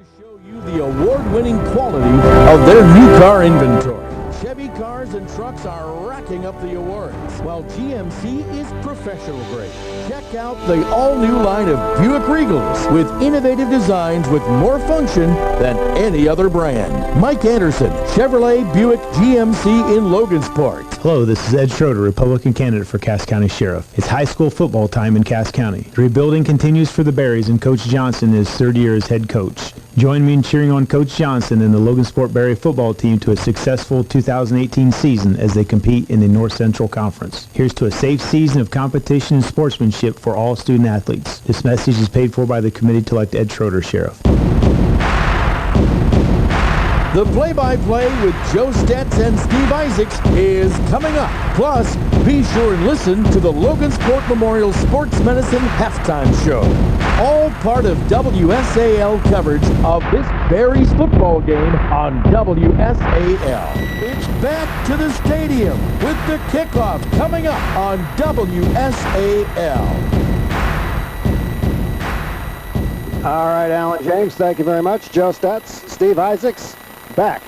show you the award-winning quality of their new car inventory. Chevy cars and trucks are racking up the awards, while GMC is professional grade. Check out the all-new line of Buick Regals with innovative designs with more function than any other brand. Mike Anderson, Chevrolet Buick GMC in Logansport. Hello, this is Ed Schroeder, Republican candidate for Cass County Sheriff. It's high school football time in Cass County. The rebuilding continues for the Berries, and Coach Johnson is third year as head coach. Join me in cheering on Coach Johnson and the Logansport Berry football team to a successful 2018 season as they compete in the North Central Conference. Here's to a safe season of competition and sportsmanship for all student athletes. This message is paid for by the committee to elect Ed Schroeder Sheriff. The play-by-play with Joe Stetz and Steve Isaacs is coming up. Plus, be sure and listen to the Logansport Memorial Sports Medicine Halftime Show. All part of WSAL coverage of this Berries football game on WSAL. It's back to the stadium with the kickoff coming up on WSAL. All right, Alan James, thank you very much. Joe Stetz, Steve Isaacs, back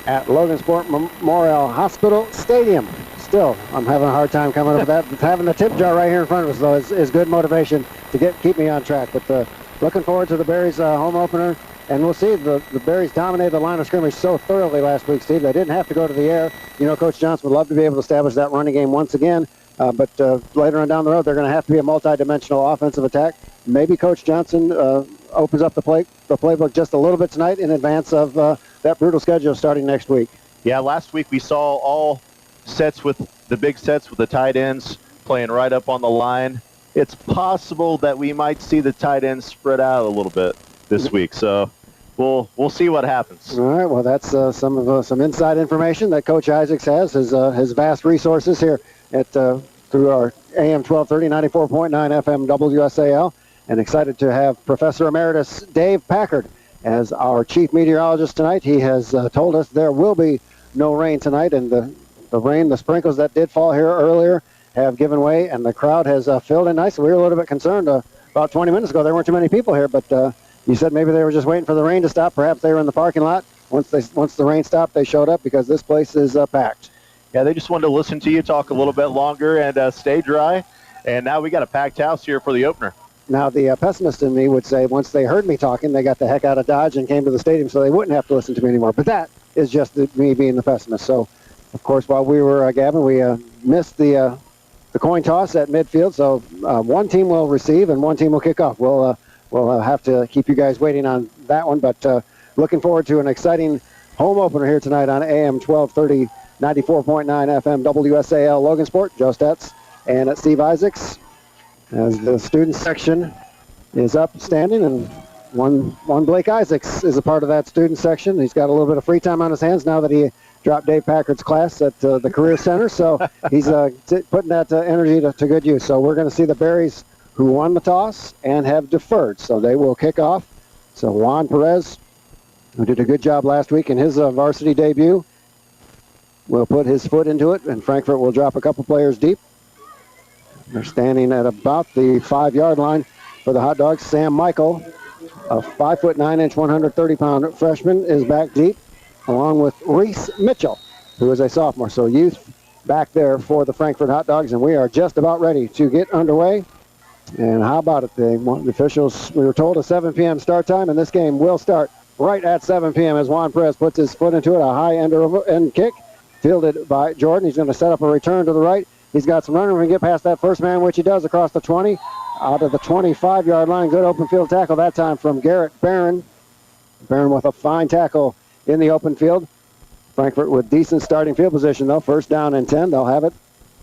at Logansport Memorial Hospital Stadium. Still, I'm having a hard time coming up with that. Having the tip jar right here in front of us, though, is good motivation to keep me on track. But looking forward to the Berries home opener. And we'll see, the Berries dominated the line of scrimmage so thoroughly last week, Steve. They didn't have to go to the air. You know, Coach Johnson would love to be able to establish that running game once again. But later on down the road, they're going to have to be a multi-dimensional offensive attack. Maybe Coach Johnson opens up the playbook just a little bit tonight in advance of that brutal schedule starting next week. Yeah, last week we saw all sets with the big sets with the tight ends playing right up on the line. It's possible that we might see the tight ends spread out a little bit this week, so we'll see what happens. All right, well, that's some inside information that Coach Isaacs has, his vast resources here at through our AM 1230, 94.9 FM WSAL, and excited to have Professor Emeritus Dave Packard as our chief meteorologist tonight. He has told us there will be no rain tonight, and the rain, the sprinkles that did fall here earlier have given way, and the crowd has filled in nicely. We were a little bit concerned about 20 minutes ago. There weren't too many people here, but you said maybe they were just waiting for the rain to stop. Perhaps they were in the parking lot. Once the rain stopped, they showed up because this place is packed. Yeah, they just wanted to listen to you talk a little bit longer and stay dry, and now we got a packed house here for the opener. Now, the pessimist in me would say once they heard me talking, they got the heck out of Dodge and came to the stadium so they wouldn't have to listen to me anymore. But that is just me being the pessimist. So, of course, while we were gabbing, we missed the coin toss at midfield. So one team will receive and one team will kick off. We'll have to keep you guys waiting on that one. But looking forward to an exciting home opener here tonight on AM 1230, 94.9 FM WSAL Logansport. Joe Stetz and Steve Isaacs. As the student section is up standing, and one Blake Isaacs is a part of that student section. He's got a little bit of free time on his hands now that he dropped Dave Packard's class at the Career Center, so he's putting that energy to good use. So we're going to see the Berries who won the toss and have deferred, so they will kick off. So Juan Perez, who did a good job last week in his varsity debut, will put his foot into it, and Frankfort will drop a couple players deep. They're standing at about the 5-yard line for the Hot Dogs. Sam Michael, a 5'9", 130-pound freshman, is back deep, along with Reese Mitchell, who is a sophomore. So youth back there for the Frankfort Hot Dogs, and we are just about ready to get underway. And how about it? The officials, we were told a 7 p.m. start time, and this game will start right at 7 p.m. as Juan Perez puts his foot into it, a high end kick, fielded by Jordan. He's going to set up a return to the right. He's got some running. We can get past that first man, which he does, across the 20, out of the 25-yard line. Good open field tackle that time from Garrett Barron. Barron with a fine tackle in the open field. Frankfort with decent starting field position, though. First down and 10. They'll have it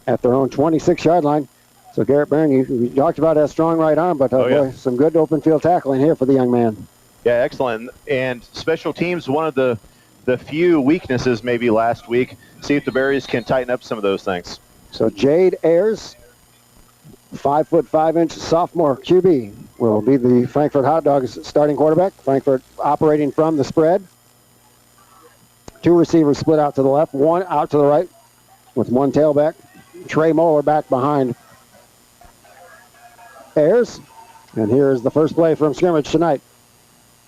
at their own 26-yard line. So Garrett Barron, you talked about that strong right arm, but boy, some good open field tackling here for the young man. Yeah, excellent. And special teams, one of the few weaknesses maybe last week. See if the Berries can tighten up some of those things. So Jade Ayers, 5'5" sophomore QB, will be the Frankfort Hot Dogs starting quarterback. Frankfort operating from the spread. Two receivers split out to the left, one out to the right with one tailback. Trey Moeller back behind Ayers. And here is the first play from scrimmage tonight.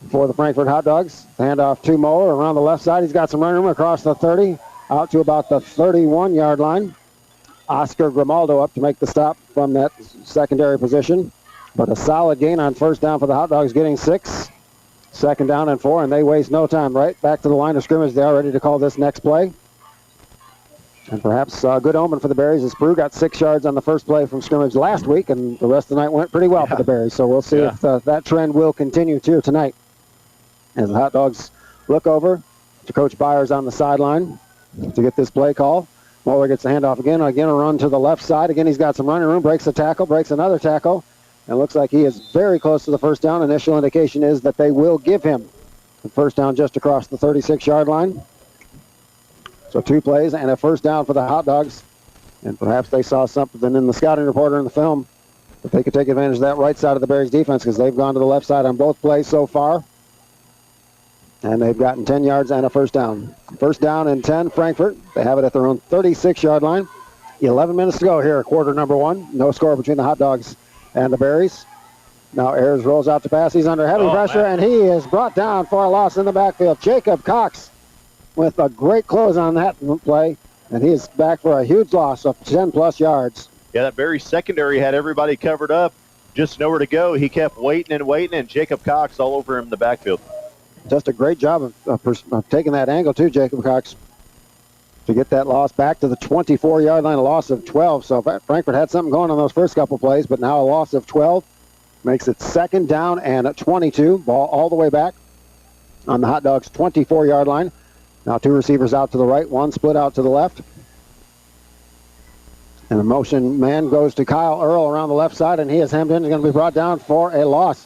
for the Frankfort Hot Dogs. Handoff to Moeller around the left side. He's got some running room across the 30, out to about the 31-yard line. Oscar Grimaldo up to make the stop from that secondary position. But a solid gain on first down for the Hot Dogs, getting 6. Second down and 4, and they waste no time. Right back to the line of scrimmage. They are ready to call this next play. And perhaps a good omen for the Berries as Brew got 6 yards on the first play from scrimmage last week, and the rest of the night went pretty well for the Berries. So we'll see if that trend will continue too tonight. As the Hot Dogs look over to Coach Byers on the sideline to get this play call. Moeller gets the handoff again. Again, a run to the left side. Again, he's got some running room. Breaks a tackle, breaks another tackle. And looks like he is very close to the first down. Initial indication is that they will give him the first down just across the 36-yard line. So 2 plays and a first down for the Hot Dogs. And perhaps they saw something in the scouting report or in the film that they could take advantage of that right side of the Berries defense, because they've gone to the left side on both plays so far. And they've gotten 10 yards and a first down. First down and 10, Frankfort. They have it at their own 36-yard line. 11 minutes to go here, quarter number 1. No score between the Hot Dogs and the Berries. Now Ayers rolls out to pass. He's under heavy pressure, and he is brought down for a loss in the backfield. Jacob Cox with a great close on that play, and he is back for a huge loss of 10-plus yards. Yeah, that Berries secondary had everybody covered up, just nowhere to go. He kept waiting, and Jacob Cox all over him in the backfield. Just a great job of taking that angle, too, Jacob Cox, to get that loss back to the 24-yard line, a loss of 12. So Frankfort had something going on those first couple plays, but now a loss of 12 makes it second down and 22. Ball all the way back on the Hot Dogs' 24-yard line. Now 2 receivers out to the right, 1 split out to the left. And the motion man goes to Kyle Earl around the left side, and he is hemmed in. He's going to be brought down for a loss.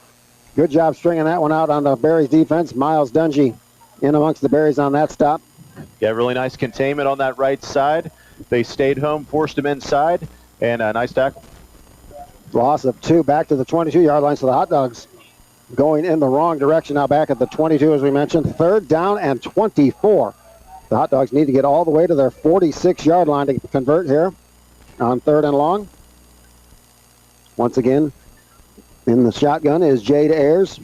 Good job stringing that one out on the Berries defense. Miles Dungy in amongst the Berries on that stop. Yeah, really nice containment on that right side. They stayed home, forced him inside, and a nice tackle. Loss of 2 back to the 22-yard line. So the Hot Dogs going in the wrong direction now, back at the 22, as we mentioned. Third down and 24. The Hot Dogs need to get all the way to their 46-yard line to convert here on 3rd and long. Once again, in the shotgun is Jade Ayers.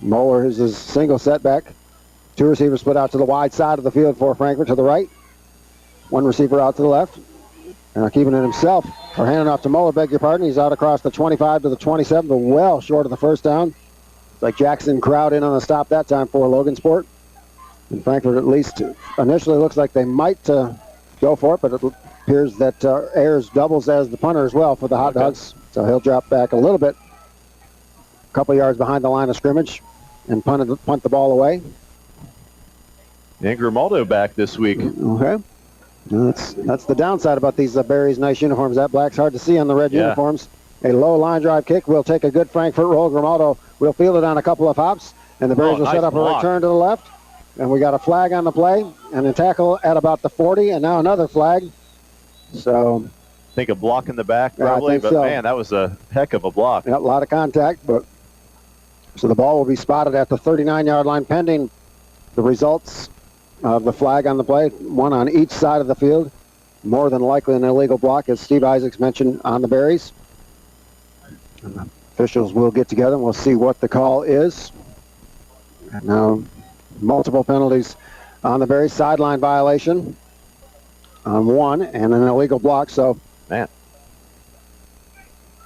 Moeller is his single setback. 2 receivers split out to the wide side of the field for Frankfort to the right. 1 receiver out to the left. And keeping it himself, or handing off to Moeller, beg your pardon. He's out across the 25 to the 27, but well short of the first down. It's like Jackson Crowd in on the stop that time for Logansport. And Frankfort, at least initially, looks like they might go for it, but it appears that Ayers doubles as the punter as well for the Hot Dogs. So he'll drop back a little bit, a couple yards behind the line of scrimmage, and punt the ball away. And Grimaldo back this week. Okay. That's the downside about these Berries nice uniforms. That black's hard to see on the red uniforms. A low line drive kick will take a good Frankfort roll. Grimaldo will field it on a couple of hops, and the Berries will set up a return to the left. And we got a flag on the play, and a tackle at about the 40, and now another flag. So I think a block in the back probably, but man, that was a heck of a block. Yeah, a lot of contact, but so the ball will be spotted at the 39-yard line pending the results of the flag on the play, 1 on each side of the field. More than likely an illegal block, as Steve Isaacs mentioned, on the Berries. And the officials will get together and we'll see what the call is. And now multiple penalties on the Berries. Sideline violation on 1 and an illegal block. So, man,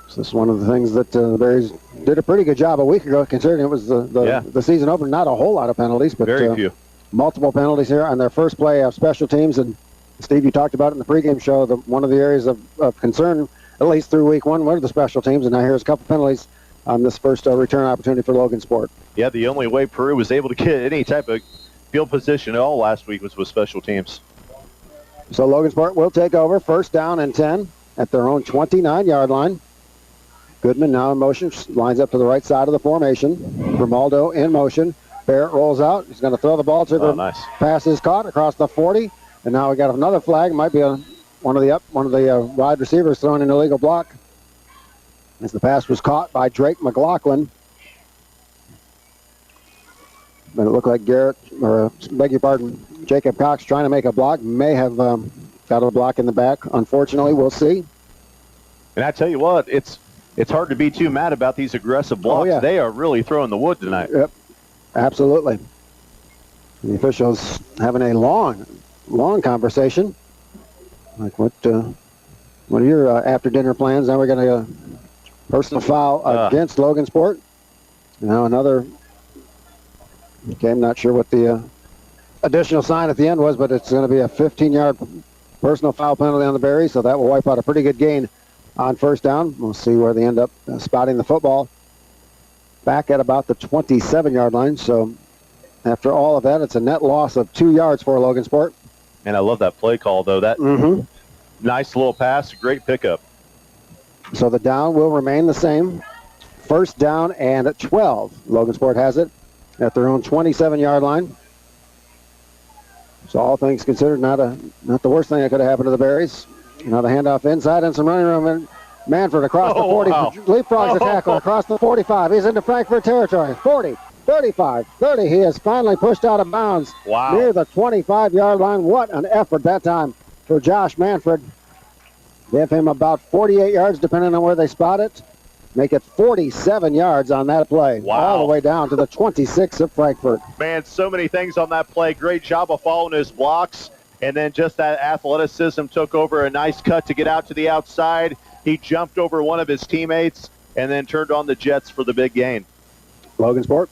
so this is one of the things that the Berries did a pretty good job a week ago, considering it was the season opener. Not a whole lot of penalties, but very few. Multiple penalties here on their first play of special teams. And Steve, you talked about it in the pregame show, one of the areas of concern, at least through week 1, were the special teams. And now here's a couple penalties on this first return opportunity for Logansport. Yeah, the only way Peru was able to get any type of field position at all last week was with special teams. So Logansport will take over, first down and 10 at their own 29-yard line. Goodman now in motion, lines up to the right side of the formation. Grimaldo in motion. Barrett rolls out. He's going to throw the ball to the pass is caught across the 40. And now we got another flag. Might be one of the wide receivers throwing an illegal block, as the pass was caught by Drake McLaughlin. But it looked like Jacob Cox trying to make a block. May have got a block in the back. Unfortunately, we'll see. And I tell you what, it's hard to be too mad about these aggressive blocks. Oh, yeah. They are really throwing the wood tonight. Yep. Absolutely. The officials having a long conversation. Like, what are your after-dinner plans? Now we're going to personal foul against Logansport. Now another. Okay, I'm not sure what the additional sign at the end was, but it's going to be a 15-yard personal foul penalty on the Berries, so that will wipe out a pretty good gain on first down. We'll see where they end up spotting the football. Back at about the 27-yard line, so after all of that, it's a net loss of 2 yards for Logansport. And I love that play call, though. That nice little pass, great pickup. So the down will remain the same. First down and 12. Logansport has it at their own 27-yard line. So all things considered, not the worst thing that could have happened to the Berries. Now the handoff inside and some running room. And Manford across the 40. Wow. Leapfrogs the tackle across the 45. He's into Frankfort territory. 40, 35, 30. He is finally pushed out of bounds near the 25-yard line. What an effort that time for Josh Manford. Give him about 48 yards, depending on where they spot it. Make it 47 yards on that play. Wow. All the way down to the 26 of Frankfort. Man, so many things on that play. Great job of following his blocks. And then just that athleticism took over. A nice cut to get out to the outside. He jumped over one of his teammates and then turned on the Jets for the big gain. Logansport,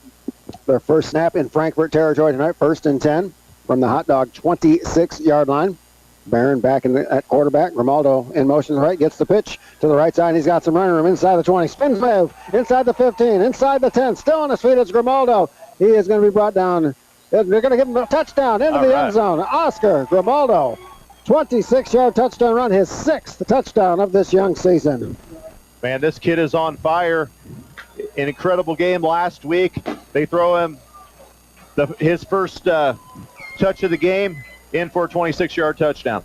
their first snap in Frankfort territory tonight. 1st and 10 from the hot dog 26-yard line. Barron back at quarterback. Grimaldo in motion to the right, gets the pitch to the right side. He's got some running room inside the 20. Spins move inside the 15, inside the 10. Still on his feet, it's Grimaldo. He is going to be brought down. They're going to give him a touchdown into the end zone. Oscar Grimaldo, 26-yard touchdown run, his 6th touchdown of this young season. Man, this kid is on fire. An incredible game last week. They throw him his first touch of the game. In for a 26-yard touchdown.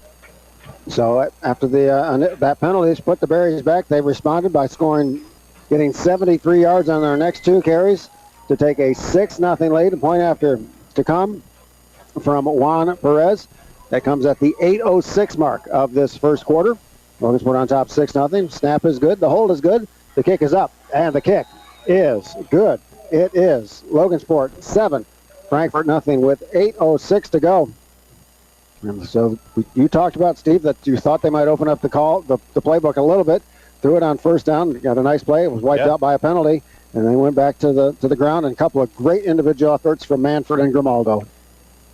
So after that penalty has put the Berries back, they've responded by getting 73 yards on their next 2 carries to take a 6-0 lead. A point after to come from Juan Perez. That comes at the 8:06 mark of this first quarter. Logansport on top 6-0. Snap is good. The hold is good. The kick is up. And the kick is good. It is. Logansport 7. Frankfort nothing with 8:06 to go. And so you talked about, Steve, that you thought they might open up the playbook a little bit. Threw it on first down, got a nice play. It was wiped out by a penalty, and they went back to the ground. And a couple of great individual efforts from Manford and Grimaldo.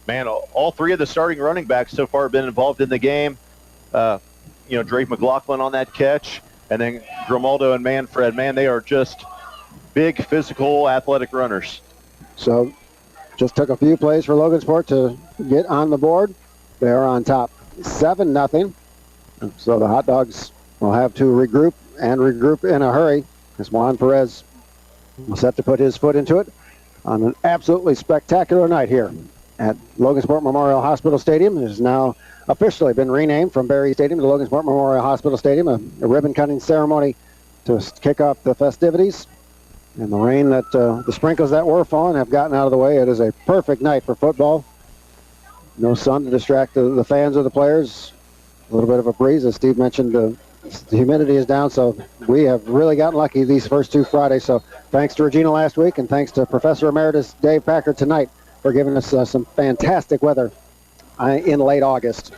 Man, all 3 of the starting running backs so far have been involved in the game. Drake McLaughlin on that catch, and then Grimaldo and Manfred. Man, they are just big, physical, athletic runners. So just took a few plays for Logansport to get on the board. They're on top 7-0. So the Hot Dogs will have to regroup in a hurry as Juan Perez will set to put his foot into it on an absolutely spectacular night here at Logansport Memorial Hospital Stadium. It has now officially been renamed from Berry Stadium to Logansport Memorial Hospital Stadium. A ribbon-cutting ceremony to kick off the festivities. And the rain the sprinkles that were falling have gotten out of the way. It is a perfect night for football. No sun to distract the fans or the players. A little bit of a breeze, as Steve mentioned. The humidity is down, so we have really gotten lucky these first 2 Fridays. So thanks to Regina last week, and thanks to Professor Emeritus Dave Packard tonight for giving us some fantastic weather in late August.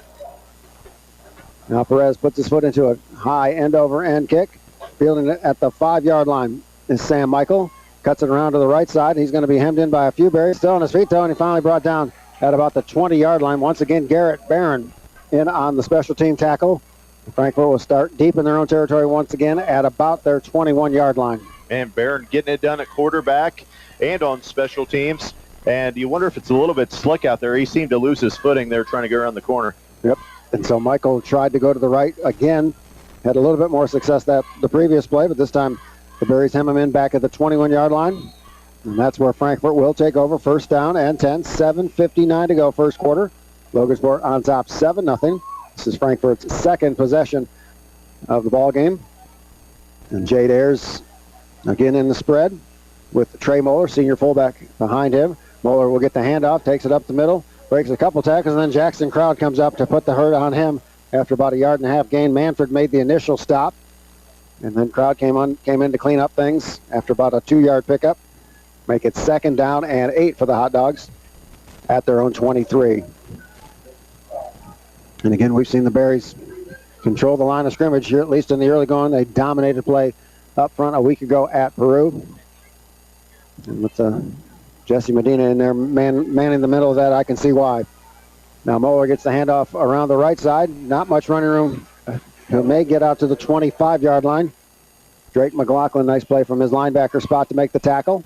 Now Perez puts his foot into a high end-over-end kick. Fielding it at the 5-yard line is Sam Michael. Cuts it around to the right side. He's going to be hemmed in by a few Berries. Still on his feet, though, and he finally brought down at about the 20-yard line. Once again, Garrett Barron in on the special team tackle. Frankfort will start deep in their own territory once again at about their 21-yard line. And Barron getting it done at quarterback and on special teams. And you wonder if it's a little bit slick out there. He seemed to lose his footing there trying to go around the corner. Yep. And so Michael tried to go to the right again. Had a little bit more success the previous play, but this time the Berries hem him in back at the 21-yard line. And that's where Frankfort will take over. First down and 10. 7:59 to go first quarter. Logansport on top 7-0. This is Frankfort's second possession of the ball game. And Jade Ayers again in the spread with Trey Moeller, senior fullback, behind him. Moeller will get the handoff, takes it up the middle, breaks a couple tackles, and then Jackson Crowd comes up to put the hurt on him after about a 1.5 yard gain. Manford made the initial stop, and then Crowd came in to clean up things after about a 2-yard pickup. Make it 2nd down and 8 for the Hot Dogs at their own 23. And again, we've seen the Berries control the line of scrimmage here, at least in the early going. They dominated play up front a week ago at Peru. And with Jesse Medina in there manning the middle of that, I can see why. Now Moeller gets the handoff around the right side. Not much running room. He may get out to the 25-yard line. Drake McLaughlin, nice play from his linebacker spot to make the tackle.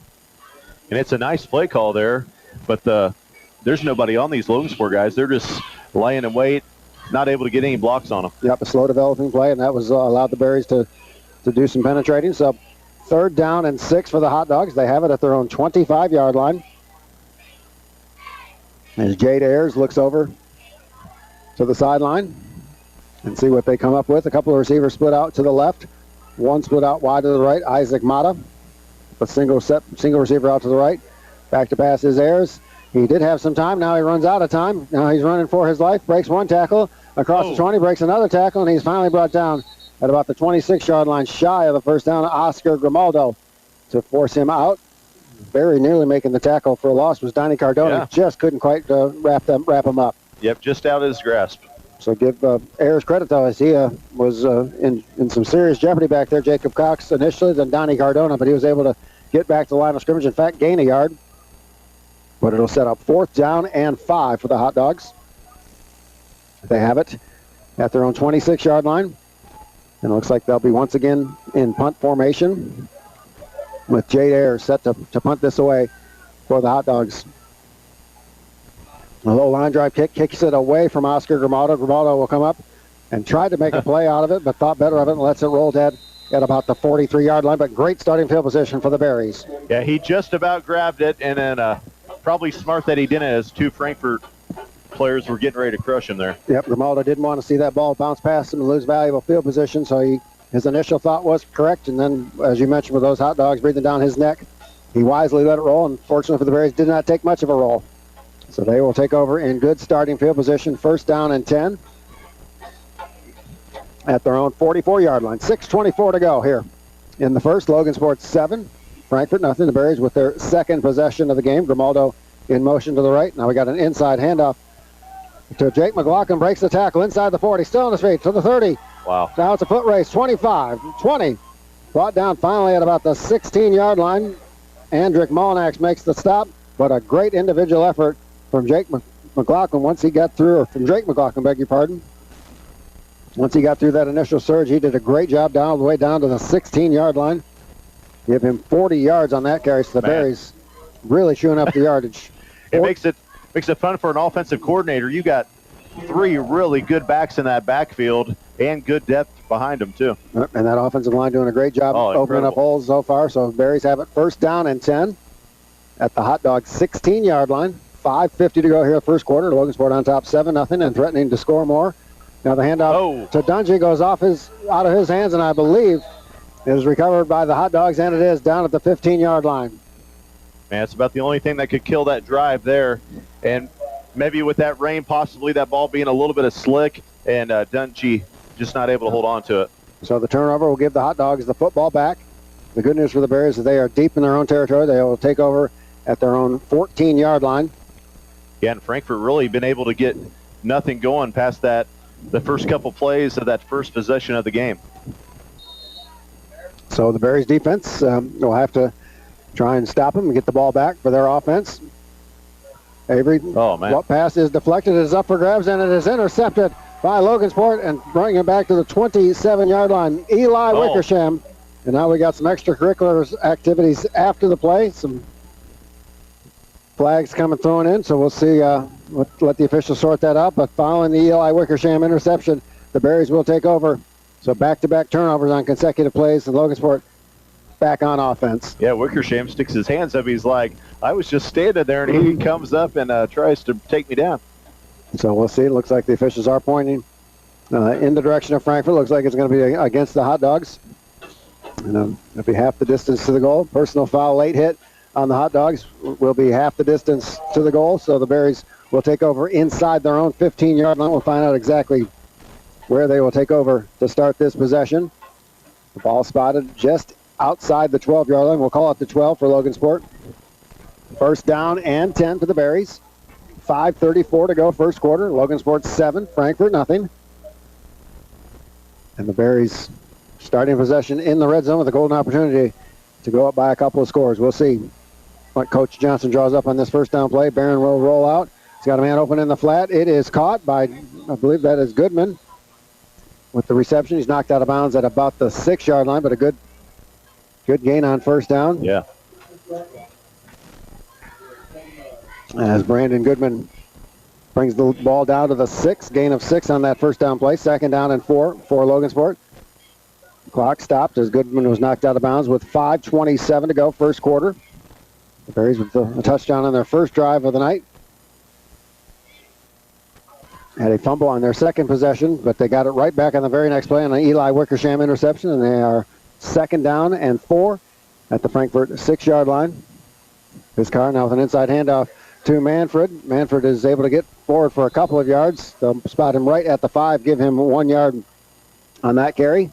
And it's a nice play call there, but there's nobody on these Logansport guys. They're just laying in wait, not able to get any blocks on them. Yep, a slow developing play, and that was allowed the Berries to do some penetrating. So 3rd down and 6 for the Hot Dogs. They have it at their own 25-yard line. As Jade Ayers looks over to the sideline and see what they come up with. A couple of receivers split out to the left. One split out wide to the right, Isaac Mata. A single receiver out to the right. Back to pass is Ayers. He did have some time. Now he runs out of time. Now he's running for his life. Breaks one tackle across the 20. Breaks another tackle, and he's finally brought down at about the 26-yard line, shy of the first down. Oscar Grimaldo to force him out. Very nearly making the tackle for a loss was Donnie Cardona. Yeah. Just couldn't quite wrap him up. Yep, just out of his grasp. So give Ayers credit, though, as he was in some serious jeopardy back there. Jacob Cox initially, then Donnie Cardona, but he was able to get back to the line of scrimmage. In fact, gain a yard. But it'll set up 4th down and 5 for the Hot Dogs. They have it at their own 26-yard line. And it looks like they'll be once again in punt formation with Jade Ayers set to punt this away for the Hot Dogs. A low line drive kick kicks it away from Oscar Grimaldo. Grimaldo will come up and try to make a play out of it, but thought better of it and lets it roll dead at about the 43-yard line. But great starting field position for the Berries. Yeah, he just about grabbed it, and then probably smart that he didn't, as 2 Frankfort players were getting ready to crush him there. Yep, Grimaldo didn't want to see that ball bounce past him and lose valuable field position, so his initial thought was correct, and then, as you mentioned, with those Hot Dogs breathing down his neck, he wisely let it roll, and fortunately for the Berries, did not take much of a roll. So they will take over in good starting field position, 1st down and 10 at their own 44-yard line. 6:24 to go here in the first. Logansport 7, Frankfort nothing. The Berries with their 2nd possession of the game. Grimaldo in motion to the right. Now we got an inside handoff to Jake McLaughlin. Breaks the tackle inside the 40. Still on his feet to the 30. Wow. Now it's a foot race. 25, 20. Brought down finally at about the 16-yard line. Andrick Molinax makes the stop, but a great individual effort from Jake McLaughlin once he got through, or from Drake McLaughlin, beg your pardon. Once he got through that initial surge, he did a great job down all the way down to the 16-yard line. Give him 40 yards on that carry, so the Berries really chewing up the yardage. It makes it fun for an offensive coordinator. You got 3 really good backs in that backfield and good depth behind them, too. And that offensive line doing a great job opening up holes so far. So Berries have it 1st down and 10 at the Hot Dog 16-yard line. 5:50 to go here in the first quarter. Logansport on top 7-0 and threatening to score more. Now the handoff to Dungy goes out of his hands, and I believe it is recovered by the Hot Dogs, and it is down at the 15-yard line. Man, it's about the only thing that could kill that drive there. And maybe with that rain, possibly that ball being a little bit of slick, and Dungy just not able to hold on to it. So the turnover will give the Hot Dogs the football back. The good news for the Bears is they are deep in their own territory. They will take over at their own 14-yard line. Yeah, and Frankfort really been able to get nothing going past the first couple plays of that first possession of the game. So the Berries defense will have to try and stop them and get the ball back for their offense. Avery, what pass is deflected, it is up for grabs, and it is intercepted by Logansport and bringing it back to the 27-yard line. Eli Wickersham. And now we got some extracurricular activities after the play. Some flags coming thrown in, so we'll see. Let the officials sort that out. But following the Eli Wickersham interception, the Berries will take over. So back-to-back turnovers on consecutive plays, and Logansport back on offense. Yeah, Wickersham sticks his hands up. He's like, I was just standing there, and he comes up and tries to take me down. So we'll see. It looks like the officials are pointing in the direction of Frankfort. Looks like it's going to be against the Hot Dogs. And it'll be half the distance to the goal. Personal foul late hit on the Hot Dogs will be half the distance to the goal. So the Berries will take over inside their own 15-yard line. We'll find out exactly where they will take over to start this possession. The ball spotted just outside the 12-yard line. We'll call it the 12 for Logansport. First down and 10 for the Berries. 5:34 to go first quarter. Logansport 7, Frankfort nothing. And the Berries starting possession in the red zone with a golden opportunity to go up by a couple of scores. We'll see what Coach Johnson draws up on this first down play. Barron will roll out. He's got a man open in the flat. It is caught by, I believe that is Goodman with the reception. He's knocked out of bounds at about the 6-yard line, but a good gain on first down. Yeah. As Brandon Goodman brings the ball down to the 6, gain of 6 on that first down play. Second down and 4 for Logansport. Clock stopped as Goodman was knocked out of bounds with 5:27 to go first quarter. The Berries with a touchdown on their first drive of the night. Had a fumble on their second possession, but they got it right back on the very next play on an Eli Wickersham interception, and they are second down and 4 at the Frankfort 6-yard line. This car now with an inside handoff to Manfred. Manfred is able to get forward for a couple of yards. They'll spot him right at the 5, give him 1 yard on that carry.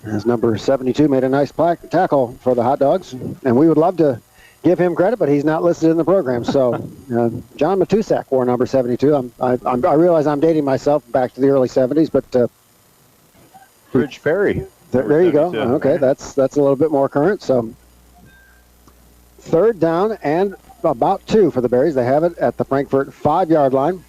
As number 72 made a nice tackle for the Hot Dogs, and we would love to give him credit, but he's not listed in the program. So John Matusak wore number 72. I realize I'm dating myself back to the early 70s, but Bridge Perry. There you go. Okay, that's a little bit more current. So third down and about 2 for the Berries. They have it at the Frankfort 5-yard line.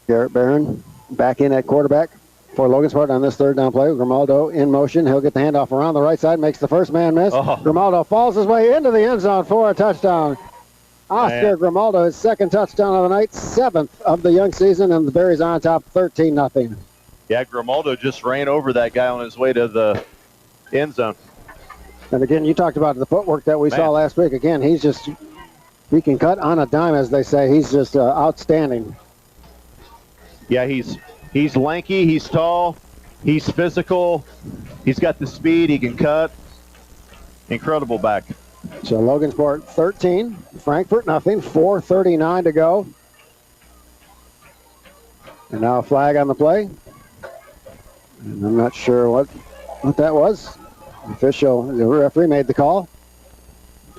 Garrett Barron back in at quarterback for Logansport on this third down play. Grimaldo in motion. He'll get the handoff around the right side, makes the first man miss. Grimaldo falls his way into the end zone for a touchdown. Oscar Grimaldo, his second touchdown of the night, 7th of the young season, and the Berries on top 13-0. Yeah, Grimaldo just ran over that guy on his way to the end zone. And again, you talked about the footwork that we saw last week. Again, he can cut on a dime, as they say. He's just outstanding. Yeah, he's lanky, he's tall, he's physical, he's got the speed, he can cut. Incredible back. So Logansport 13, Frankfort nothing, 4:39 to go. And now a flag on the play. And I'm not sure what that was. The referee made the call.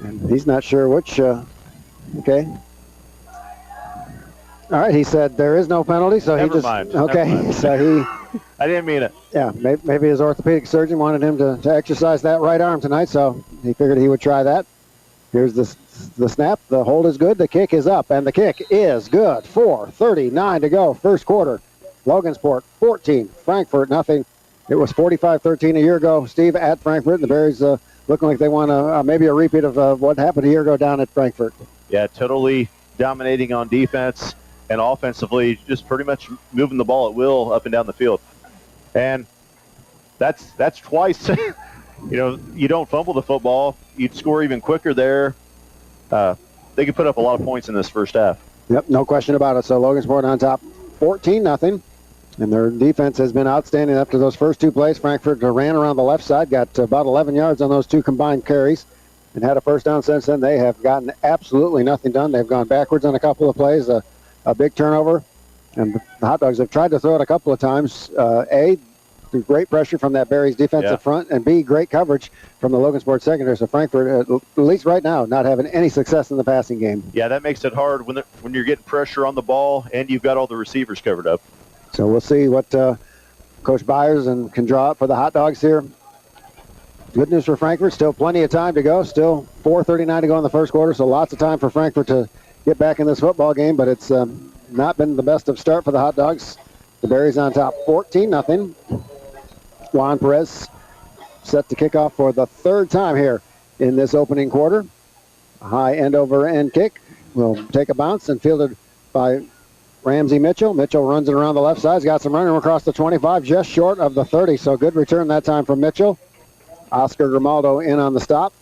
And he's not sure which, okay. All right, he said there is no penalty, so Never mind. So he... I didn't mean it. Yeah, maybe his orthopedic surgeon wanted him to exercise that right arm tonight, so he figured he would try that. Here's the snap. The hold is good. The kick is up, and the kick is good. 4:39 to go, first quarter. Logansport 14, Frankfort nothing. It was 45-13 a year ago, Steve, at Frankfort. And the Berries looking like they want maybe a repeat of what happened a year ago down at Frankfort. Yeah, totally dominating on defense and offensively, just pretty much moving the ball at will up and down the field. And that's twice. You don't fumble the football, you'd score even quicker there. They could put up a lot of points in this first half. Yep, no question about it. So Logansport on top 14-0. And their defense has been outstanding after those first 2 plays. Frankfurt ran around the left side, got about 11 yards on those 2 combined carries, and had a first down since then. They have gotten absolutely nothing done. They've gone backwards on a couple of plays, a big turnover. And the Hot Dogs have tried to throw it a couple of times. A, through great pressure from that Berries defensive front, and B, great coverage from the Logansport secondary. So Frankfurt, at least right now, not having any success in the passing game. Yeah, that makes it hard when you're getting pressure on the ball and you've got all the receivers covered up. So we'll see what Coach Byers can draw up for the Hot Dogs here. Good news for Frankfurt, still plenty of time to go. Still 4:39 to go in the first quarter, so lots of time for Frankfurt to get back in this football game, but it's not been the best of start for the Hot Dogs. The Berries on top 14-0. Juan Perez set to kick off for the 3rd time here in this opening quarter. A high end-over-end kick will take a bounce and fielded by Ramsey Mitchell. Mitchell runs it around the left side. He's got some running across the 25, just short of the 30. So good return that time from Mitchell. Oscar Grimaldo in on the stop.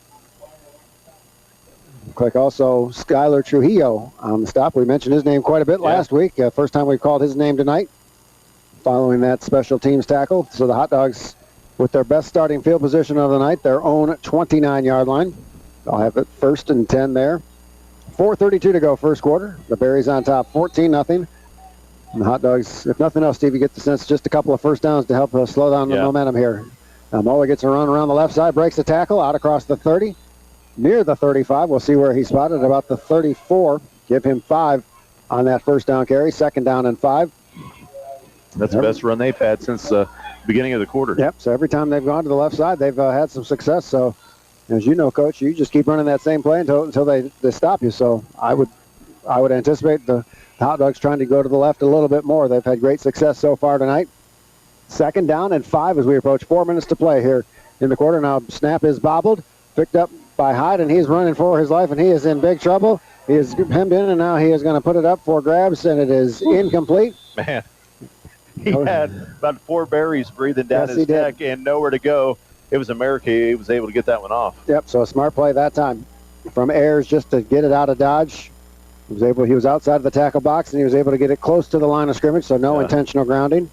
Quick also Skylar Trujillo on the stop. We mentioned his name quite a bit last week. First time we've called his name tonight following that special teams tackle. So the Hot Dogs with their best starting field position of the night, their own 29-yard line. They'll have it 1st and 10 there. 4:32 to go first quarter. The Berries on top 14-0. And the Hot Dogs, if nothing else, Steve, you get the sense just a couple of first downs to help slow down the momentum here. Muller gets a run around the left side, breaks the tackle, out across the 30. near the 35. We'll see where he spotted, about the 34. Give him 5 on that first down carry. Second down and 5. That's the best run they've had since the beginning of the quarter. Yep, so every time they've gone to the left side, they've had some success. So, as you know, Coach, you just keep running that same play until they stop you. So I would anticipate the Hot Dogs trying to go to the left a little bit more. They've had great success so far tonight. Second down and 5 as we approach 4 minutes to play here in the quarter. Now, snap is bobbled, picked up by Hyde, and he's running for his life, and he is in big trouble. He is hemmed in, and now he is going to put it up for grabs, and it is incomplete. Man, he had about 4 berries breathing down his neck and nowhere to go. It was America. He was able to get that one off. Yep, so a smart play that time from Ayers just to get it out of dodge. He was outside of the tackle box, and he was able to get it close to the line of scrimmage, so no intentional grounding.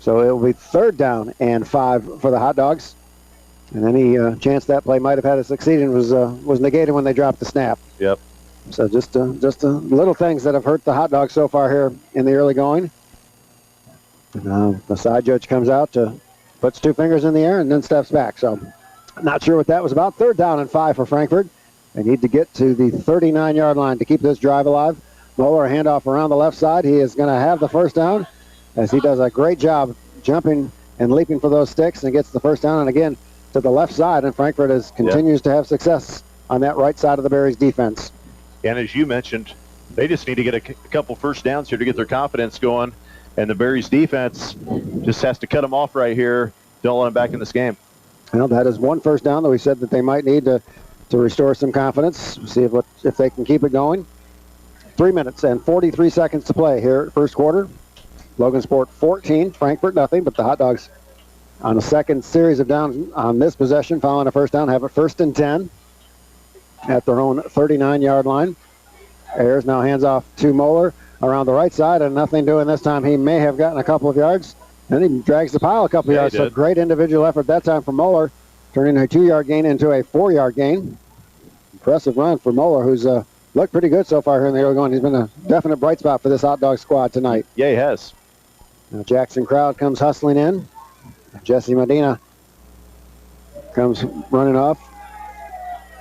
So it will be third down and 5 for the Hot Dogs. And any chance that play might have had of succeeding was negated when they dropped the snap. Yep. So just little things that have hurt the Hot Dogs so far here in the early going. The side judge comes out, puts 2 fingers in the air, and then steps back. So not sure what that was about. Third down and 5 for Frankfort. They need to get to the 39-yard line to keep this drive alive. Moeller, a handoff around the left side. He is going to have the first down as he does a great job jumping and leaping for those sticks and gets the first down. And again, to the left side, and Frankfort continues to have success on that right side of the Berries defense. And as you mentioned, they just need to get a couple first downs here to get their confidence going. And the Berries defense just has to cut them off right here. Don't let them back in this game. Well, that is one first down that we said that they might need to restore some confidence. See if they can keep it going. 3 minutes and 43 seconds to play here first quarter. Logansport 14, Frankfort nothing, but the Hot Dogs on a second series of downs on this possession, following a first down, have a 1st and 10 at their own 39-yard line. Ayers now hands off to Moeller around the right side, and nothing doing this time. He may have gotten a couple of yards. Then he drags the pile a couple of yards. So great individual effort that time from Moeller, turning a 2-yard gain into a 4-yard gain. Impressive run for Moeller, who's looked pretty good so far here in the early going. He's been a definite bright spot for this Hot Dog squad tonight. Yeah, he has. Now Jackson Crowd comes hustling in. Jesse Medina comes running off.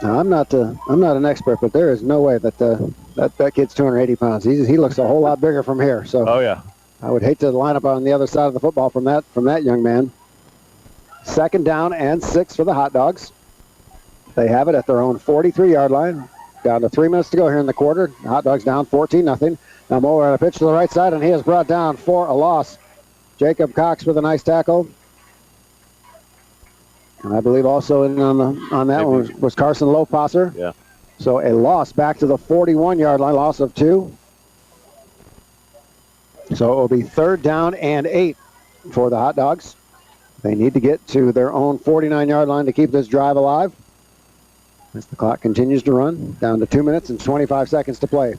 Now, I'm not an expert, but there is no way that that kid's 280 pounds. He looks a whole lot bigger from here. So I would hate to line up on the other side of the football from that young man. Second down and 6 for the Hot Dogs. They have it at their own 43-yard line. Down to 3 minutes to go here in the quarter. The Hot Dogs down 14-0. Now Moeller on a pitch to the right side, and he is brought down for a loss. Jacob Cox with a nice tackle. And I believe also in on that one was Carson Lopasser. Yeah. So a loss back to the 41-yard line, loss of 2. So it will be third down and 8 for the Hot Dogs. They need to get to their own 49-yard line to keep this drive alive. As the clock continues to run, down to 2 minutes and 25 seconds to play.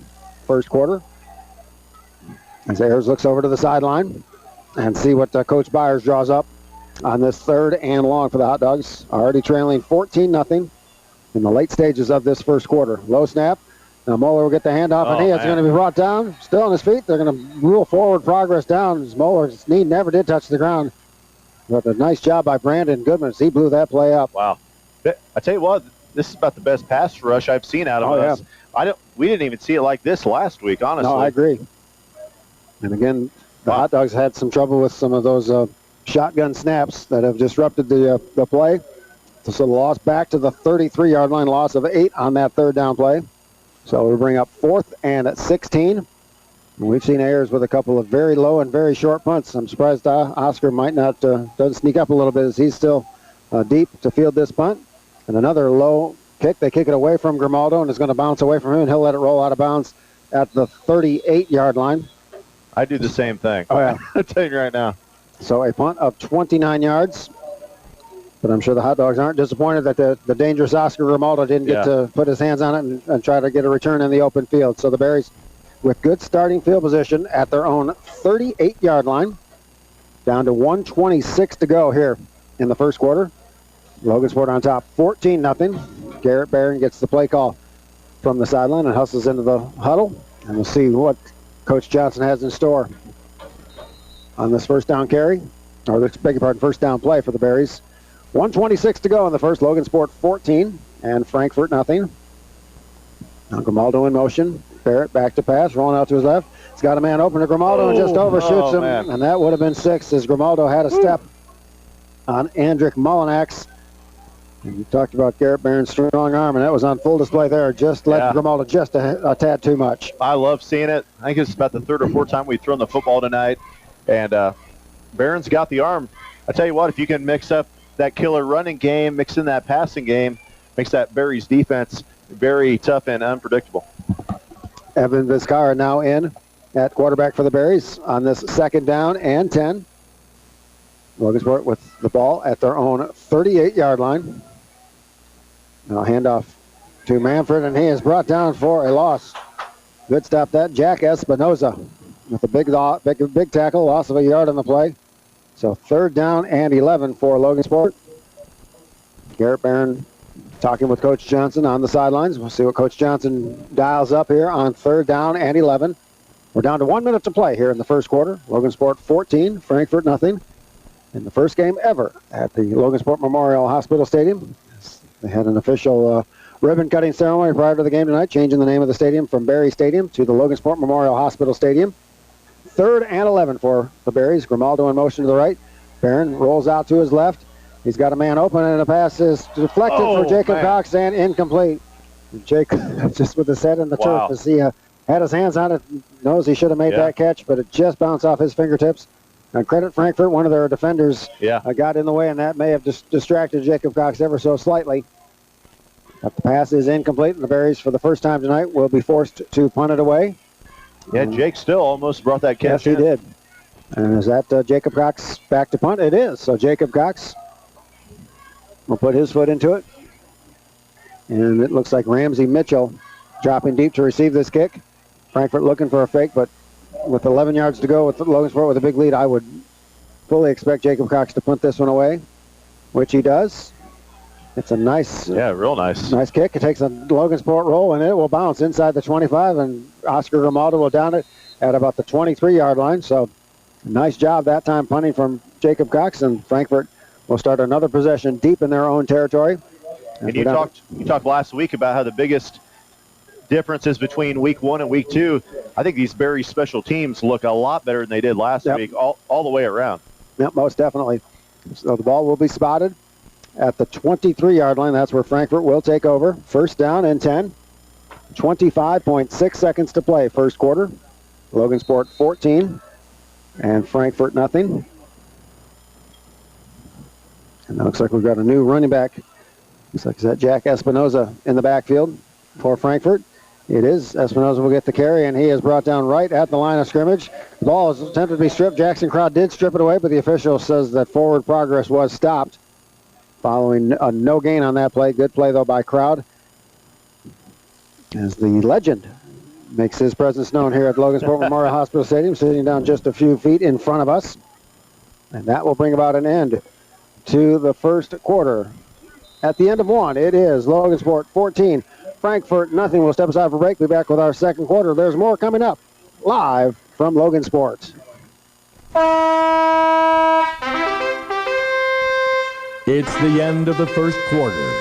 First quarter. As Ayers looks over to the sideline and see what Coach Byers draws up on this third and long for the Hot Dogs. Already trailing 14-0 in the late stages of this first quarter. Low snap. Now Moeller will get the handoff, and he is going to be brought down. Still on his feet. They're going to rule forward progress down. As Moeller's knee never did touch the ground. But a nice job by Brandon Goodman as he blew that play up. Wow. I tell you what, this is about the best pass rush I've seen out of us. Yeah. We didn't even see it like this last week, honestly. No, I agree. And again, the Hot Dogs had some trouble with some of those shotgun snaps that have disrupted the play. So the loss back to the 33-yard line, loss of 8 on that third down play. So we bring up 4th and 16. And we've seen Ayers with a couple of very low and very short punts. I'm surprised Oscar might not doesn't sneak up a little bit as he's still deep to field this punt. And another low kick. They kick it away from Grimaldo, and it's going to bounce away from him, and he'll let it roll out of bounds at the 38-yard line. I do the same thing. Oh, yeah. I'll tell you right now. So a punt of 29 yards. But I'm sure the Hot Dogs aren't disappointed that the dangerous Oscar Grimaldo didn't get to put his hands on it and try to get a return in the open field. So the Berries with good starting field position at their own 38-yard line. Down to 1:26 to go here in the first quarter. Logansport on top, 14-0. Garrett Barron gets the play call from the sideline and hustles into the huddle. And we'll see what Coach Johnson has in store on this first down carry, or beg your pardon, first down play for the Berries. 1:26 to go in the first. Logansport 14 and Frankfort nothing. Now Grimaldo in motion. Barrett back to pass, rolling out to his left. He's got a man open to Grimaldo and just overshoots him. Man. And that would have been 6 as Grimaldo had a step on Andrick Mullinax. And you talked about Garrett Barron's strong arm, and that was on full display there. Just let Grimaldo just a tad too much. I love seeing it. I think it's about the 3rd or 4th time we've thrown the football tonight. And Barron's got the arm. I tell you what, if you can mix up that killer running game, mix in that passing game, makes that Berries defense very tough and unpredictable. Evan Vizcarra now in at quarterback for the Berries on this 2nd down and 10. Logansport with the ball at their own 38-yard line. Now handoff to Manfred, and he is brought down for a loss. Good stop that. Jack Espinoza with a big tackle, loss of a yard on the play. So 3rd down and 11 for Logansport. Garrett Barron talking with Coach Johnson on the sidelines. We'll see what Coach Johnson dials up here on 3rd down and 11. We're down to 1 minute to play here in the first quarter. Logansport 14, Frankfort nothing. In the first game ever at the Logansport Memorial Hospital Stadium. They had an official ribbon-cutting ceremony prior to the game tonight, changing the name of the stadium from Berry Stadium to the Logansport Memorial Hospital Stadium. 3rd and 11 for the Berries. Grimaldo in motion to the right. Barron rolls out to his left. He's got a man open, and the pass is deflected for Jacob Cox and incomplete. Jacob just with his head in the turf as he had his hands on it, knows he should have made that catch, but it just bounced off his fingertips. And credit Frankfort, one of their defenders got in the way, and that may have distracted Jacob Cox ever so slightly. But the pass is incomplete, and the Berries, for the first time tonight, will be forced to punt it away. Yeah, Jake still almost brought that catch. Yes, he did. And is that Jacob Cox back to punt? It is. So Jacob Cox will put his foot into it. And it looks like Ramsey Mitchell dropping deep to receive this kick. Frankfort looking for a fake, but with 11 yards to go with Logansport with a big lead, I would fully expect Jacob Cox to punt this one away, which he does. It's a nice, real nice kick. It takes a Logansport roll, and it will bounce inside the 25, and Oscar Grimaldo will down it at about the 23-yard line. So nice job that time punting from Jacob Cox, and Frankfort will start another possession deep in their own territory. And you talked last week about how the biggest differences between week 1 and week 2. I think these Berry special teams look a lot better than they did last week, all the way around. Yep, most definitely. So the ball will be spotted at the 23-yard line. That's where Frankfort will take over. 1st down and 10. 25.6 seconds to play, first quarter. Logansport 14 and Frankfort nothing. And it looks like we've got a new running back. Looks like that Jack Espinoza in the backfield for Frankfort. It is. Espinoza will get the carry, and he is brought down right at the line of scrimmage. The ball is attempted to be stripped. Jackson Crowd did strip it away, but the official says that forward progress was stopped following a no gain on that play. Good play, though, by Crowd, as the legend makes his presence known here at Logansport Memorial Hospital Stadium, sitting down just a few feet in front of us. And that will bring about an end to the first quarter. At the end of one, it is Logansport 14, Frankfort nothing. We'll step aside for break. Be back with our second quarter. There's more coming up live from Logansport. It's the end of the first quarter,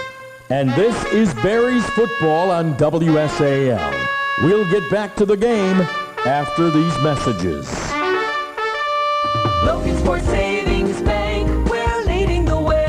and this is Berries football on WSAL. We'll get back to the game after these messages. Logansport Savings Bank, we're leading the way.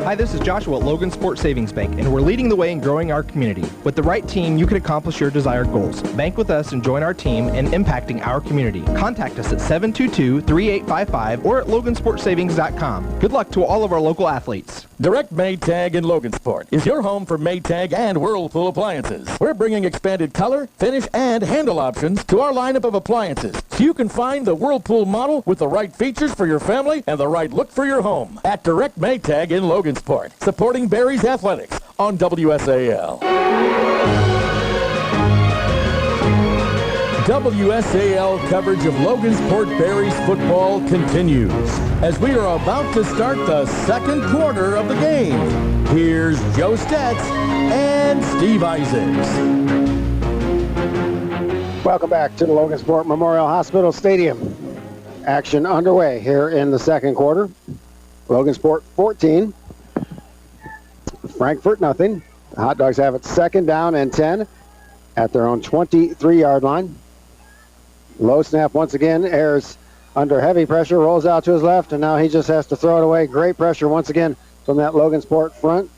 Hi, this is Joshua at Logansport Savings Bank, and we're leading the way in growing our community. With the right team, you can accomplish your desired goals. Bank with us and join our team in impacting our community. Contact us at 722-3855 or at logansportsavings.com. Good luck to all of our local athletes. Direct Maytag in Logansport is your home for Maytag and Whirlpool appliances. We're bringing expanded color, finish, and handle options to our lineup of appliances, so you can find the Whirlpool model with the right features for your family and the right look for your home. At Direct Maytag in Logansport, supporting Berries Athletics on WSAL. WSAL coverage of Logansport Berries football continues as we are about to start the second quarter of the game. Here's Joe Stetz and Steve Isaacs. Welcome back to the Logansport Memorial Hospital Stadium. Action underway here in the second quarter. Logansport 14, Frankfort nothing. Hot Dogs have it 2nd down and 10 at their own 23-yard line. Low snap once again. Ayers under heavy pressure, rolls out to his left, and now he just has to throw it away. Great pressure once again from that Logansport front.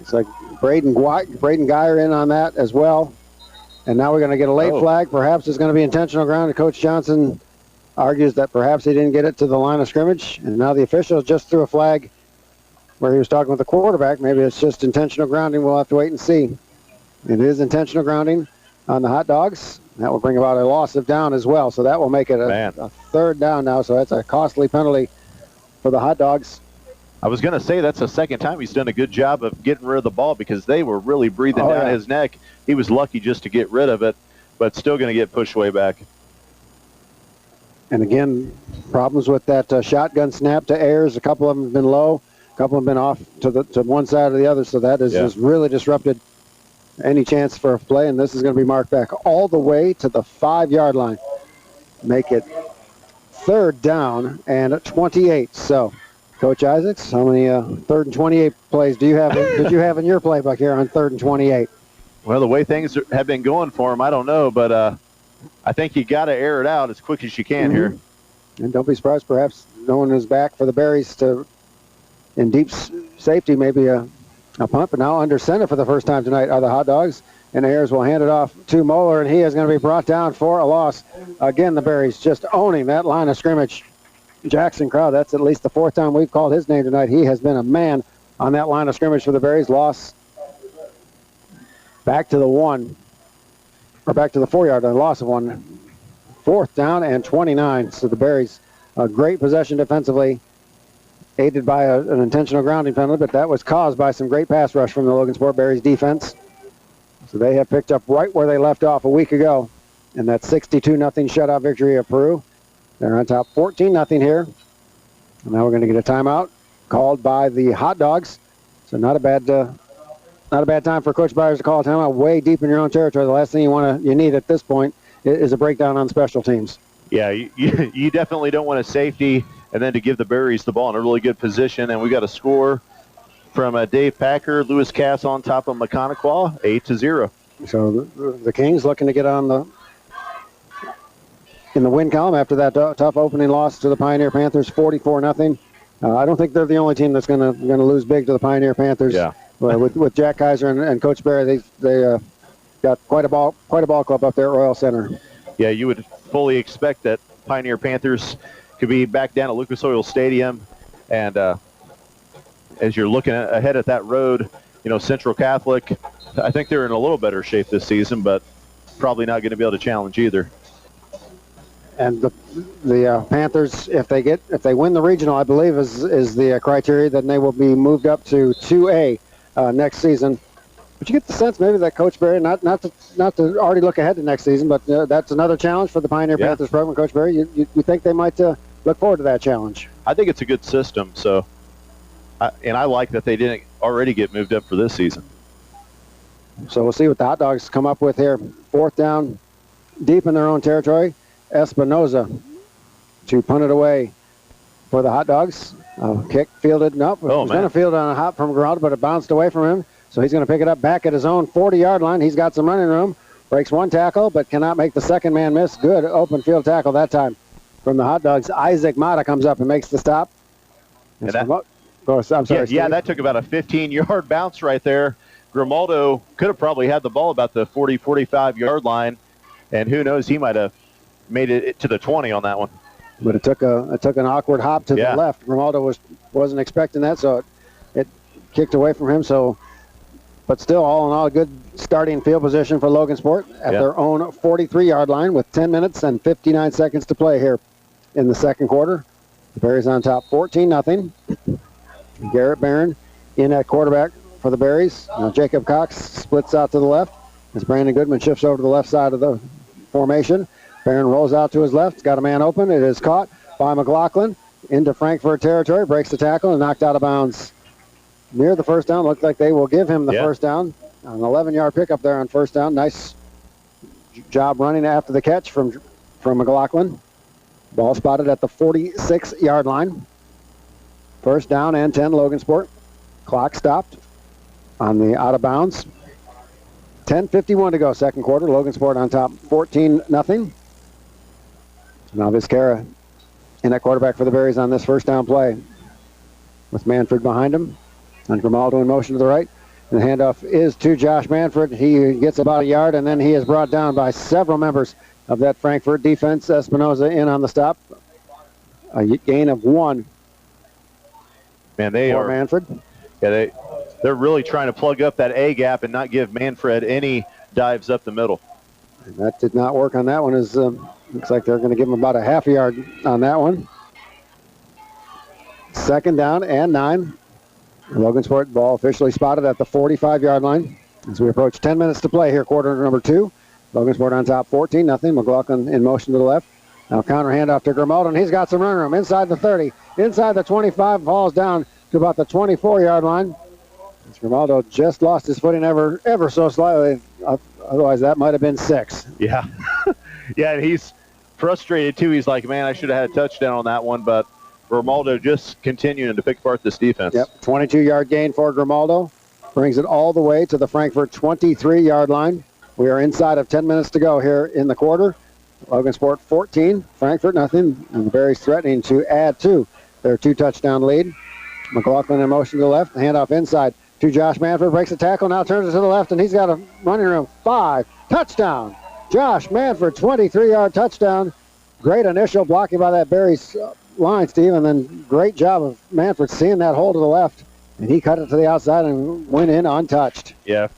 It's like Braden Geyer in on that as well. And now we're going to get a late flag. Perhaps it's going to be intentional ground. And Coach Johnson argues that perhaps he didn't get it to the line of scrimmage. And now the official just threw a flag where he was talking with the quarterback. Maybe it's just intentional grounding. We'll have to wait and see. It is intentional grounding on the Hot Dogs. That will bring about a loss of down as well. So that will make it a 3rd down now. So that's a costly penalty for the Hot Dogs. I was going to say that's the second time he's done a good job of getting rid of the ball because they were really breathing down his neck. He was lucky just to get rid of it, but still going to get pushed way back. And again, problems with that shotgun snap to Ayers. A couple of them have been low. A couple have been off to one side or the other. So that has just really disrupted any chance for a play. And this is going to be marked back all the way to the 5-yard line. Make it 3rd down and 28. So, Coach Isaacs, how many 3rd and 28 plays did you have in your playbook here on 3rd and 28? Well, the way things have been going for him, I don't know, but I think you got to air it out as quick as you can here. And don't be surprised, perhaps no one is back for the Berries to, in deep safety, maybe a punt, but now under center for the first time tonight are the Hot Dogs. And Ayers will hand it off to Moeller, and he is going to be brought down for a loss. Again, the Berries just owning that line of scrimmage. Jackson Crowd, that's at least the 4th time we've called his name tonight. He has been a man on that line of scrimmage for the Berries. Loss back to the 4-yard line, loss of 1. 4th down and 29. So the Berries, a great possession defensively, aided by an intentional grounding penalty, but that was caused by some great pass rush from the Logansport Berries defense. So they have picked up right where they left off a week ago in that 62-0 shutout victory of Peru. They're on top 14-0 here. And now we're going to get a timeout called by the Hot Dogs. So not a bad time for Coach Byers to call a timeout way deep in your own territory. The last thing you need at this point is a breakdown on special teams. Yeah, you definitely don't want a safety and then to give the Berries the ball in a really good position. And we got a score from Dave Packer, Lewis Cass on top of Mechaniquaw, 8-0. So the Kings looking to get on in the win column after that tough opening loss to the Pioneer Panthers, 44-0. I don't think they're the only team that's going to lose big to the Pioneer Panthers. Yeah. With Jack Kaiser and Coach Barry, they got quite a ball club up there at Royal Center. Yeah, you would fully expect that Pioneer Panthers could be back down at Lucas Oil Stadium, and as you're looking ahead at that road, Central Catholic, I think they're in a little better shape this season, but probably not going to be able to challenge either. And the Panthers, if they win the regional, I believe is the criteria, then they will be moved up to 2A next season. But you get the sense maybe that Coach Barry, not to already look ahead to next season, but that's another challenge for the Pioneer Panthers program. Coach Barry, you think they might look forward to that challenge? I think it's a good system. So, and I like that they didn't already get moved up for this season. So we'll see what the Hot Dogs come up with here. 4th down, deep in their own territory. Espinoza to punt it away for the Hot Dogs. Kick fielded. Nope. He was going to field on a hop from Geraldo, but it bounced away from him. So he's going to pick it up back at his own 40-yard line. He's got some running room. Breaks one tackle, but cannot make the second man miss. Good open field tackle that time from the Hot Dogs. Isaac Mata comes up and makes the stop. I'm sorry. Yeah, that took about a 15-yard bounce right there. Grimaldo could have probably had the ball about the 40, 45-yard line, and who knows, he might have made it to the 20 on that one. But it took an awkward hop to the left. Grimaldo wasn't expecting that, so it kicked away from him. So, but still, all in all, a good starting field position for Logansport at their own 43-yard line with 10 minutes and 59 seconds to play here in the second quarter. The Berries on top 14-0. Garrett Barron in at quarterback for the Berries. Now Jacob Cox splits out to the left as Brandon Goodman shifts over to the left side of the formation. Barron rolls out to his left. He's got a man open. It is caught by McLaughlin into Frankfort territory. Breaks the tackle and knocked out of bounds near the first down. Looks like they will give him the first down. An 11-yard pickup there on first down. Nice job running after the catch from McLaughlin. Ball spotted at the 46-yard line. First down and 10, Logansport. Clock stopped. on the out of bounds. 10:51 to go, second quarter. Logansport on top, 14-0. Now Vizcarra in at quarterback for the Berries on this first down play, with Manfred behind him, and Grimaldo in motion to the right. And the handoff is to Josh Manfred. He gets about a yard, and then he is brought down by several members of that Frankfort defense. Espinoza in on the stop. A gain of 1. Man, they for are Manfred. Yeah, they're really trying to plug up that A gap and not give Manfred any dives up the middle. And that did not work on that one. Looks like they're going to give him about a half a yard on that one. Second down and 9. Logansport ball officially spotted at the 45-yard line as we approach 10 minutes to play here, quarter number 2. Logansport on top, 14-0. McLaughlin in motion to the left. Now counter handoff to Grimaldo, and he's got some run room inside the 30, inside the 25, falls down to about the 24-yard line. As Grimaldo just lost his footing ever so slightly. Otherwise, that might have been 6. Yeah. Yeah, and he's frustrated, too. He's like, man, I should have had a touchdown on that one, but Grimaldo just continuing to pick apart this defense. Yep, 22-yard gain for Grimaldo. Brings it all the way to the Frankfort 23-yard line. We are inside of 10 minutes to go here in the quarter. Logansport 14, Frankfort nothing, and the Berries threatening to add to their 2-touchdown lead. McLaughlin in motion to the left, handoff inside to Josh Manford, breaks a tackle, now turns it to the left, and he's got a running room. 5, touchdown! Josh Manford, 23-yard touchdown. Great initial blocking by that Berries line, Steve, and then great job of Manford seeing that hole to the left, and he cut it to the outside and went in untouched. Yeah,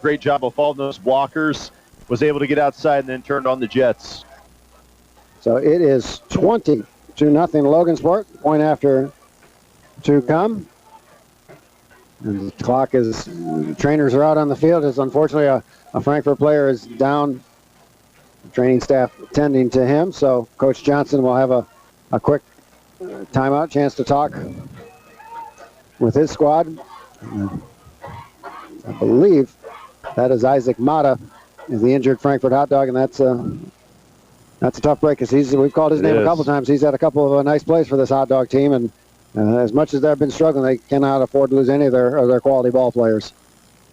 great job of following those blockers, was able to get outside and then turned on the Jets. So it is 20-0 Logansport, point after to come. And the clock is, trainers are out on the field, as unfortunately a Frankfort player is down. Training staff attending to him, so Coach Johnson will have a quick timeout, chance to talk with his squad. I believe that is Isaac Mata, is the injured Frankfort hot dog, and that's a tough break, because we've called his name a couple times. He's had a couple of nice plays for this hot dog team, and as much as they've been struggling, they cannot afford to lose any of their quality ball players.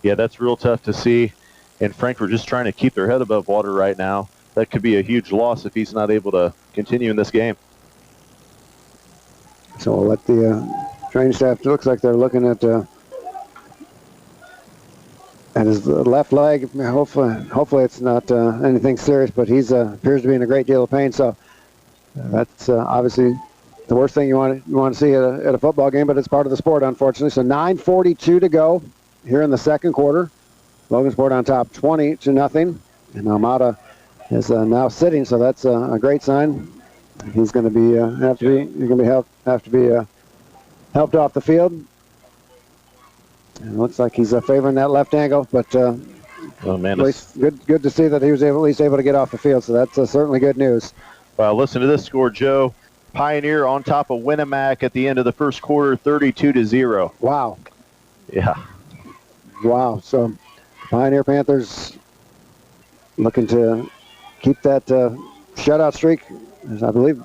Yeah, that's real tough to see, and Frankfort just trying to keep their head above water right now. That could be a huge loss if he's not able to continue in this game. So we'll let the training staff, it looks like they're looking at his left leg. Hopefully it's not anything serious, but he's appears to be in a great deal of pain. So that's obviously the worst thing you want to see at a football game, but it's part of the sport, unfortunately. So 9:42 to go here in the second quarter. Logansport on top, 20-0, and Almada is now sitting, so that's a great sign. He's going to be have to be helped off the field. And it looks like he's favoring that left angle, but oh man, at least good to see that he was at least able to get off the field. So that's certainly good news. Well, listen to this score, Joe. Pioneer on top of Winnemac at the end of the first quarter, 32-0. Wow. Yeah. Wow. So Pioneer Panthers looking to keep that shutout streak. As I believe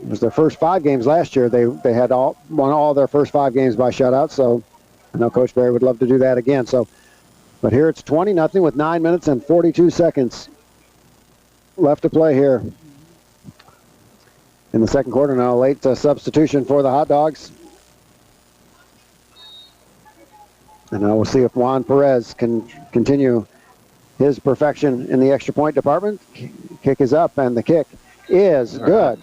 it was their first 5 games last year. They had won all their first 5 games by shutout. So I know Coach Berry would love to do that again. So, but here it's 20-0 with 9 minutes and 42 seconds left to play here in the second quarter. Now a late substitution for the Hot Dogs. And now we'll see if Juan Perez can continue his perfection in the extra point department. Kick is up, and the kick is good.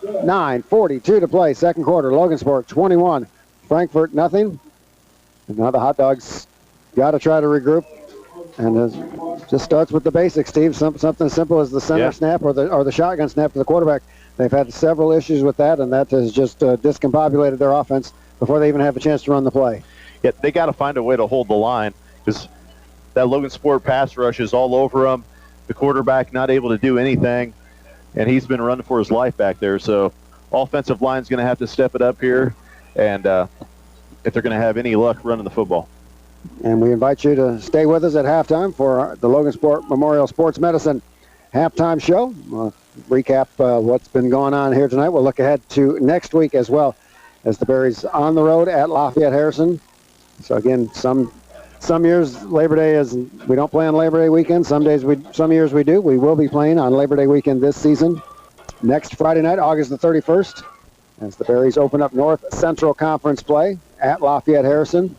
9:42 to play, second quarter. Logansport 21, Frankfort nothing. And now the Hot Dogs got to try to regroup, and it just starts with the basics, Steve. Something as simple as the center snap or the shotgun snap to the quarterback. They've had several issues with that, and that has just discombobulated their offense before they even have a chance to run the play. Yeah, they got to find a way to hold the line, because that Logansport pass rush is all over them. The quarterback not able to do anything, and he's been running for his life back there. So offensive line's going to have to step it up here, and if they're going to have any luck running the football. And we invite you to stay with us at halftime for the Logansport Memorial Sports Medicine halftime show. We'll recap what's been going on here tonight. We'll look ahead to next week as well, as the Berries on the road at Lafayette Harrison. So again, some Some years Labor Day is, we don't play on Labor Day weekend. Some years we do. We will be playing on Labor Day weekend this season. Next Friday night, August the 31st, as the Berries open up North Central Conference play at Lafayette Harrison.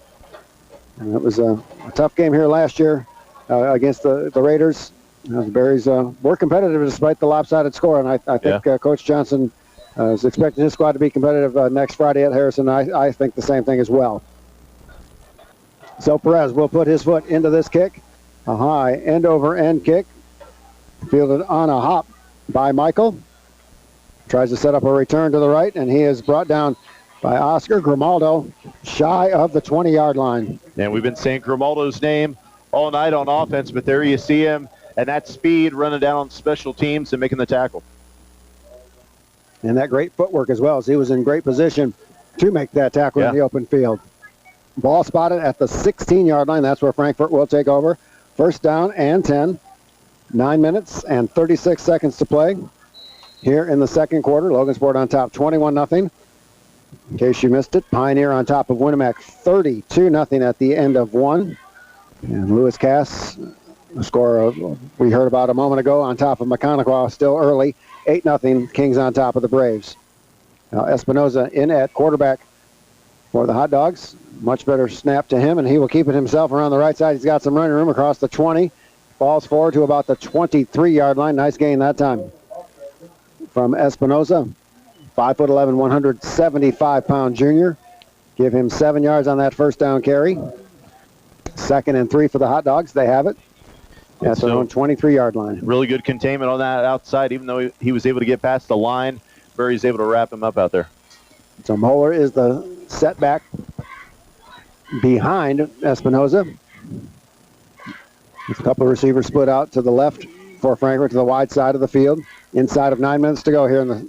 And it was a tough game here last year against the Raiders. The Berries were competitive despite the lopsided score, and I think Coach Johnson is expecting his squad to be competitive next Friday at Harrison. I think the same thing as well. So Perez will put his foot into this kick. A high end-over-end kick. Fielded on a hop by Michael. Tries to set up a return to the right, and he is brought down by Oscar Grimaldo, shy of the 20-yard line. And we've been saying Grimaldo's name all night on offense, but there you see him, and that speed running down on special teams and making the tackle. And that great footwork as well, as he was in great position to make that tackle in the open field. Ball spotted at the 16-yard line. That's where Frankfort will take over. First down and 10. 9 minutes and 36 seconds to play here in the second quarter. Logansport on top 21-0. In case you missed it, Pioneer on top of Winnemac 32-0 at the end of one. And Lewis Cass, the score we heard about a moment ago, on top of Mechanical still early. 8-0, Kings on top of the Braves. Now Espinoza in at quarterback for the Hot Dogs. Much better snap to him, and he will keep it himself around the right side. He's got some running room across the 20. Falls forward to about the 23-yard line. Nice gain that time from Espinoza. 5'11", 175-pound junior. Give him 7 yards on that first down carry. 2nd and 3 for the Hot Dogs. They have it at their own 23-yard line. Really good containment on that outside, even though he was able to get past the line. Berry's able to wrap him up out there. So Moeller is the setback behind Espinoza. With a couple of receivers split out to the left for Frankfort to the wide side of the field. Inside of 9 minutes to go here in the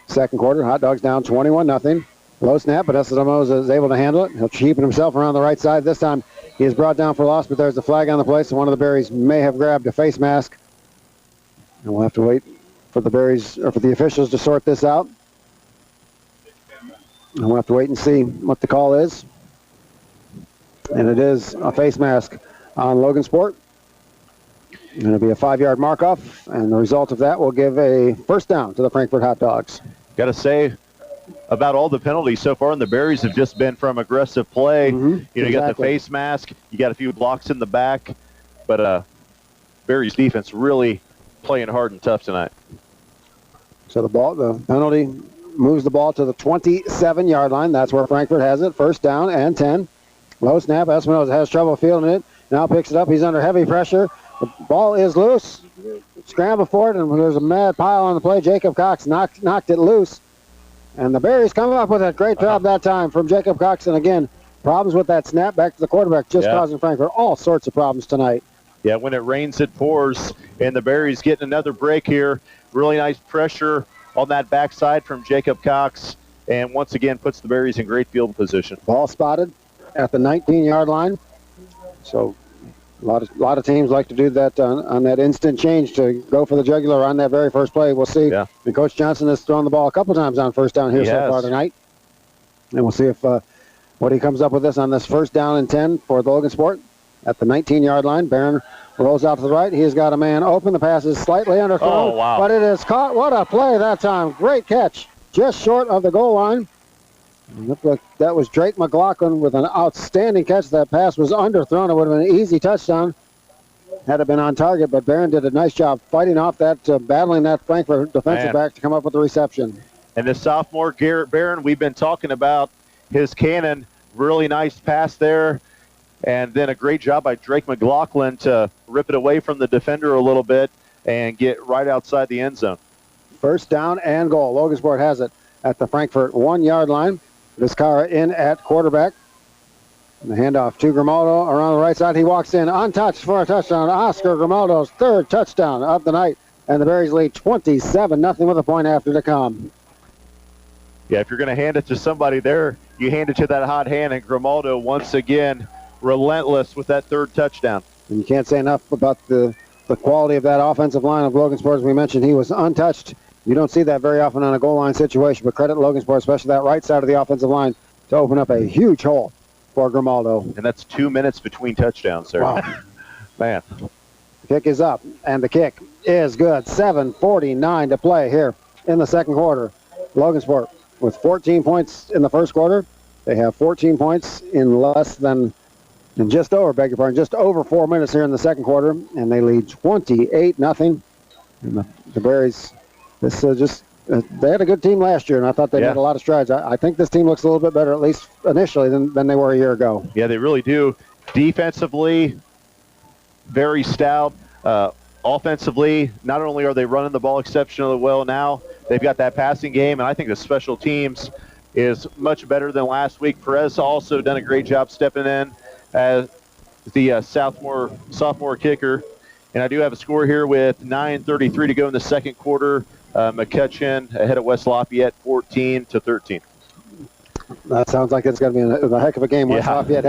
second quarter. Hot Dogs down 21-0. Low snap, but Espinoza is able to handle it. He'll keep it himself around the right side. This time he is brought down for loss, but there's a flag on the play, so one of the Berries may have grabbed a face mask. And we'll have to wait for the Berries, or for the officials to sort this out. And we'll have to wait and see what the call is. And it is a face mask on Logansport. And it'll be a 5-yard mark-off, and the result of that will give a first down to the Frankfort Hot Dogs. Got to say about all the penalties so far, and the Berries have just been from aggressive play. You got the face mask, you got a few blocks in the back, but Berries defense really playing hard and tough tonight. So the penalty moves the ball to the 27-yard line. That's where Frankfort has it. First down and 10. Low snap. Espinoza has trouble fielding it. Now picks it up. He's under heavy pressure. The ball is loose. Scramble for it, and there's a mad pile on the play. Jacob Cox knocked it loose. And the Berries come up with a great job that time from Jacob Cox. And again, problems with that snap back to the quarterback just causing Frankfort all sorts of problems tonight. Yeah, when it rains, it pours. And the Berries getting another break here. Really nice pressure on that backside from Jacob Cox. And once again, puts the Berries in great field position. Ball spotted at the 19-yard line. So a lot of teams like to do that on that instant change to go for the jugular on that very first play. We'll see. Yeah. And Coach Johnson has thrown the ball a couple times on first down here so far tonight. And we'll see if what he comes up with this on this first down and 10 for the Logansport at the 19-yard line. Barron rolls out to the right. He has got a man open. The pass is slightly underthrown, but it is caught. What a play that time. Great catch. Just short of the goal line. It looked like that was Drake McLaughlin with an outstanding catch. That pass was underthrown. It would have been an easy touchdown had it been on target, but Barron did a nice job fighting off that, battling that Frankfort defensive back to come up with the reception. And the sophomore Garrett Barron, we've been talking about his cannon. Really nice pass there. And then a great job by Drake McLaughlin to rip it away from the defender a little bit and get right outside the end zone. First down and goal. Logansport has it at the Frankfort 1-yard line. Vizcarra in at quarterback. And the handoff to Grimaldo around the right side. He walks in untouched for a touchdown. Oscar Grimaldo's third touchdown of the night. And the Berries lead 27-0 with a point after to come. Yeah, if you're going to hand it to somebody there, you hand it to that hot hand. And Grimaldo, once again, relentless with that third touchdown. And you can't say enough about the quality of that offensive line of Logansport. As we mentioned, he was untouched. You don't see that very often on a goal line situation, but credit Logansport, especially that right side of the offensive line, to open up a huge hole for Grimaldo. And that's 2 minutes between touchdowns there. Wow. Man. The kick is up, and the kick is good. 7:49 to play here in the second quarter. Logansport with 14 points in the first quarter. They have 14 points in just over 4 minutes here in the second quarter, and they lead 28-0. And the Berries, they had a good team last year, and I thought they made a lot of strides. I think this team looks a little bit better, at least initially, than they were a year ago. Yeah, they really do. Defensively, very stout. Offensively, not only are they running the ball exceptionally well now, they've got that passing game, and I think the special teams is much better than last week. Perez also done a great job stepping in as the sophomore kicker. And I do have a score here with 9:33 to go in the second quarter. McCutcheon ahead of West Lafayette 14-13. That sounds like it's going to be a heck of a game. West Lafayette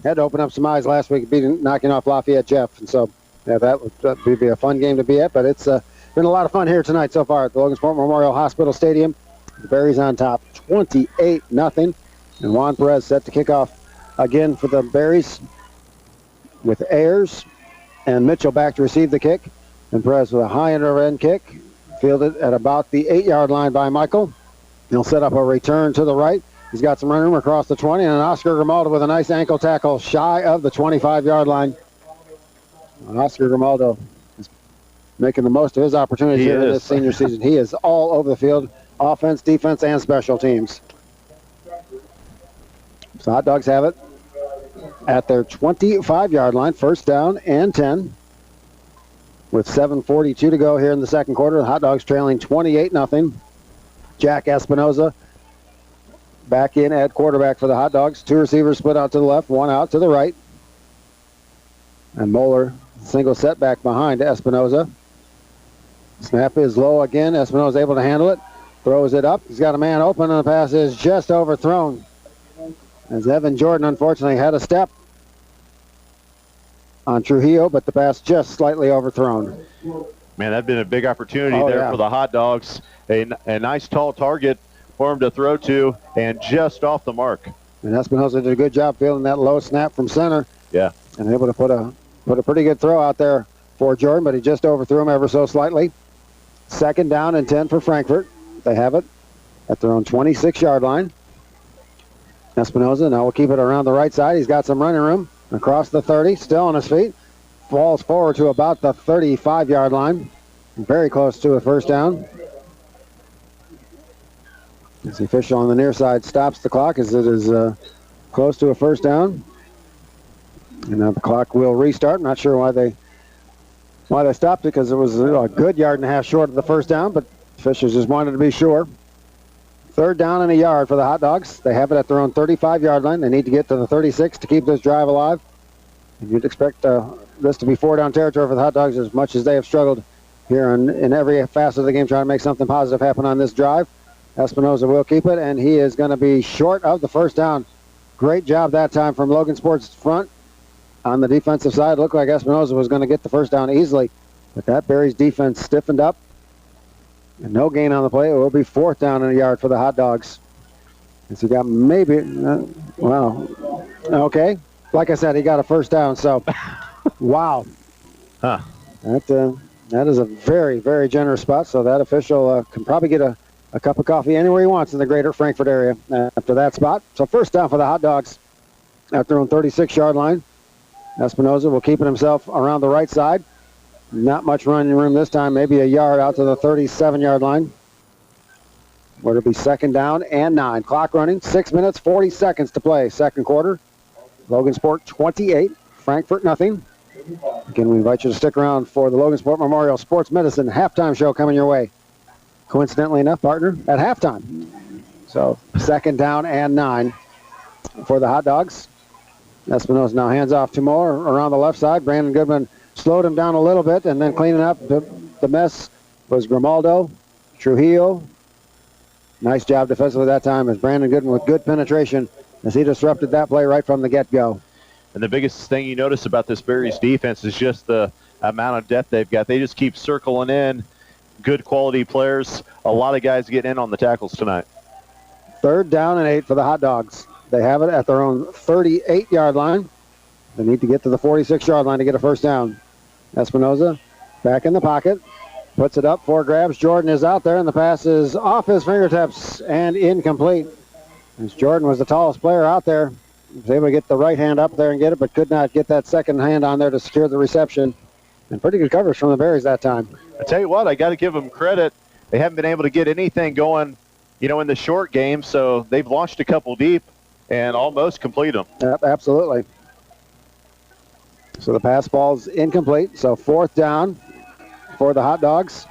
had to open up some eyes last week, knocking off Lafayette Jeff. And so, that would be a fun game to be at. But it's been a lot of fun here tonight so far at the Logansport Memorial Hospital Stadium. The Berries on top, 28-0. And Juan Perez set to kick off again for the Berries with Ayers and Mitchell back to receive the kick. And Perez with a high end kick, fielded at about the 8-yard line by Michael. He'll set up a return to the right. He's got some running room across the 20, and Oscar Grimaldo with a nice ankle tackle shy of the 25-yard line. And Oscar Grimaldo is making the most of his opportunities here in this senior season. He is all over the field, offense, defense, and special teams. So Hot Dogs have it at their 25-yard line, first down and 10. With 7:42 to go here in the second quarter, the Hot Dogs trailing 28-0. Jack Espinoza back in at quarterback for the Hot Dogs. Two receivers split out to the left, one out to the right. And Moeller, single setback behind Espinoza. Snap is low again. Espinoza able to handle it. Throws it up. He's got a man open, and the pass is just overthrown. As Evan Jordan, unfortunately, had a step on Trujillo, but the pass just slightly overthrown. Man, that'd been a big opportunity for the Hot Dogs. A nice tall target for him to throw to, and just off the mark. And Espinoza did a good job fielding that low snap from center. Yeah. And able to put a pretty good throw out there for Jordan, but he just overthrew him ever so slightly. Second down and 10 for Frankfort. They have it at their own 26-yard line. Espinoza now will keep it around the right side. He's got some running room across the 30, still on his feet. Falls forward to about the 35-yard line. Very close to a first down. As the official on the near side stops the clock as it is close to a first down. And now the clock will restart. Not sure why they stopped it, because it was a good yard and a half short of the first down, but officials just wanted to be sure. Third down and a yard for the Hot Dogs. They have it at their own 35-yard line. They need to get to the 36 to keep this drive alive. And you'd expect this to be four-down territory for the Hot Dogs, as much as they have struggled here in every facet of the game, trying to make something positive happen on this drive. Espinoza will keep it, and he is going to be short of the first down. Great job that time from Logansport's front. On the defensive side, it looked like Espinoza was going to get the first down easily, but that Berries defense stiffened up. And no gain on the play. It will be fourth down and a yard for the Hot Dogs. And so he got okay. Like I said, he got a first down, so wow. Huh. That is a very, very generous spot, so that official can probably get a cup of coffee anywhere he wants in the greater Frankfort area after that spot. So first down for the Hot Dogs at their own 36-yard line. Espinoza will keep it himself around the right side. Not much running room this time, maybe a yard out to the 37-yard line. Where it'll be second down and 9. Clock running, 6 minutes, 40 seconds to play. Second quarter. Logansport 28, Frankfort nothing. Again, we invite you to stick around for the Logansport Memorial Sports Medicine halftime show coming your way. Coincidentally enough, partner, at halftime. So second down and 9 for the Hot Dogs. Espinoza now hands off to Moore around the left side. Brandon Goodman slowed him down a little bit, and then cleaning up the mess was Grimaldo, Trujillo. Nice job defensively that time as Brandon Goodman with good penetration as he disrupted that play right from the get-go. And the biggest thing you notice about this Berries defense is just the amount of depth they've got. They just keep circling in good quality players. A lot of guys getting in on the tackles tonight. Third down and 8 for the Hot Dogs. They have it at their own 38-yard line. They need to get to the 46-yard line to get a first down. Espinoza back in the pocket. Puts it up for grabs. Jordan is out there, and the pass is off his fingertips and incomplete. As Jordan was the tallest player out there, he was able to get the right hand up there and get it, but could not get that second hand on there to secure the reception. And pretty good coverage from the Berries that time. I tell you what, I got to give them credit. They haven't been able to get anything going, in the short game, so they've launched a couple deep and almost complete them. Yep, absolutely. So the pass ball's incomplete. So fourth down for the Hot Dogs.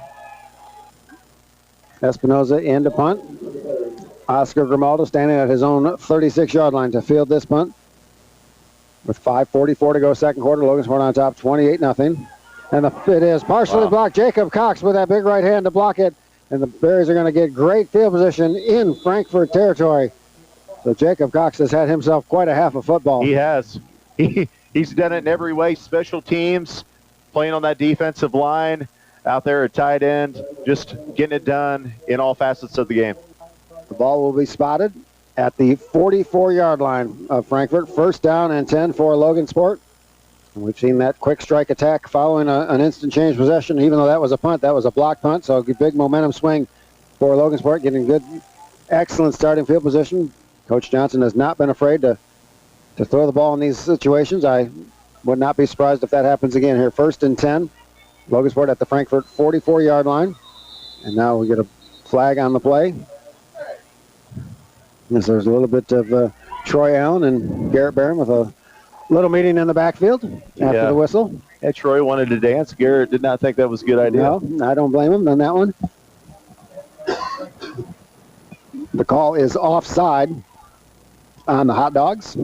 Espinoza in to punt. Oscar Grimaldo standing at his own 36-yard line to field this punt. With 5:44 to go second quarter, Logansport on top 28-0. And it is partially blocked. Jacob Cox with that big right hand to block it. And the Berries are going to get great field position in Frankfort territory. So Jacob Cox has had himself quite a half of football. He has. He's done it in every way. Special teams, playing on that defensive line, out there at tight end, just getting it done in all facets of the game. The ball will be spotted at the 44-yard line of Frankfort. First down and 10 for Logansport. And we've seen that quick strike attack following an instant change possession. Even though that was a punt, that was a block punt. So a big momentum swing for Logansport, getting good, excellent starting field position. Coach Johnson has not been afraid to throw the ball in these situations. I would not be surprised if that happens again here. First and 10. Logansport at the Frankfort 44-yard line. And now we get a flag on the play. As there's a little bit of Troy Allen and Garrett Barron with a little meeting in the backfield after the whistle. Yeah, Troy wanted to dance. Garrett did not think that was a good idea. No, I don't blame him on that one. The call is offside on the Hot Dogs.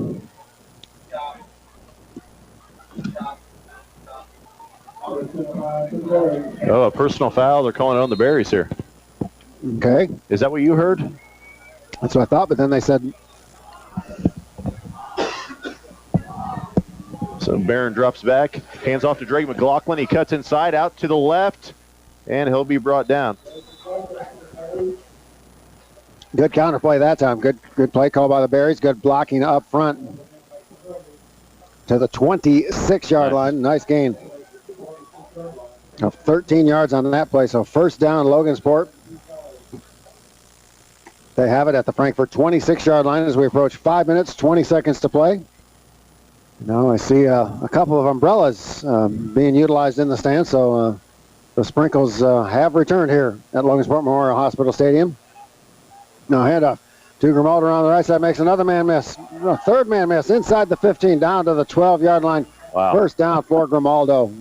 Oh, a personal foul. They're calling it on the Berries here. Okay. Is that what you heard? That's what I thought, but then they said... So Barron drops back, hands off to Drake McLaughlin. He cuts inside, out to the left, and he'll be brought down. Good counterplay that time. Good play call by the Berries. Good blocking up front to the 26-yard line. Nice gain of 13 yards on that play. So first down, Logansport. They have it at the Frankfort 26-yard line as we approach 5 minutes, 20 seconds to play. Now I see a couple of umbrellas being utilized in the stand, so the sprinkles have returned here at Logansport Memorial Hospital Stadium. Now handoff to Grimaldo on the right side, makes another man miss. Third man miss inside the 15, down to the 12-yard line. Wow. First down for Grimaldo.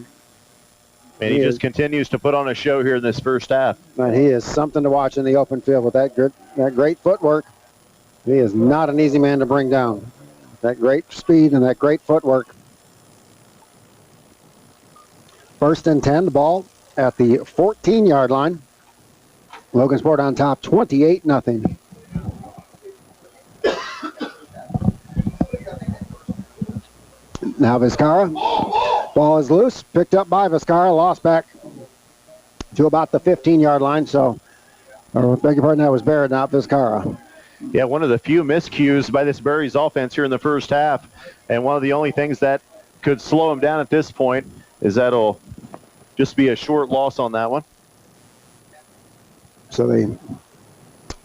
And he just continues to put on a show here in this first half. And he is something to watch in the open field with that great footwork. He is not an easy man to bring down. That great speed and that great footwork. First and 10, the ball at the 14-yard line. Logansport on top, 28-0. Now Vizcarra. Ball is loose, picked up by Vizcarra, lost back to about the 15-yard line. So, beg your pardon, that was Barrett, not Vizcarra. Yeah, one of the few miscues by this Berries offense here in the first half. And one of the only things that could slow him down at this point is that'll just be a short loss on that one. So the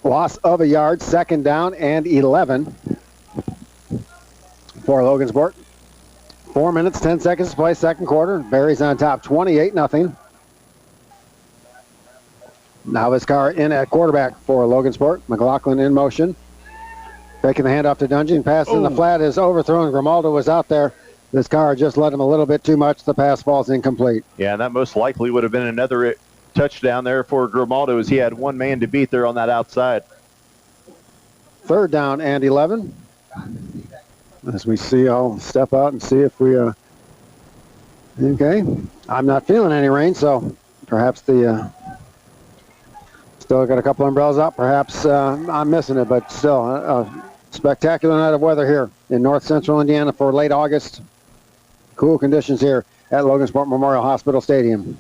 loss of a yard, second down and 11 for Logansport. 4 minutes, 10 seconds to play, second quarter. Berries on top, 28-0. Now Vizcarra in at quarterback for Logansport. McLaughlin in motion. Taking the handoff to Dungy. Pass in the flat is overthrown. Grimaldo was out there. Vizcarra just led him a little bit too much. The pass falls incomplete. Yeah, and that most likely would have been another touchdown there for Grimaldo as he had one man to beat there on that outside. Third down and 11. As we see, I'll step out and see if we... Okay. I'm not feeling any rain, so perhaps the... Still got a couple umbrellas out. Perhaps I'm missing it, but still a spectacular night of weather here in north central Indiana for late August. Cool conditions here at Logansport Memorial Hospital Stadium.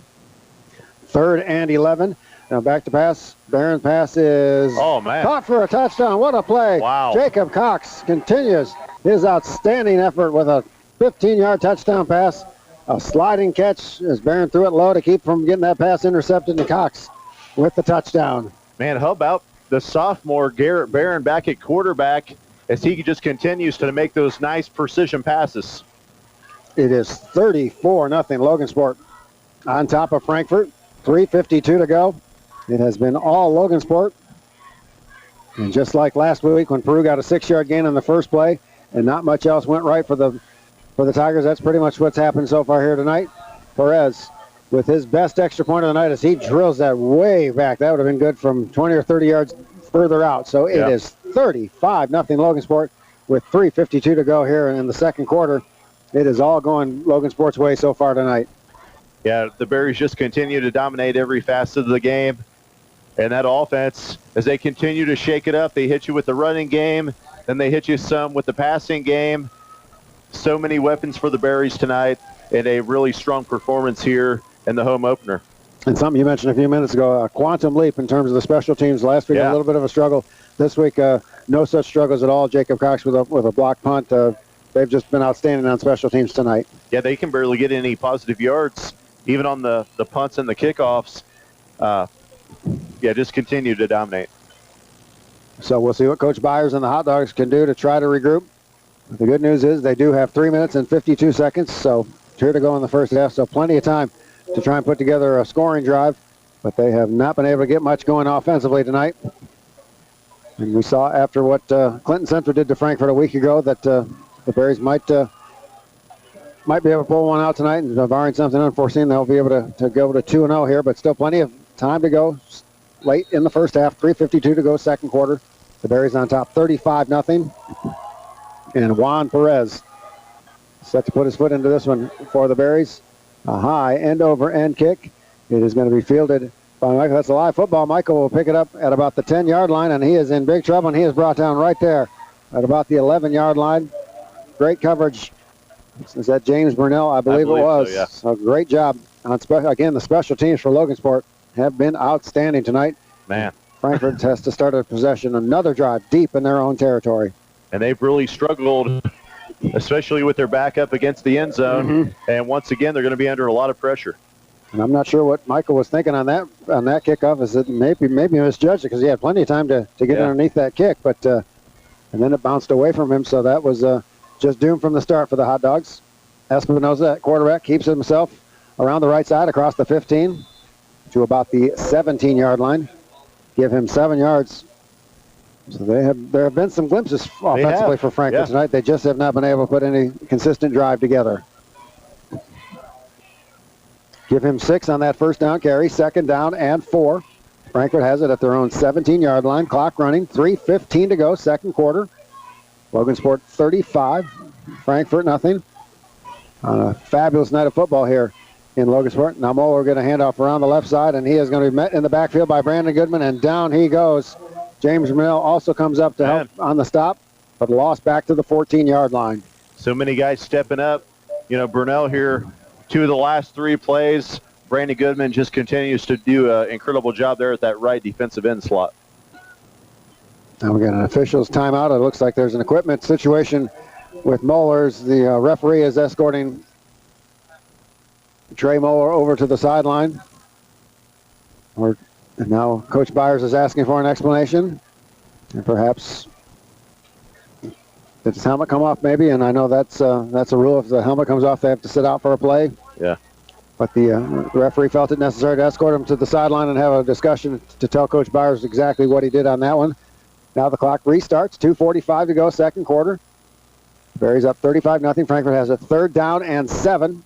Third and 11. Now back to pass. Barron's pass is caught for a touchdown. What a play. Wow. Jacob Cox continues his outstanding effort with a 15-yard touchdown pass. A sliding catch as Barron threw it low to keep from getting that pass intercepted, and Cox with the touchdown. Man, how about the sophomore Garrett Barron back at quarterback as he just continues to make those nice precision passes. It is 34-0 Logansport on top of Frankfort. 3:52 to go. It has been all Logansport. And just like last week when Peru got a 6-yard gain on the first play and not much else went right for the Tigers, that's pretty much what's happened so far here tonight. Perez with his best extra point of the night as he drills that way back. That would have been good from 20 or 30 yards further out. So it is 35-0 Logansport with 3:52 to go here in the second quarter. It is all going Logansport's way so far tonight. Yeah, the Berries just continue to dominate every facet of the game. And that offense, as they continue to shake it up, they hit you with the running game, then they hit you some with the passing game. So many weapons for the Berries tonight, and a really strong performance here in the home opener. And something you mentioned a few minutes ago, a quantum leap in terms of the special teams. Last week, a little bit of a struggle. This week, no such struggles at all. Jacob Cox with a block punt. They've just been outstanding on special teams tonight. Yeah, they can barely get any positive yards, even on the punts and the kickoffs. Just continue to dominate. So we'll see what Coach Byers and the Hot Dogs can do to try to regroup. The good news is they do have 3 minutes and 52 seconds, so 2 to go in the first half, so plenty of time to try and put together a scoring drive, but they have not been able to get much going offensively tonight. And we saw after what Clinton Central did to Frankfort a week ago that the Berries might be able to pull one out tonight, and barring something unforeseen, they'll be able to go to 2-0 here, but still plenty of time to go late in the first half. 3:52 to go second quarter. The Berries on top 35-0. And Juan Perez set to put his foot into this one for the Berries. A high end-over-end kick. It is going to be fielded by Michael. That's a live football. Michael will pick it up at about the 10-yard line, and he is in big trouble, and he is brought down right there at about the 11-yard line. Great coverage. Is that James Burnell? I believe it was. So, yeah. So great job. Again, the special teams for Logansport have been outstanding tonight. Man. Frankfort has to start a possession, another drive deep in their own territory. And they've really struggled, especially with their backup against the end zone. Mm-hmm. And once again, they're going to be under a lot of pressure. And I'm not sure what Michael was thinking on that kickoff. Is that maybe misjudged it because he had plenty of time to get underneath that kick, but and then it bounced away from him. So that was just doomed from the start for the Hot Dogs. Espinoza at quarterback keeps himself around the right side across the 15 to about the 17-yard line. Give him 7 yards. So there have been some glimpses offensively for Frankfort tonight. They just have not been able to put any consistent drive together. Give him 6 on that first down carry. Second down and 4. Frankfort has it at their own 17-yard line. Clock running. 3:15 to go, second quarter. Logansport 35. Frankfort nothing. A fabulous night of football here in Logansport. Now Moeller going to hand off around the left side, and he is going to be met in the backfield by Brandon Goodman, and down he goes. James Burnell also comes up to help on the stop, but lost back to the 14-yard line. So many guys stepping up. You know, Burnell here, 2 of the last 3 plays. Brandon Goodman just continues to do an incredible job there at that right defensive end slot. Now we got an official's timeout. It looks like there's an equipment situation with Moeller's. The referee is escorting Trey Moeller over to the sideline. And now Coach Byers is asking for an explanation. And perhaps did his helmet come off maybe? And I know that's a rule. If the helmet comes off, they have to sit out for a play. Yeah. But the referee felt it necessary to escort him to the sideline and have a discussion to tell Coach Byers exactly what he did on that one. Now the clock restarts. 2:45 to go, second quarter. Berries up 35-0. Frankfort has a 3rd down and 7.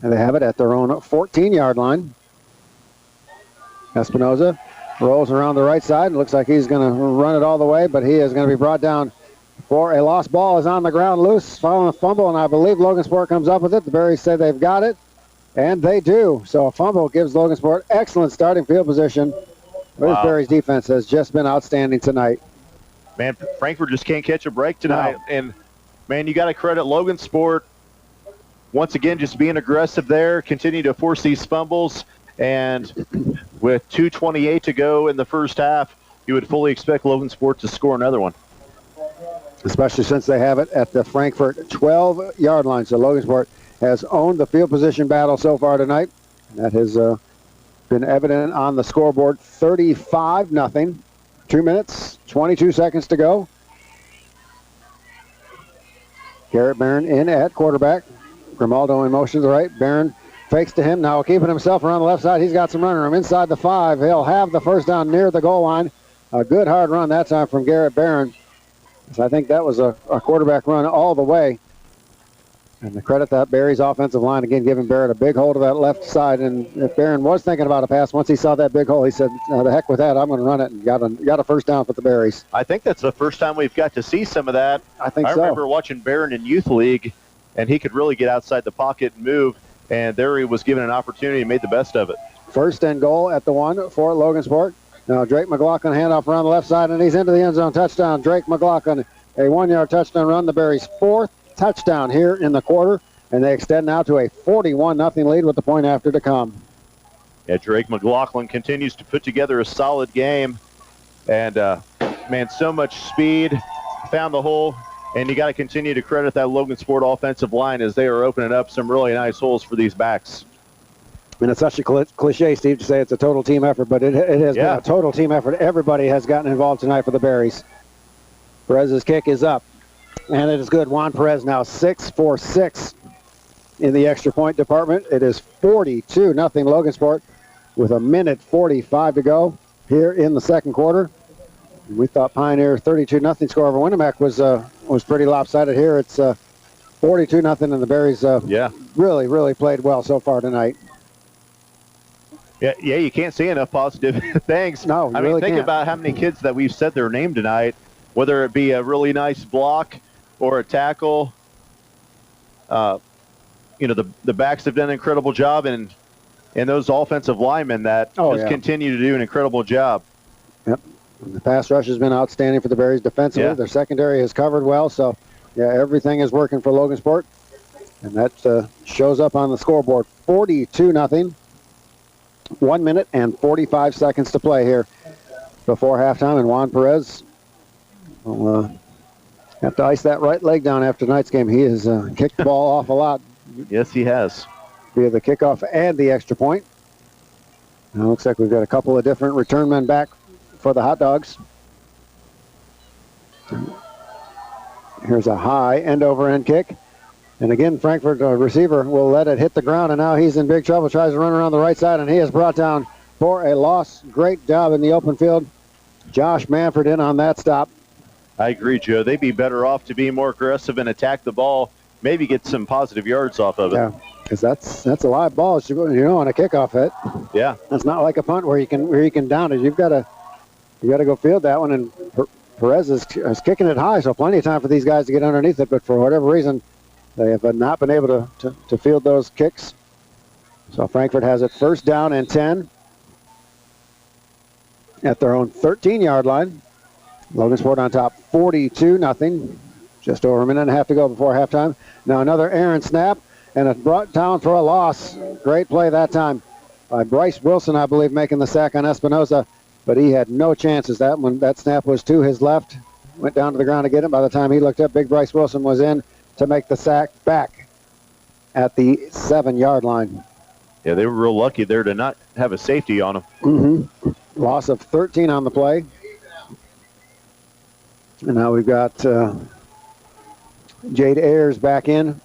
And they have it at their own 14-yard line. Espinoza rolls around the right side. It looks like he's going to run it all the way, but he is going to be brought down for a lost ball. Is on the ground loose following a fumble, and I believe Logansport comes up with it. The Berries say they've got it, and they do. So a fumble gives Logansport excellent starting field position. But this Berries defense has just been outstanding tonight. Man, Frankfort just can't catch a break tonight. No. And, man, you got to credit Logansport once again just being aggressive there, continue to force these fumbles. And with 2:28 to go in the first half, you would fully expect Logansport to score another one. Especially since they have it at the Frankfort 12-yard line. So Logansport has owned the field position battle so far tonight. That has been evident on the scoreboard. 35-0. 2 minutes, 22 seconds to go. Garrett Barron in at quarterback. Grimaldo in motion to the right. Barron fakes to him. Now keeping himself around the left side. He's got some running room inside the 5. He'll have the first down near the goal line. A good hard run that time from Garrett Barron. So I think that was a quarterback run all the way. And to credit that Barry's offensive line, again, giving Barrett a big hold of that left side. And if Barron was thinking about a pass, once he saw that big hole, he said, the heck with that, I'm going to run it, and got a first down for the Berries. I think that's the first time we've got to see some of that. I think so. I remember watching Barron in Youth League, and he could really get outside the pocket and move, and there he was given an opportunity and made the best of it. First and goal at the 1 for Logansport. Now Drake McLaughlin handoff around the left side, and he's into the end zone. Touchdown, Drake McLaughlin. A 1-yard touchdown run. The Berries' 4th touchdown here in the quarter, and they extend now to a 41-0 lead with the point after to come. Yeah, Drake McLaughlin continues to put together a solid game, and man, so much speed, found the hole, and you got to continue to credit that Logansport offensive line as they are opening up some really nice holes for these backs. I mean, it's such a cliche, Steve, to say it's a total team effort, but it has been a total team effort. Everybody has gotten involved tonight for the Berries. Perez's kick is up, and it is good. Juan Perez now 6 for 6 in the extra point department. It is 42-0 Logansport with 1:45 to go here in the second quarter. We thought Pioneer 32-0 score over Winamac was pretty lopsided here. It's 42-0, and the Berries really played well so far tonight. Yeah, you can't say enough positive things. No, you I mean, really think can't. about how many kids that we've said their name tonight, whether it be a really nice block or a tackle. The backs have done an incredible job, and those offensive linemen that just continue to do an incredible job. Yep. The pass rush has been outstanding for the Berries defensively. Their secondary has covered well, so everything is working for Logansport, and that shows up on the scoreboard. 42-0. 1 minute and 45 seconds to play here before halftime, and Juan Perez will have to ice that right leg down after tonight's game. He has kicked the ball off a lot. Yes, he has. Via the kickoff and the extra point. Now it looks like we've got a couple of different return men back for the Hot Dogs. Here's a high end-over-end kick. And again, Frankfort receiver will let it hit the ground, and now he's in big trouble. Tries to run around the right side, and he is brought down for a loss. Great job in the open field. Josh Manford in on that stop. I agree, Joe. They'd be better off to be more aggressive and attack the ball, maybe get some positive yards off of it. Yeah, because that's a live ball, on a kickoff hit. Yeah. That's not like a punt where you can down it. You've got to go field that one, and Perez is kicking it high, so plenty of time for these guys to get underneath it, but for whatever reason, they have not been able to field those kicks. So Frankfort has it first down and 10 at their own 13-yard line. Logansport on top 42-0. Just over a minute and a half to go before halftime. Now another errant snap, and it's brought down for a loss. Great play that time by Bryce Wilson, I believe, making the sack on Espinoza, but he had no chances. That snap was to his left. Went down to the ground to get it. By the time he looked up, big Bryce Wilson was in to make the sack back at the 7-yard line. Yeah, they were real lucky there to not have a safety on them. Mm-hmm. Loss of 13 on the play. And now we've got Jade Ayers back in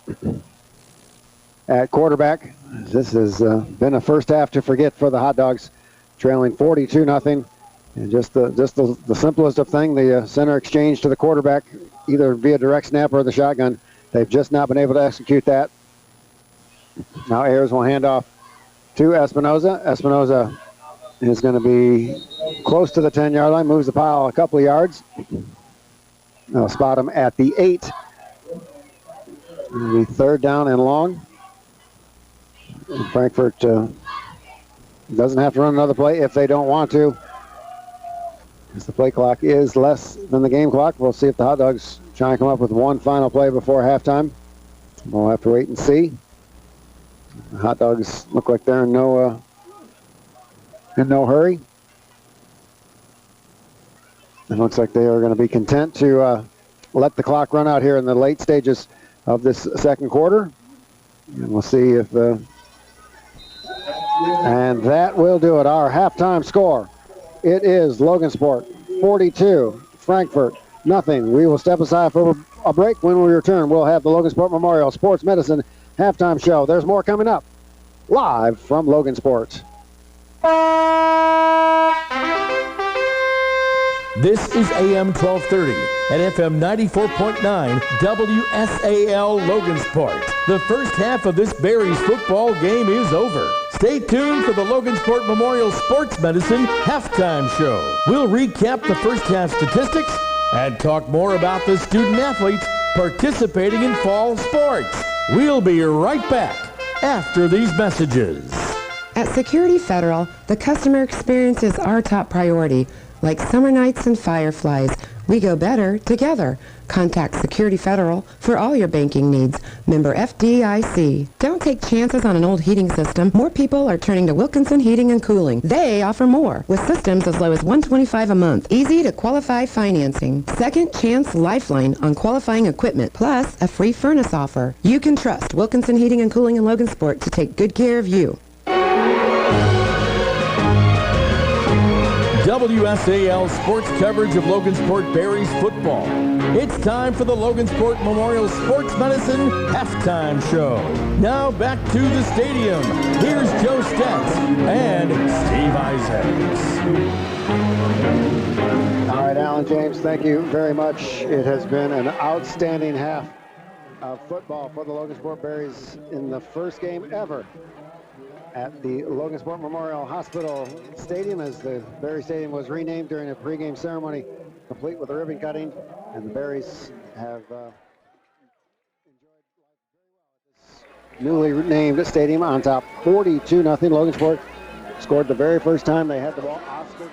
at quarterback. This has been a first half to forget for the Hot Dogs, trailing 42-0. And just the simplest of thing, the center exchange to the quarterback, either via direct snap or the shotgun. They've just not been able to execute that. Now Ayers will hand off to Espinoza. Espinoza is going to be close to the 10-yard line, moves the pile a couple of yards. They'll spot him at the 8. It'll be third down and long. And Frankfort doesn't have to run another play if they don't want to, because the play clock is less than the game clock. We'll see if the Hot Dogs try and come up with one final play before halftime. We'll have to wait and see. The Hot Dogs look like they're in no in no hurry. It looks like they are going to be content to let the clock run out here in the late stages of this second quarter. And we'll see if... and that will do it. Our halftime score. It is Logansport 42, Frankfort nothing. We will step aside for a break. When we return, we'll have the Logansport Memorial Sports Medicine halftime show. There's more coming up live from Logansport. This is AM 1230 and FM 94.9 WSAL Logansport. The first half of this Berries football game is over. Stay tuned for the Logansport Memorial Sports Medicine halftime show. We'll recap the first half statistics and talk more about the student athletes participating in fall sports. We'll be right back after these messages. At Security Federal, the customer experience is our top priority. Like summer nights and fireflies, we go better together. Contact Security Federal for all your banking needs. Member FDIC. Don't take chances on an old heating system. More people are turning to Wilkinson Heating and Cooling. They offer more, with systems as low as $125 a month. Easy to qualify financing. Second chance lifeline on qualifying equipment, plus a free furnace offer. You can trust Wilkinson Heating and Cooling in Logansport to take good care of you. WSAL sports coverage of Logansport Berries football. It's time for the Logansport Memorial Sports Medicine halftime show. Now back to the stadium. Here's Joe Stetz and Steve Isaacs. All right, Alan James, thank you very much. It has been an outstanding half of football for the Logansport Berries in the first game ever at the Logansport Memorial Hospital Stadium, as the Berry Stadium was renamed during a pregame ceremony, complete with a ribbon cutting, and the Berries have enjoyed life very well at this newly named stadium on top 42-0. Logansport scored the very first time they had the ball. Oscar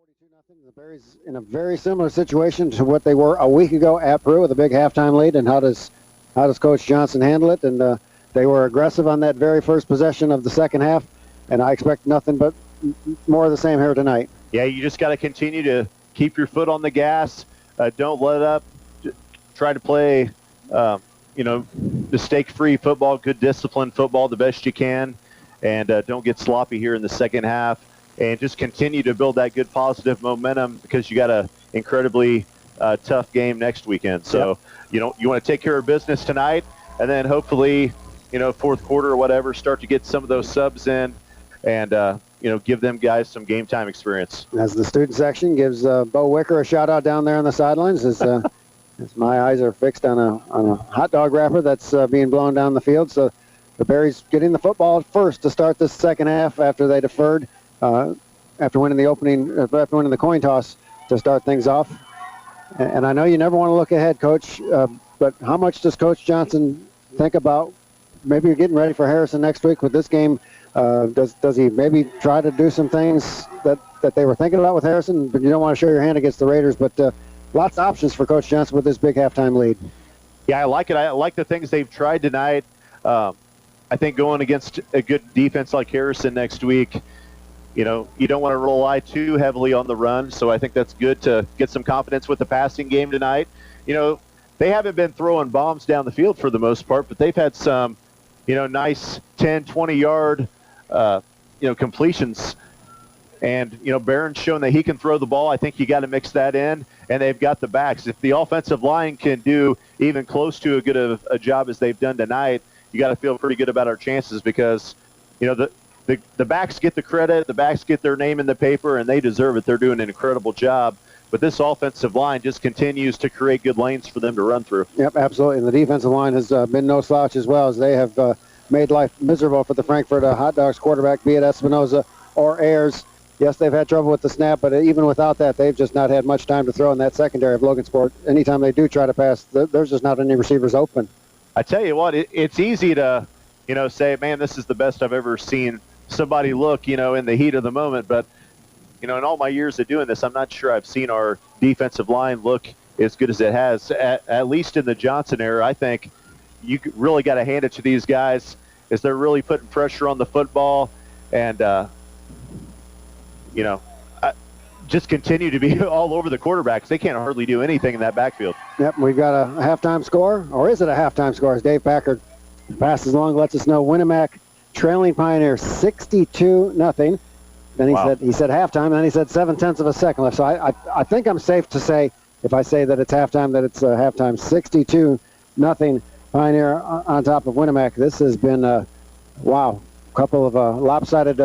The Berries in a very similar situation to what they were a week ago at Peru with a big halftime lead. And how does Coach Johnson handle it? And they were aggressive on that very first possession of the second half, and I expect nothing but more of the same here tonight. Yeah, you just got to continue to keep your foot on the gas. Don't let up. Try to play, mistake-free football, good disciplined football the best you can, and don't get sloppy here in the second half. And just continue to build that good positive momentum because you got an incredibly tough game next weekend. So, you want to take care of business tonight, and then hopefully, fourth quarter or whatever, start to get some of those subs in and, give them guys some game time experience. As the student section gives Bo Wicker a shout out down there on the sidelines as my eyes are fixed on a hot dog wrapper that's being blown down the field. So the Berries getting the football first to start this second half after they deferred. After winning the coin toss to start things off. And I know you never want to look ahead, Coach, but how much does Coach Johnson think about maybe you're getting ready for Harrison next week with this game? Does he maybe try to do some things that they were thinking about with Harrison, but you don't want to show your hand against the Raiders, but lots of options for Coach Johnson with this big halftime lead. Yeah, I like it. I like the things they've tried tonight. I think going against a good defense like Harrison next week, you don't want to rely too heavily on the run, so I think that's good to get some confidence with the passing game tonight. They haven't been throwing bombs down the field for the most part, but they've had some, nice 10, 20-yard, completions. And, Barron's shown that he can throw the ball. I think you got to mix that in, and they've got the backs. If the offensive line can do even close to as good of a job as they've done tonight, you got to feel pretty good about our chances because, the backs get the credit, the backs get their name in the paper, and they deserve it. They're doing an incredible job. But this offensive line just continues to create good lanes for them to run through. Yep, absolutely. And the defensive line has been no slouch as well, as they have made life miserable for the Frankfort Hot Dogs quarterback, be it Espinoza or Ayers. Yes, they've had trouble with the snap, but even without that, they've just not had much time to throw in that secondary of Logansport. Anytime they do try to pass, there's just not any receivers open. I tell you what, it's easy to, say, man, this is the best I've ever seen somebody look, in the heat of the moment. But, in all my years of doing this, I'm not sure I've seen our defensive line look as good as it has, at least in the Johnson era. I think you really got to hand it to these guys as they're really putting pressure on the football and, just continue to be all over the quarterbacks. They can't hardly do anything in that backfield. Yep, we've got a halftime score, or is it a halftime score? As Dave Packard passes along, lets us know Winnemac trailing Pioneer 62-0. Then he said halftime, and then he said 0.7 of a second left. So I think I'm safe to say, if I say that it's halftime, that it's halftime 62-0 Pioneer on top of Winnemac. This has been a couple of lopsided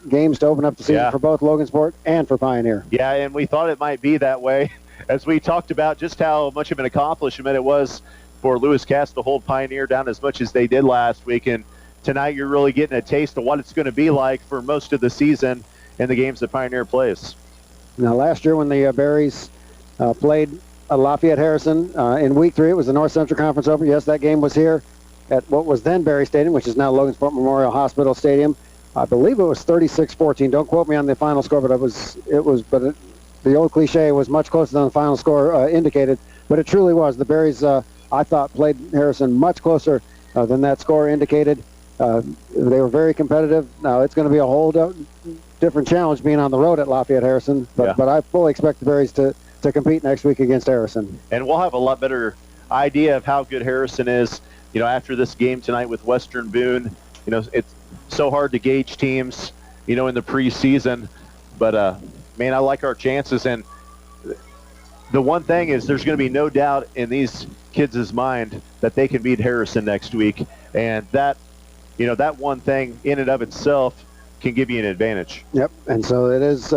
games to open up the season for both Logansport and for Pioneer. Yeah, and we thought it might be that way as we talked about just how much of an accomplishment it was for Lewis Cass to hold Pioneer down as much as they did last week. And tonight you're really getting a taste of what it's going to be like for most of the season in the games that Pioneer plays. Now, last year when the Berries played Lafayette Harrison in Week 3, it was the North Central Conference Open. Yes, that game was here at what was then Berry Stadium, which is now Logansport Memorial Hospital Stadium. I believe it was 36-14. Don't quote me on the final score, but the old cliche was much closer than the final score indicated. But it truly was. The Berries, I thought, played Harrison much closer than that score indicated. They were very competitive. Now, it's going to be a whole different challenge being on the road at Lafayette Harrison, but I fully expect the Berries to compete next week against Harrison. And we'll have a lot better idea of how good Harrison is, after this game tonight with Western Boone. It's so hard to gauge teams, in the preseason. But, man, I like our chances. And the one thing is there's going to be no doubt in these kids' mind that they can beat Harrison next week. And that one thing in and of itself can give you an advantage. Yep, and so it is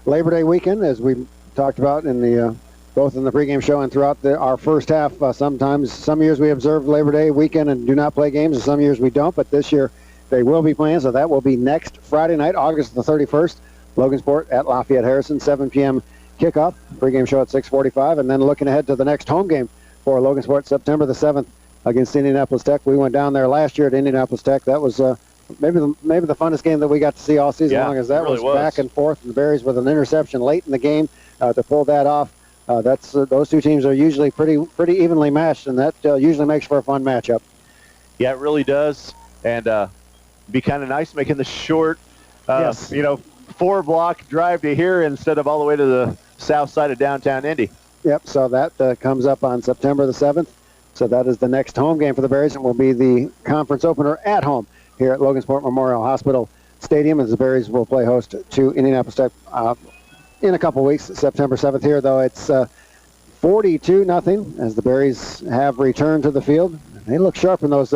Labor Day weekend, as we talked about in the both in the pregame show and throughout our first half. Some years we observe Labor Day weekend and do not play games, and some years we don't, but this year they will be playing, so that will be next Friday night, August the 31st, Logansport at Lafayette Harrison, 7 p.m. kickoff, pregame show at 6:45, and then looking ahead to the next home game for Logansport, September the 7th, against Indianapolis Tech. We went down there last year at Indianapolis Tech. That was maybe the funnest game that we got to see all season long, as that really was back and forth. And the Berries with an interception late in the game to pull that off. Those two teams are usually pretty evenly matched, and that usually makes for a fun matchup. Yeah, it really does, and be kind of nice making the short, 4-block drive to here instead of all the way to the south side of downtown Indy. Yep. So that comes up on September the 7th. So that is the next home game for the Berries, and will be the conference opener at home here at Logansport Memorial Hospital Stadium, as the Berries will play host to Indianapolis Tech in a couple weeks. September 7th here, though, it's 42-0 as the Berries have returned to the field. They look sharp in those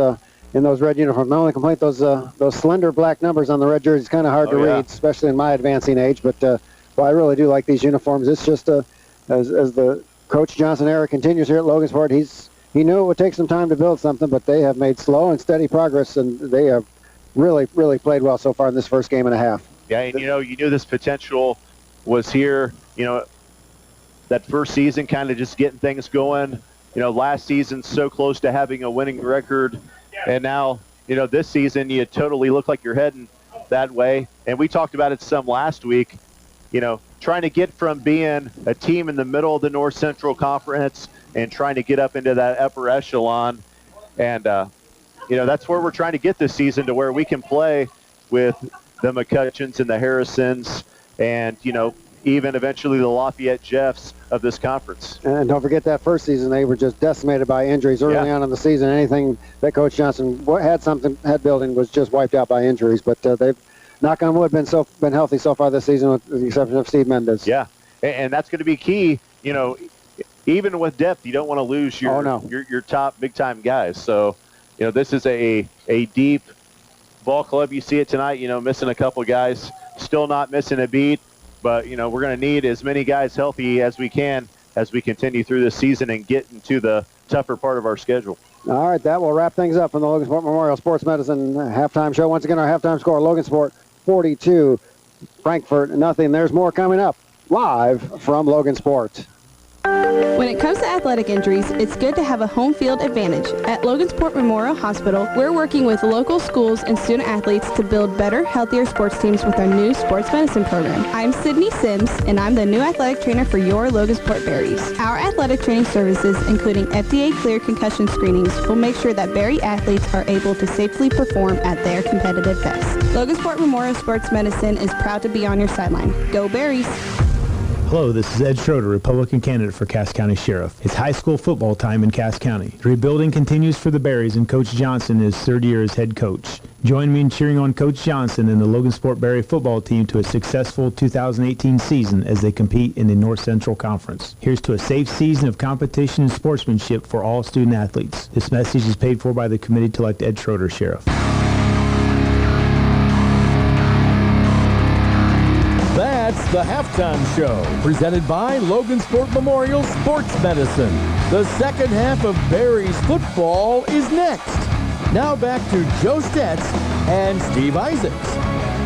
red uniforms. My only complaint, those slender black numbers on the red jerseys, kind of hard to read, especially in my advancing age. But I really do like these uniforms. It's just as the Coach Johnson era continues here at Logansport, he knew it would take some time to build something, but they have made slow and steady progress, and they have really played well so far in this first game and a half. Yeah, and you knew this potential was here. That first season, kind of just getting things going. Last season so close to having a winning record, and now this season you totally look like you're heading that way. And we talked about it some last week. Trying to get from being a team in the middle of the North Central Conference and trying to get up into that upper echelon. And, that's where we're trying to get this season, to where we can play with the McCutcheons and the Harrisons and, even eventually the Lafayette Jeffs of this conference. And don't forget that first season, they were just decimated by injuries early on in the season. Anything that Coach Johnson had building was just wiped out by injuries. But they've, knock on wood, been healthy so far this season, with the exception of Steve Mendez. Yeah, and that's going to be key. Even with depth, you don't want to lose your top big-time guys. So, this is a deep ball club. You see it tonight, missing a couple guys, still not missing a beat. But, we're going to need as many guys healthy as we can as we continue through this season and get into the tougher part of our schedule. All right, that will wrap things up from the Logansport Memorial Sports Medicine halftime show. Once again, our halftime score, Logansport 42, Frankfort 0. There's more coming up live from Logansport. When it comes to athletic injuries, it's good to have a home field advantage. At Logansport Memorial Hospital, we're working with local schools and student athletes to build better, healthier sports teams with our new sports medicine program. I'm Sydney Sims, and I'm the new athletic trainer for your Logansport Berries. Our athletic training services, including FDA-cleared concussion screenings, will make sure that Berry athletes are able to safely perform at their competitive best. Logansport Memorial Sports Medicine is proud to be on your sideline. Go Berries! Hello, this is Ed Schroeder, Republican candidate for Cass County Sheriff. It's high school football time in Cass County. The rebuilding continues for the Berries, and Coach Johnson is third year as head coach. Join me in cheering on Coach Johnson and the Logansport Berry football team to a successful 2018 season as they compete in the North Central Conference. Here's to a safe season of competition and sportsmanship for all student athletes. This message is paid for by the committee to elect Ed Schroeder Sheriff. That's the halftime show, presented by Logansport Memorial Sports Medicine. The second half of Berries football is next. Now back to Joe Stetz and Steve Isaacs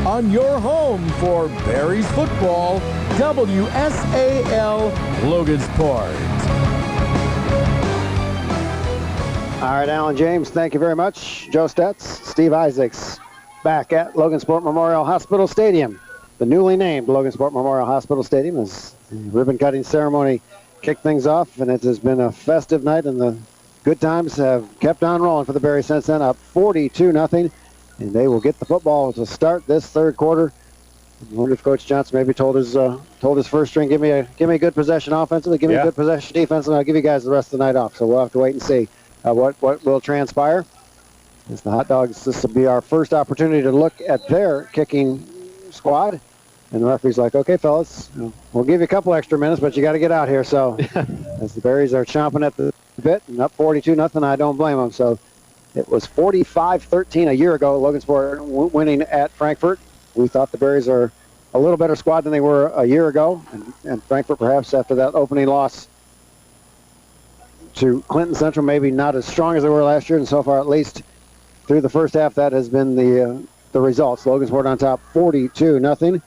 on your home for Berries football, WSAL Logansport. All right, Alan James, thank you very much. Joe Stetz, Steve Isaacs, back at Logansport Memorial Hospital Stadium. The newly named Logansport Memorial Hospital Stadium, as the ribbon-cutting ceremony kicked things off, and it has been a festive night, and the good times have kept on rolling for the Berries since then, up 42-0, and they will get the football to start this third quarter. I wonder if Coach Johnson maybe told his first string, give me a good possession offensively, give me a good possession defensively, and I'll give you guys the rest of the night off. So we'll have to wait and see what will transpire. As the Hot Dogs, this will be our first opportunity to look at their kicking squad, and the referee's like, okay, fellas, we'll give you a couple extra minutes, but you got to get out here. So as the Berries are chomping at the bit and up 42-0, I don't blame them. So it was 45-13 a year ago, Logansport winning at Frankfort. We thought the Berries are a little better squad than they were a year ago, and Frankfort perhaps after that opening loss to Clinton Central, maybe not as strong as they were last year, and so far at least through the first half, that has been the results. Logansport on top 42-0.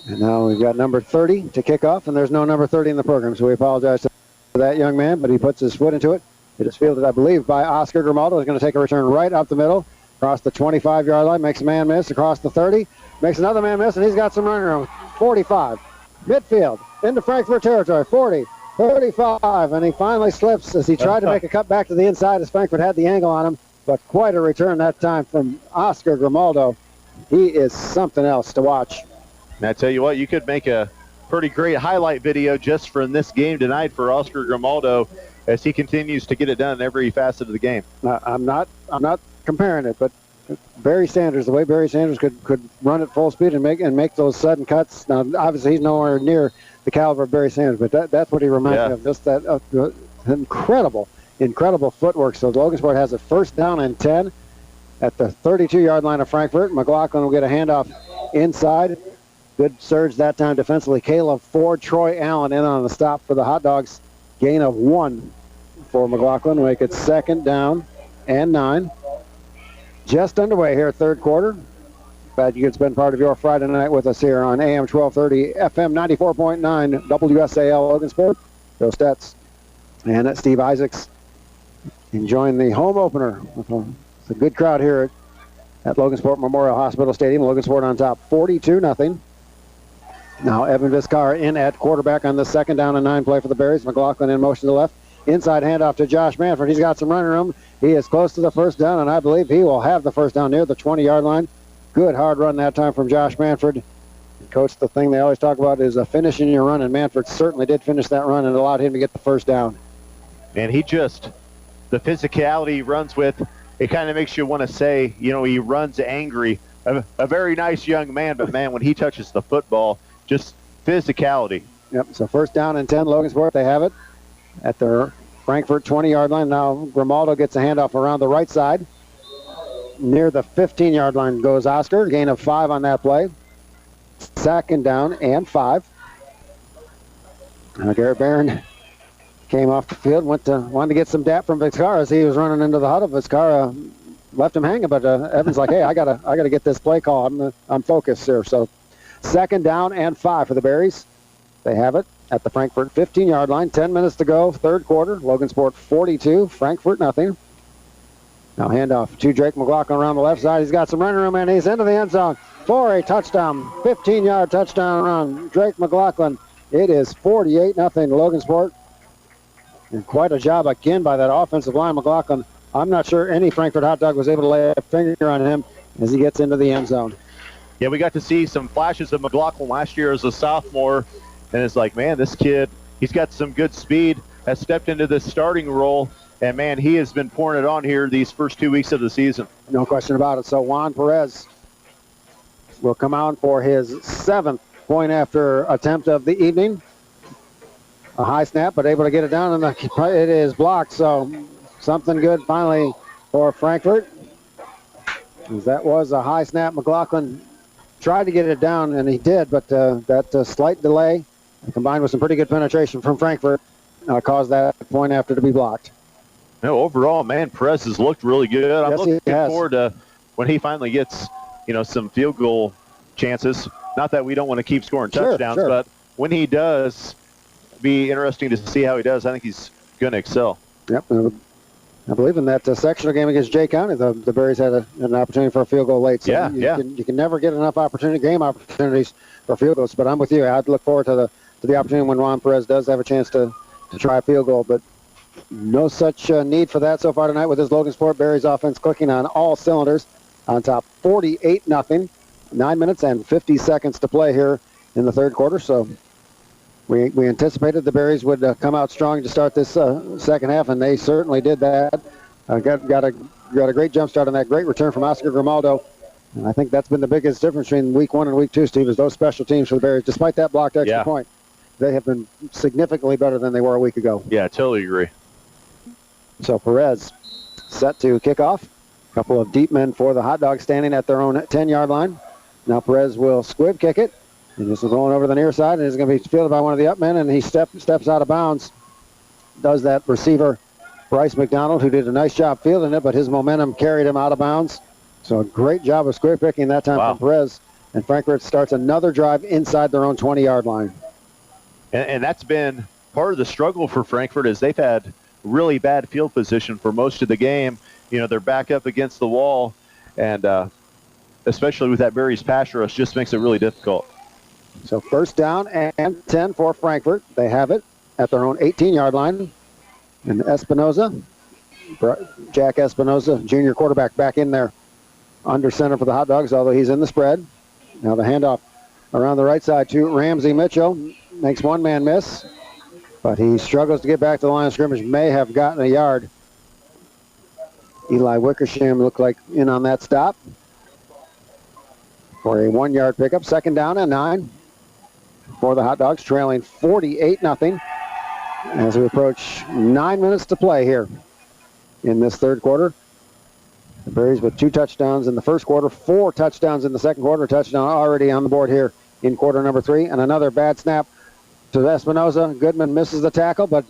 And now we've got number 30 to kick off, and there's no number 30 in the program, so we apologize to that young man, but he puts his foot into it. It is fielded, I believe, by Oscar Grimaldo. He's going to take a return right up the middle. across the 25-yard line, makes a man miss across the 30, makes another man miss, and he's got some running room. 45, midfield, into Frankfort territory, 40, 35, and he finally slips as he tried to make a cut back to the inside as Frankfort had the angle on him, but quite a return that time from Oscar Grimaldo. He is something else to watch. And I tell you what, you could make a pretty great highlight video just from this game tonight for Oscar Grimaldo as he continues to get it done in every facet of the game. I'm not comparing it, but Barry Sanders, the way Barry Sanders could run at full speed and make those sudden cuts. Now, obviously, he's nowhere near the caliber of Barry Sanders, but that's what he reminds me of. Just that incredible footwork. So Logansport has a first down and 10 at the 32-yard line of Frankfort. McLaughlin will get a handoff inside. Good surge that time defensively. Caleb Ford, Troy Allen in on the stop for the Hot Dogs. Gain of 1 for McLaughlin. Make it second down and 9. Just underway here, third quarter. Glad you could spend part of your Friday night with us here on AM 1230, FM 94.9, WSAL Logansport. Joe Stetz and Steve Isaacs enjoying the home opener. It's a good crowd here at Logansport Memorial Hospital Stadium. Logansport on top, 42-0. Now Evan Vizcarra in at quarterback on the second down and 9 play for the Berries. McLaughlin in motion to the left. Inside handoff to Josh Manford. He's got some running room. He is close to the first down, and I believe he will have the first down near the 20-yard line. Good hard run that time from Josh Manford. Coach, the thing they always talk about is finishing your run, and Manford certainly did finish that run and allowed him to get the first down. And the physicality he runs with, it kind of makes you want to say, he runs angry. A very nice young man, but man, when he touches the football, just physicality. Yep, so first down and 10, Logansport, they have it at their Frankfort 20-yard line. Now Grimaldo gets a handoff around the right side. Near the 15-yard line goes Oscar. Gain of 5 on that play. Second down and 5. Now Garrett Barron came off the field, wanted to get some dap from Vizcarra as he was running into the huddle. Vizcarra left him hanging, but Evans like, hey, I gotta get this play call. I'm focused here. So second down and 5 for the Berries. They have it at the Frankfort 15-yard line. 10 minutes to go, third quarter. Logansport 42, Frankfort nothing. Now handoff to Drake McLaughlin around the left side. He's got some running room, and he's into the end zone for a touchdown. 15-yard touchdown run. Drake McLaughlin. It is 48-0 Logansport. And quite a job again by that offensive line. McLaughlin, I'm not sure any Frankfort hot dog was able to lay a finger on him as he gets into the end zone. Yeah, we got to see some flashes of McLaughlin last year as a sophomore. And it's like, man, this kid, he's got some good speed, has stepped into this starting role. And, man, he has been pouring it on here these first 2 weeks of the season. No question about it. So Juan Perez will come out for his 7th point after attempt of the evening. A high snap, but able to get it down, and it is blocked. So something good finally for Frankfort. That was a high snap. McLaughlin tried to get it down, and he did, but that slight delay combined with some pretty good penetration from Frankfort caused that point after to be blocked. No, overall, man, Perez has looked really good. I'm looking forward to when he finally gets, some field goal chances. Not that we don't want to keep scoring touchdowns, but when he does, be interesting to see how he does. I think he's going to excel. Yep. I believe in that sectional game against Jay County, the Berries had an opportunity for a field goal late. So you can never get enough game opportunities for field goals. But I'm with you. I'd look forward to the opportunity when Juan Perez does have a chance to try a field goal. But no such need for that so far tonight with this Logansport Berries offense clicking on all cylinders on top 48-0. 9 minutes and 50 seconds to play here in the third quarter. So we anticipated the Berries would come out strong to start this second half, and they certainly did that. Got a great jump start on that great return from Oscar Grimaldo. And I think that's been the biggest difference between week 1 and week 2, Steve, is those special teams for the Berries. Despite that blocked extra point, they have been significantly better than they were a week ago. Yeah, I totally agree. So Perez set to kick off. A couple of deep men for the Hot Dogs standing at their own 10-yard line. Now Perez will squib kick it. And this is going over the near side, and it's going to be fielded by one of the up men, and he steps out of bounds. Does that receiver, Bryce McDonald, who did a nice job fielding it, but his momentum carried him out of bounds. So a great job of squib picking that time from Perez. And Frankfort starts another drive inside their own 20-yard line. And that's been part of the struggle for Frankfort is they've had really bad field position for most of the game. They're back up against the wall. and especially with that Berry's pass rush, just makes it really difficult. So first down and 10 for Frankfort. They have it at their own 18-yard line. And Espinoza, Jack Espinoza, junior quarterback, back in there under center for the Hot Dogs, although he's in the spread. Now the handoff around the right side to Ramsey Mitchell. Makes one man miss, but he struggles to get back to the line of scrimmage. May have gotten a yard. Eli Wickersham looked like in on that stop for a 1-yard pickup. Second down and 9 for the Hot Dogs, trailing 48-0 as we approach 9 minutes to play here in this third quarter. The Berries with 2 touchdowns in the first quarter, 4 touchdowns in the second quarter, touchdown already on the board here in quarter number 3, and another bad snap to Espinoza. Goodman misses the tackle, but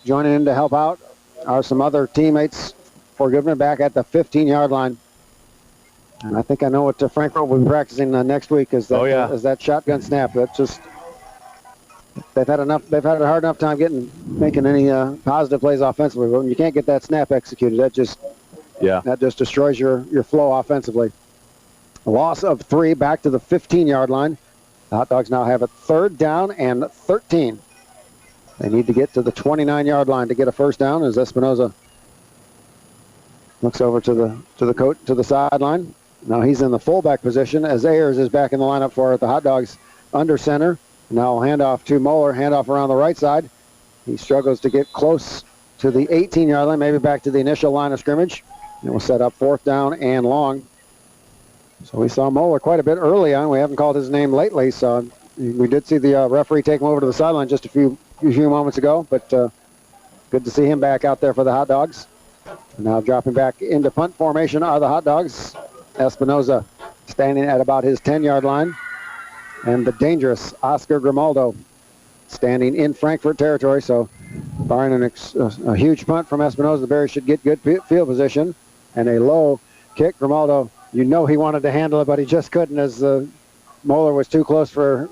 joining in to help out are some other teammates for Goodman back at the 15-yard line. And I think I know what Frankfort will be practicing next week is that, is that shotgun snap. That's just they've had a hard enough time making any positive plays offensively. But when you can't get that snap executed, that just destroys your flow offensively. A loss of 3 back to the 15-yard line. The Hot Dogs now have it third down and 13. They need to get to the 29-yard line to get a first down as Espinoza looks over to the sideline. Now he's in the fullback position as Ayers is back in the lineup for the Hot Dogs under center. Now handoff to Moeller, handoff around the right side. He struggles to get close to the 18-yard line, maybe back to the initial line of scrimmage. And we'll set up fourth down and long. So we saw Moeller quite a bit early on. We haven't called his name lately, so we did see the referee take him over to the sideline just a few moments ago, but good to see him back out there for the Hot Dogs. Now dropping back into punt formation are the Hot Dogs. Espinoza standing at about his 10-yard line. And the dangerous Oscar Grimaldo standing in Frankfort territory. So barring a huge punt from Espinoza, the Bears should get good field position. And a low kick. Grimaldo, you know he wanted to handle it, but he just couldn't as Moeller was too close for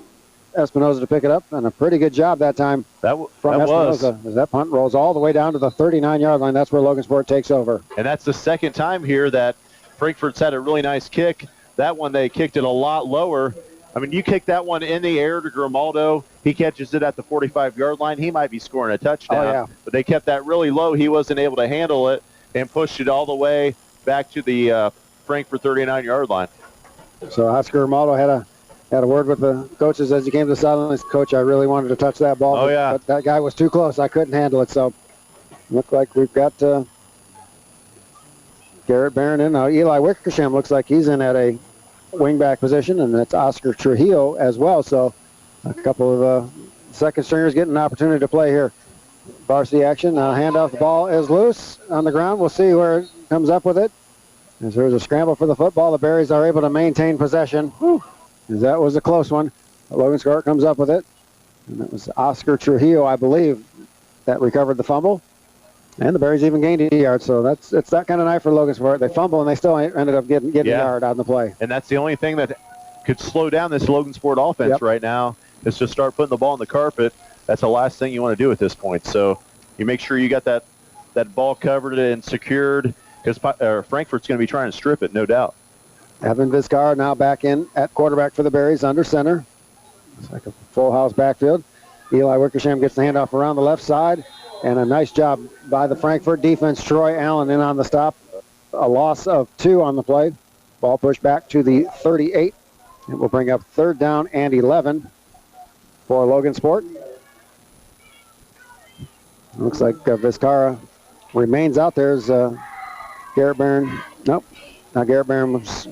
Espinoza to pick it up. And a pretty good job that time from Espinoza. As that punt rolls all the way down to the 39-yard line. That's where Logansport takes over. And that's the second time here that Frankfort's had a really nice kick. That one, they kicked it a lot lower. I mean, you kick that one in the air to Grimaldo. He catches it at the 45-yard line. He might be scoring a touchdown. Oh, yeah. But they kept that really low. He wasn't able to handle it and pushed it all the way back to the Frankfort 39-yard line. So Oscar Grimaldo had a word with the coaches as he came to the sideline. Coach, I really wanted to touch that ball, but that guy was too close. I couldn't handle it. So look like we've got Garrett Barron in. Now Eli Wickersham looks like he's in at a wingback position, and that's Oscar Trujillo as well. So a couple of second stringers getting an opportunity to play here. Varsity action. Now handoff. The ball is loose on the ground. We'll see where it comes up with it. As there's a scramble for the football, the Berries are able to maintain possession. That was a close one. Logansport comes up with it. And that was Oscar Trujillo, I believe, that recovered the fumble. And the Berries even gained a yard, so it's that kind of night for Logansport. They fumble, and they still ended up getting a yard on the play. And that's the only thing that could slow down this Logansport offense right now is to start putting the ball on the carpet. That's the last thing you want to do at this point. So you make sure you got that ball covered and secured because Frankfort's going to be trying to strip it, no doubt. Evan Vizcarra now back in at quarterback for the Berries under center. It's like a full house backfield. Eli Wickersham gets the handoff around the left side. And a nice job by the Frankfort defense. Troy Allen in on the stop. A loss of 2 on the play. Ball pushed back to the 38. It will bring up third down and 11 for Logansport. Looks like Vizcarra remains out there as Garrett Barron. Nope. Now Garrett Barron was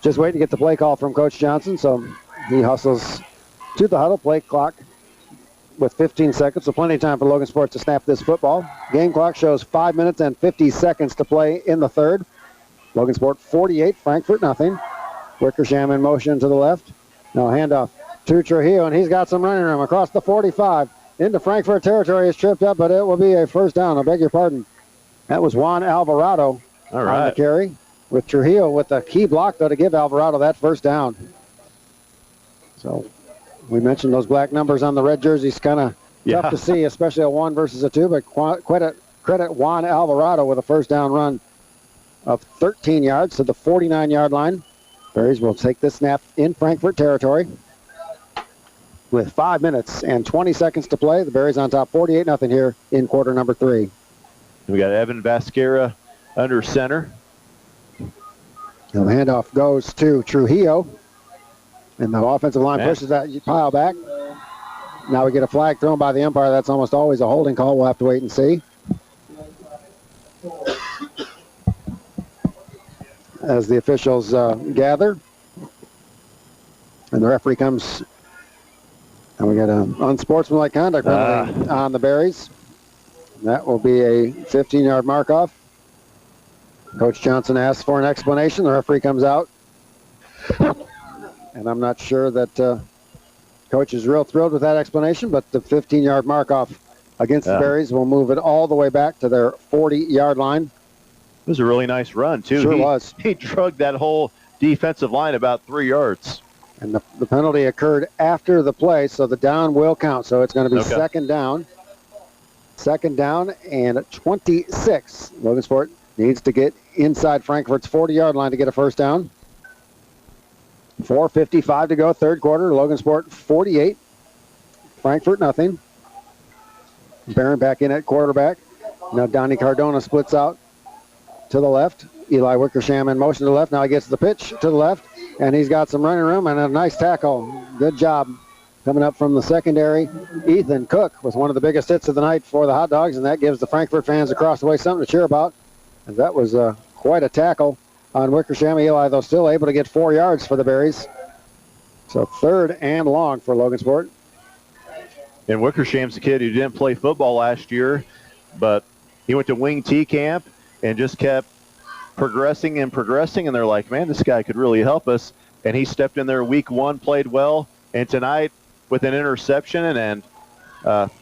just waiting to get the play call from Coach Johnson. So he hustles to the huddle. Play clock with 15 seconds, so plenty of time for Logansport to snap this football. Game clock shows 5 minutes and 50 seconds to play in the third. Logansport 48, Frankfort nothing. Wickersham in motion to the left. Now handoff to Trujillo, and he's got some running room across the 45. Into Frankfort territory. Is tripped up, but it will be a first down. I beg your pardon. That was Juan Alvarado on the carry. With Trujillo with a key block, though, to give Alvarado that first down. So we mentioned those black numbers on the red jerseys, kind of tough to see, especially a 1 versus a 2, but credit Juan Alvarado with a first down run of 13 yards to the 49-yard line. Berries will take this snap in Frankfort territory. With 5 minutes and 20 seconds to play, the Berries on top 48-0 here in quarter number 3. We got Evan Vasquera under center. The handoff goes to Trujillo. And the offensive line pushes that pile back. Now we get a flag thrown by the umpire. That's almost always a holding call. We'll have to wait and see. As the officials gather. And the referee comes. And we got an unsportsmanlike conduct penalty on the Berries. That will be a 15-yard mark-off. Coach Johnson asks for an explanation. The referee comes out. And I'm not sure that Coach is real thrilled with that explanation, but the 15-yard mark-off against the Berries will move it all the way back to their 40-yard line. It was a really nice run, too. Sure was. He drugged that whole defensive line about 3 yards. And the penalty occurred after the play, so the down will count. So it's going to be second down. Second down and 26. Logansport needs to get inside Frankfort's 40-yard line to get a first down. 4:55 to go, third quarter. Logansport 48. Frankfort nothing. Barron back in at quarterback. Now Donnie Cardona splits out to the left. Eli Wickersham in motion to the left. Now he gets the pitch to the left, and he's got some running room and a nice tackle. Good job. Coming up from the secondary, Ethan Cook with one of the biggest hits of the night for the Hot Dogs, and that gives the Frankfort fans across the way something to cheer about. And that was quite a tackle on Wickersham. Eli, though, still able to get 4 yards for the Berries. So third and long for Logansport. And Wickersham's a kid who didn't play football last year, but he went to Wing T camp and just kept progressing, and they're like, man, this guy could really help us. And he stepped in there week 1, played well, and tonight with an interception and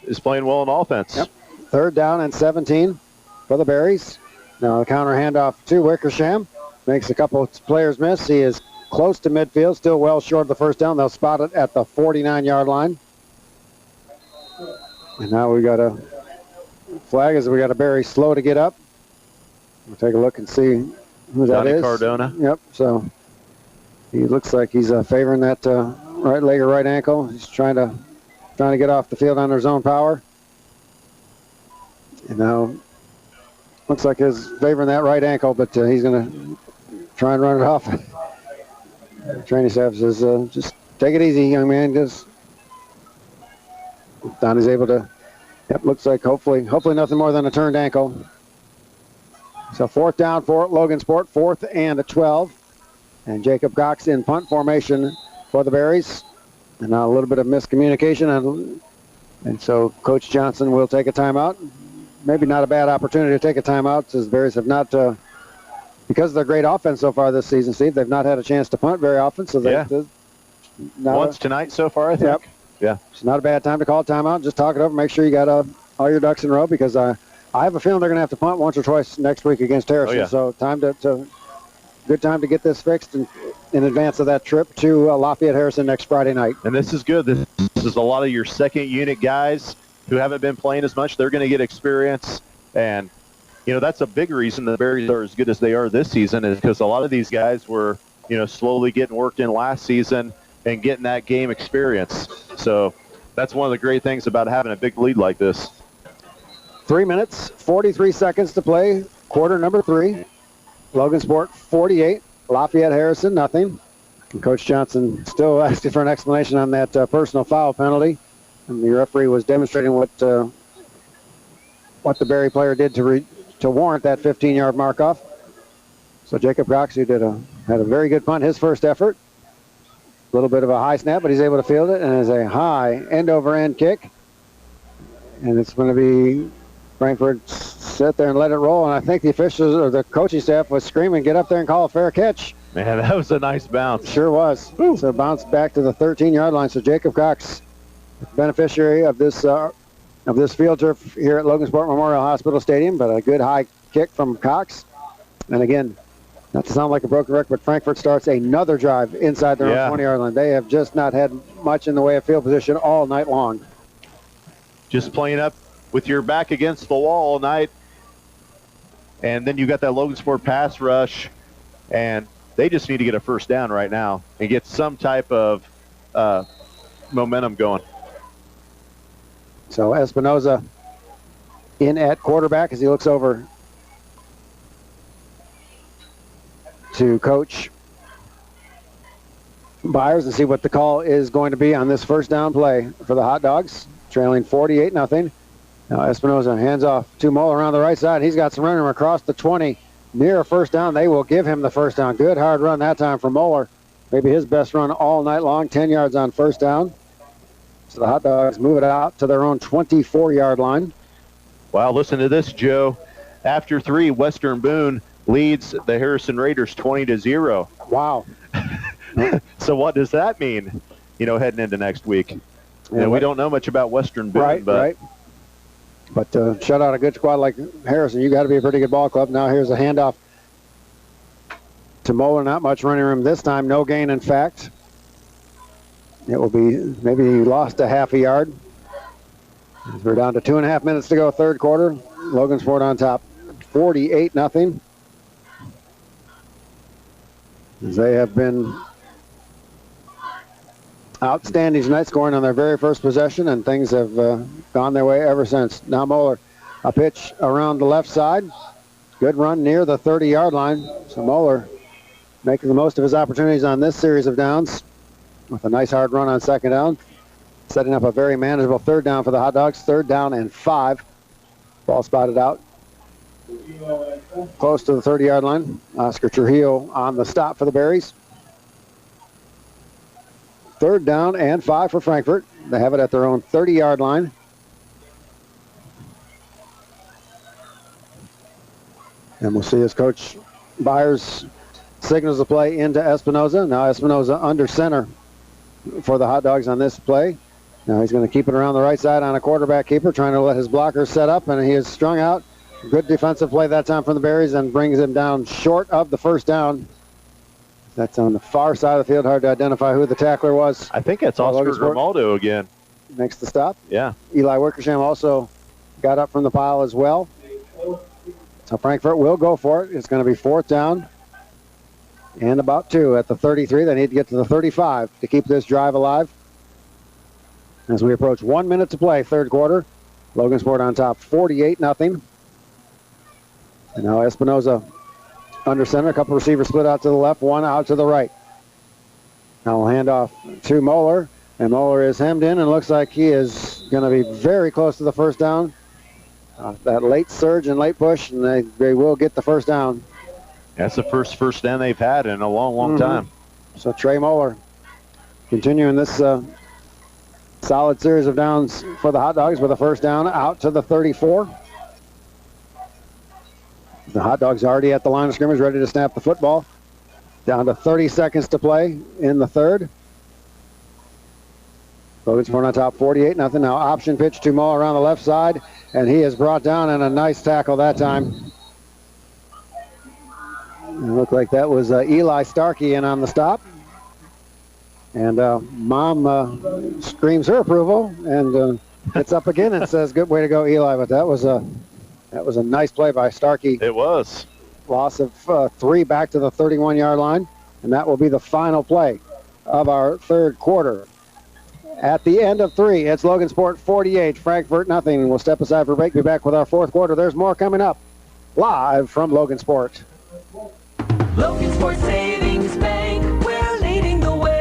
is playing well in offense. Yep. Third down and 17 for the Berries. Now the counter handoff to Wickersham. Makes a couple of players miss. He is close to midfield, still well short of the first down. They'll spot it at the 49-yard line. And now we got a flag as we got a Berry slow to get up. We'll take a look and see who that is. Cardona. Yep, so he looks like he's favoring that right leg or right ankle. He's trying to get off the field under his own power. And now looks like he's favoring that right ankle, but he's going to try and run it off. Training staff says, just take it easy, young man. Just Donnie's able to, looks like hopefully nothing more than a turned ankle. So fourth down for Logansport, 4th and 12. And Jacob Cox in punt formation for the Berries. And now a little bit of miscommunication. And so Coach Johnson will take a timeout. Maybe not a bad opportunity to take a timeout, as the Berries have not, because of their great offense so far this season, Steve, they've not had a chance to punt very often. So once tonight so far, I think. Yep. Yeah. It's not a bad time to call a timeout. Just talk it over. Make sure you got all your ducks in a row, because I have a feeling they're going to have to punt once or twice next week against Harrison. So good time to get this fixed in advance of that trip to Lafayette Harrison next Friday night. And this is good. This is a lot of your second unit guys who haven't been playing as much. They're going to get experience. And, that's a big reason the Berries are as good as they are this season, is because a lot of these guys were, slowly getting worked in last season and getting that game experience. So that's one of the great things about having a big lead like this. 3 minutes, 43 seconds to play, quarter number 3. Logansport 48, Lafayette Harrison nothing. And Coach Johnson still asking for an explanation on that personal foul penalty. And the referee was demonstrating what the Berry player did to warrant that 15-yard mark-off. So Jacob Cox, who had a very good punt, his first effort. A little bit of a high snap, but he's able to field it, and it's a high end-over-end kick. And it's going to be Frankfort sit there and let it roll, and I think the officials or the coaching staff was screaming, get up there and call a fair catch. Man, that was a nice bounce. Sure was. Woo. So bounce back to the 13-yard line. So Jacob Cox, beneficiary of this field turf here at Logansport Memorial Hospital Stadium, but a good high kick from Cox. And again, not to sound like a broken record, but Frankfort starts another drive inside their own 20-yard line. They have just not had much in the way of field position all night long. Just playing up with your back against the wall all night. And then you got that Logansport pass rush, and they just need to get a first down right now and get some type of momentum going. So Espinoza in at quarterback as he looks over to Coach Byers and see what the call is going to be on this first down play for the Hot Dogs, trailing 48-0. Now Espinoza hands off to Moeller around the right side. He's got some running across the 20 near a first down. They will give him the first down. Good hard run that time for Moeller. Maybe his best run all night long, 10 yards on first down. So the Hot Dogs move it out to their own 24-yard line. Wow, listen to this, Joe. After 3, Western Boone leads the Harrison Raiders 20-0. Wow. So what does that mean, heading into next week? We don't know much about Western Boone. Right. But shut out a good squad like Harrison, you got to be a pretty good ball club. Now here's a handoff to Moeller. Not much running room this time. No gain, in fact. It will be maybe he lost a half a yard. We're down to 2.5 minutes to go, third quarter. Logansport on top, 48-0. They have been outstanding tonight, scoring on their very first possession, and things have gone their way ever since. Now Moeller, a pitch around the left side. Good run near the 30-yard line. So Moeller making the most of his opportunities on this series of downs with a nice hard run on second down, setting up a very manageable third down for the Hot Dogs. 3rd down and 5. Ball spotted out close to the 30-yard line. Oscar Trujillo on the stop for the Berries. 3rd down and 5 for Frankfort. They have it at their own 30-yard line. And we'll see as Coach Byers signals the play into Espinoza. Now Espinoza under center for the Hot Dogs on this play. Now he's going to keep it around the right side on a quarterback keeper, trying to let his blockers set up, and he is strung out. Good defensive play that time from the Berries and brings him down short of the first down. That's on the far side of the field. Hard to identify who the tackler was. I think it's Oscar Grimaldo again. Makes the stop. Yeah. Eli Wickersham also got up from the pile as well. So Frankfort will go for it. It's going to be 4th down and about 2 at the 33. They need to get to the 35 to keep this drive alive. As we approach 1 minute to play, third quarter. Logansport on top, 48-0. And now Espinoza under center. A couple receivers split out to the left, one out to the right. Now we'll hand off to Moeller. And Moeller is hemmed in and looks like he is going to be very close to the first down. That late surge and late push, and they will get the first down. That's the first down they've had in a long time. So Trey Moeller continuing this solid series of downs for the Hot Dogs with a first down out to the 34. The Hot Dogs already at the line of scrimmage, ready to snap the football. Down to 30 seconds to play in the third. Logansport on top, 48-0. Now option pitch to Moeller around the left side, and he is brought down, and a nice tackle that time. It looked like that was Eli Starkey in on the stop. And Mom screams her approval and gets up again and says, "Good way to go, Eli." But that was a nice play by Starkey. It was. Loss of 3 back to the 31-yard line, and that will be the final play of our third quarter. At the end of 3, it's Logansport 48, Frankfort nothing. We'll step aside for break. Be back with our fourth quarter. There's more coming up live from Logansport. Logansport Savings Bank, we're leading the way.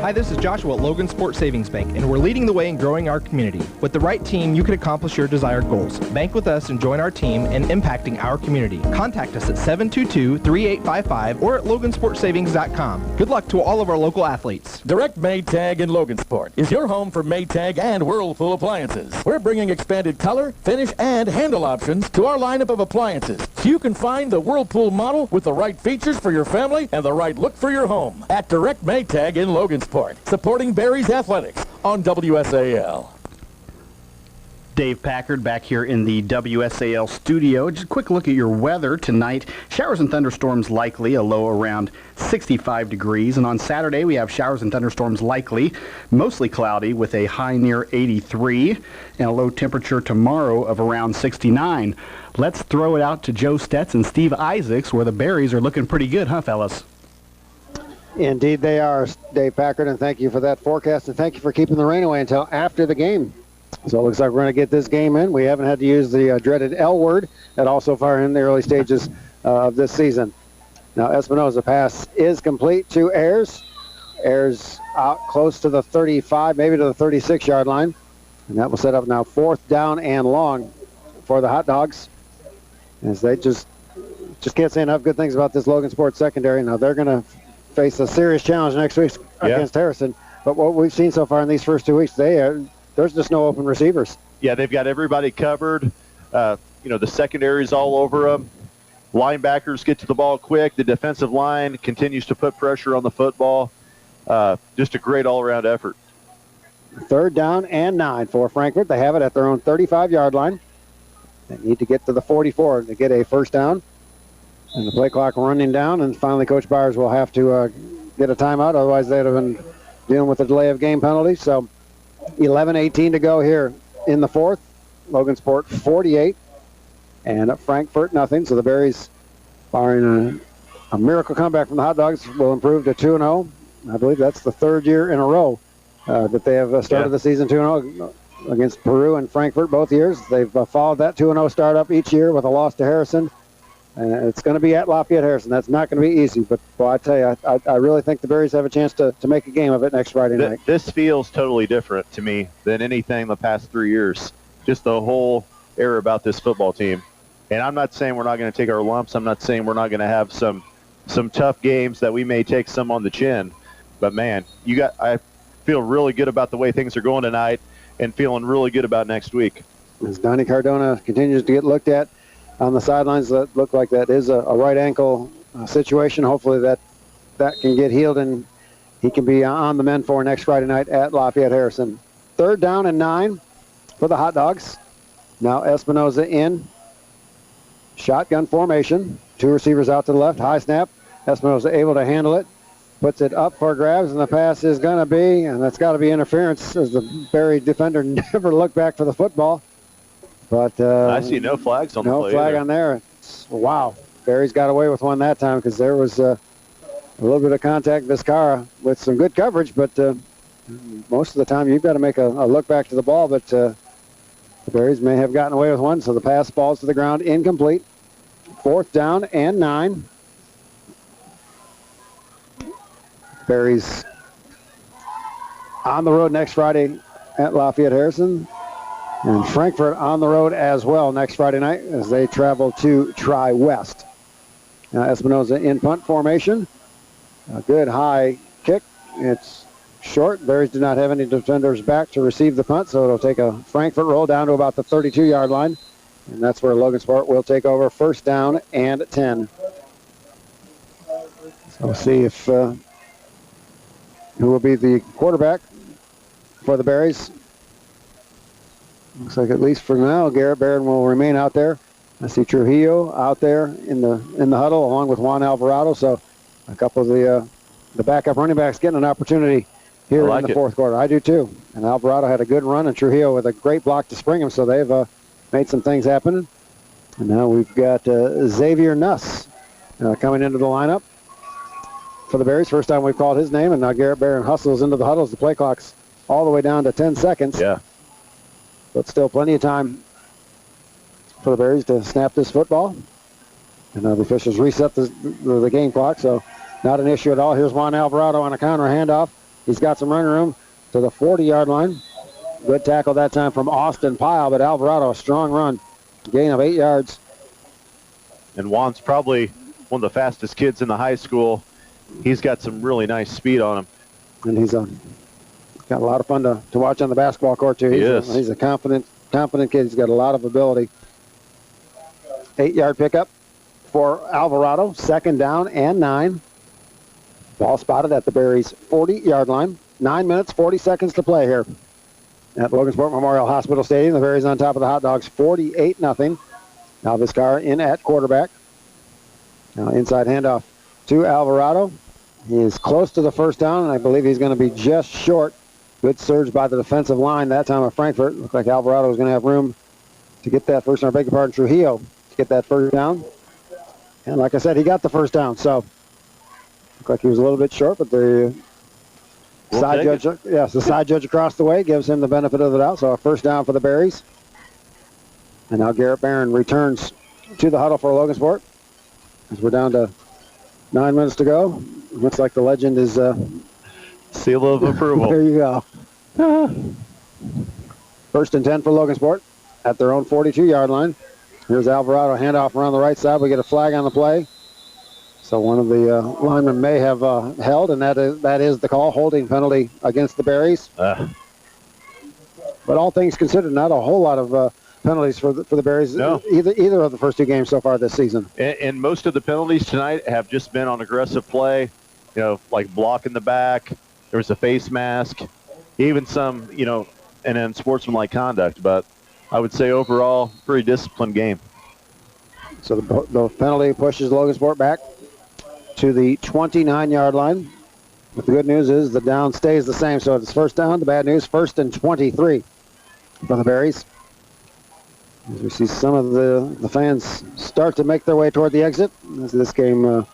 Hi, this is Joshua at Logansport Savings Bank, and we're leading the way in growing our community. With the right team, you can accomplish your desired goals. Bank with us and join our team in impacting our community. Contact us at 722-3855 or at logansportsavings.com. Good luck to all of our local athletes. Direct Maytag in Logansport is your home for Maytag and Whirlpool appliances. We're bringing expanded color, finish, and handle options to our lineup of appliances, so you can find the Whirlpool model with the right features for your family and the right look for your home. At Direct Maytag in Logansport, supporting Barry's athletics on WSAL. Dave Packard back here in the WSAL studio. Just a quick look at your weather tonight. Showers and thunderstorms likely, a low around 65 degrees. And on Saturday, we have showers and thunderstorms likely, mostly cloudy with a high near 83 and a low temperature tomorrow of around 69. Let's throw it out to Joe Stetz and Steve Isaacs, where the Berries are looking pretty good, huh, fellas? Indeed they are, Dave Packard, and thank you for that forecast, and thank you for keeping the rain away until after the game. So it looks like we're going to get this game in. We haven't had to use the dreaded L word at all so far in the early stages of this season. Now Espinoza pass is complete to Ayers. Ayers out close to the 35, maybe to the 36-yard line. And that will set up now 4th down and long for the Hot Dogs, as they just can't say enough good things about this Logansport secondary. Now they're going to face a serious challenge next week against Harrison. But what we've seen so far in these first 2 weeks, there's just no open receivers. Yeah, they've got everybody covered. The secondary's all over them. Linebackers get to the ball quick. The defensive line continues to put pressure on the football. Just a great all-around effort. 3rd down and 9 for Frankfort. They have it at their own 35-yard line. They need to get to the 44 to get a first down. And the play clock running down, and finally Coach Byers will have to get a timeout. Otherwise, they'd have been dealing with a delay of game penalty. So 11:18 to go here in the 4th. Logansport 48 and Frankfort nothing. So the Berries, barring a miracle comeback from the Hot Dogs, will improve to 2-0. I believe that's the 3rd year in a row that they have started the season 2-0 against Peru and Frankfort both years. They've followed that 2-0 start up each year with a loss to Harrison. And it's going to be at Lafayette Harrison. That's not going to be easy. But, boy, I tell you, I really think the Berries have a chance to make a game of it next Friday night. This feels totally different to me than anything the past 3 years. Just the whole air about this football team. And I'm not saying we're not going to take our lumps. I'm not saying we're not going to have some tough games that we may take some on the chin. But, man, I feel really good about the way things are going tonight and feeling really good about next week. As Donnie Cardona continues to get looked at on the sidelines, that look like that is a right ankle situation. Hopefully that can get healed and he can be on the men for next Friday night at Lafayette Harrison. 3rd down and 9 for the Hot Dogs. Now Espinoza in. Shotgun formation. 2 receivers out to the left. High snap. Espinoza able to handle it. Puts it up for grabs, and the pass is going to be, and that's got to be interference, as the Berry defender never looked back for the football. But I see no flags on the play. No flag on there. Wow. Berry's got away with one that time because there was a little bit of contact. Vizcarra with some good coverage, but most of the time you've got to make a look back to the ball, but the Berries may have gotten away with one, so the pass falls to the ground, incomplete. 4th down and 9. Berries on the road next Friday at Lafayette Harrison. And Frankfort on the road as well next Friday night as they travel to Tri-West. Now Espinoza in punt formation. A good high kick. It's short. Berries do not have any defenders back to receive the punt, so it'll take a Frankfort roll down to about the 32-yard line. And that's where Logansport will take over. 1st down and 10. So we'll see if who will be the quarterback for the Berries. Looks like at least for now, Garrett Barron will remain out there. I see Trujillo out there in the huddle along with Juan Alvarado. So a couple of the backup running backs getting an opportunity here in the 4th quarter. I do too. And Alvarado had a good run, and Trujillo with a great block to spring him. So they've made some things happen. And now we've got Xavier Nuss coming into the lineup for the Berries. First time we've called his name, and now Garrett Barron hustles into the huddles. The play clock's all the way down to 10 seconds. Yeah. But still plenty of time for the Berries to snap this football. And the officials reset the game clock, so not an issue at all. Here's Juan Alvarado on a counter handoff. He's got some running room to the 40-yard line. Good tackle that time from Austin Pyle, but Alvarado, a strong run. Gain of 8 yards. And Juan's probably one of the fastest kids in the high school. He's got some really nice speed on him. And he's got a lot of fun to watch on the basketball court, too. He's a confident kid. He's got a lot of ability. 8-yard pickup for Alvarado. 2nd down and 9. Ball spotted at the Berries' 40-yard line. 9 minutes, 40 seconds to play here at Logansport Memorial Hospital Stadium. The Berries on top of the Hot Dogs, 48-0. Now Vizcarra in at quarterback. Now inside handoff to Alvarado. He is close to the first down, and I believe he's going to be just short. Good surge by the defensive line that time of Frankfort. Looked like Alvarado was going to have room to get that first down. Trujillo get that first down. And like I said, he got the first down. So looked like he was a little bit short, but the side judge across the way gives him the benefit of the doubt. So a first down for the Berries. And now Garrett Barron returns to the huddle for Logansport. As we're down to 9 minutes to go. Looks like the legend is... seal of approval. There you go. First and 10 for Logansport at their own 42-yard line. Here's Alvarado, handoff around the right side. We get a flag on the play. So one of the linemen may have held, and that is the call, holding penalty against the Berries. But all things considered, not a whole lot of penalties for the Berries, no. either of the first two games so far this season. And most of the penalties tonight have just been on aggressive play, like blocking the back. There was a face mask, even some, and unsportsmanlike conduct. But I would say overall, pretty disciplined game. So the penalty pushes Logansport back to the 29-yard line. But the good news is the down stays the same. So it's first down. The bad news, first and 23 for the Berries. As we see some of the fans start to make their way toward the exit. As this game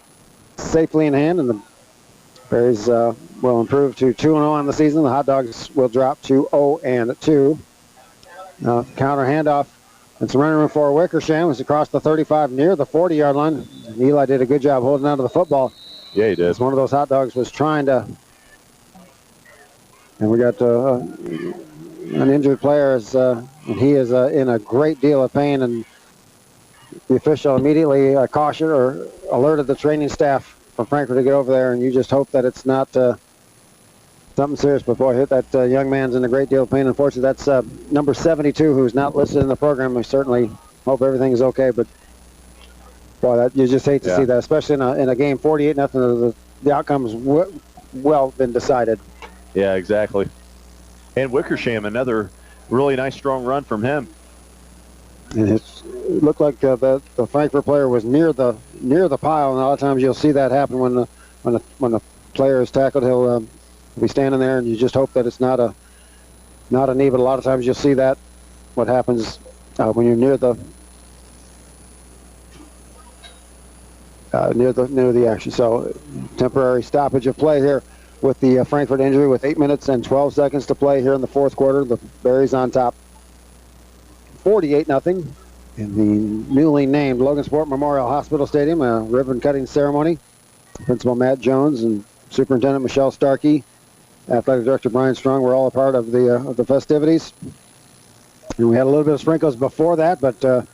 safely in hand, and the Berries will improve to 2-0 on the season. The Hot Dogs will drop to 0-2. Counter handoff. It's running room for Wickersham. It's across the 35 near the 40-yard line. And Eli did a good job holding on to the football. Yeah, he did. As one of those Hot Dogs was trying to... And we got an injured player, and he is in a great deal of pain. And the official immediately cautioned or alerted the training staff from Frankfort to get over there. And you just hope that it's not... something serious, but boy, that young man's in a great deal of pain. Unfortunately, that's number 72, who's not listed in the program. We certainly hope everything is okay, but boy, you just hate to see that, especially in a game 48-0. The outcome's well been decided. Yeah, exactly. And Wickersham, another really nice, strong run from him. And it looked like the Frankfort player was near the pile, and a lot of times you'll see that happen when the player is tackled. He'll be standing there, and you just hope that it's not a knee. But a lot of times you'll see that what happens when you're near the action. So temporary stoppage of play here with the Frankfort injury, with 8 minutes and 12 seconds to play here in the fourth quarter. The Berries on top, 48-0 in the newly named Logansport Memorial Hospital Stadium. A ribbon cutting ceremony. Principal Matt Jones and Superintendent Michelle Starkey, Athletic Director Brian Strong were all a part of the festivities. And we had a little bit of sprinkles before that, but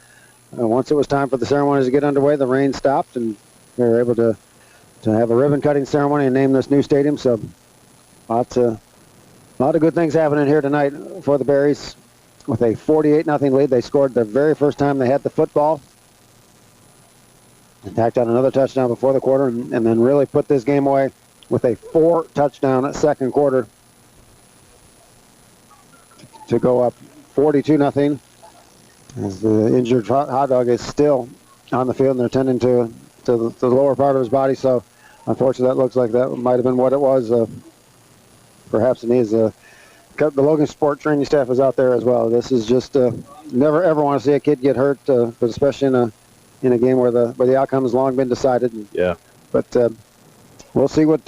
once it was time for the ceremonies to get underway, the rain stopped, and we were able to have a ribbon-cutting ceremony and name this new stadium. So a lot of good things happening here tonight for the Berries. With a 48-0 lead, they scored the very first time they had the football. And tacked on another touchdown before the quarter, and then really put this game away with a 4-touchdown second quarter to go up 42-0. As the injured Hot Dog is still on the field, and they're tending to the lower part of his body. So unfortunately, that looks like that might have been what it was. Perhaps it needs the Logansport training staff is out there as well. This is just never ever want to see a kid get hurt, but especially in a game where the outcome has long been decided. Yeah. But we'll see what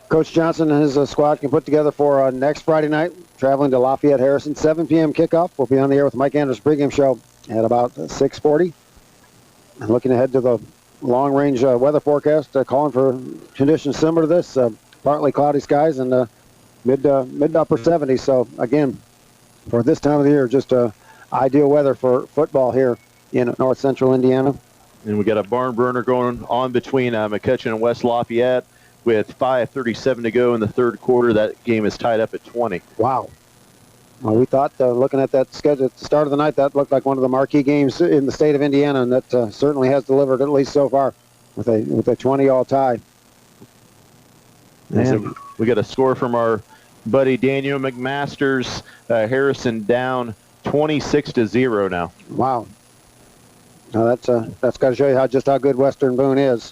Coach Johnson and his squad can put together for next Friday night, traveling to Lafayette Harrison. 7 p.m. kickoff. We'll be on the air with Mike Anderson pregame show at about 6:40. And looking ahead to the long-range weather forecast, calling for conditions similar to this, partly cloudy skies and mid to upper 70s. So again, for this time of the year, just ideal weather for football here in north central Indiana. And we got a barn burner going on between McCutcheon and West Lafayette with 5:37 to go in the third quarter. That game is tied up at 20. Wow. Well, we thought, looking at that schedule at the start of the night, that looked like one of the marquee games in the state of Indiana, and that certainly has delivered, at least so far, with a 20-all tie. And so we got a score from our buddy Daniel McMasters. Harrison down 26-0 now. Wow. Now that's got to show you just how good Western Boone is.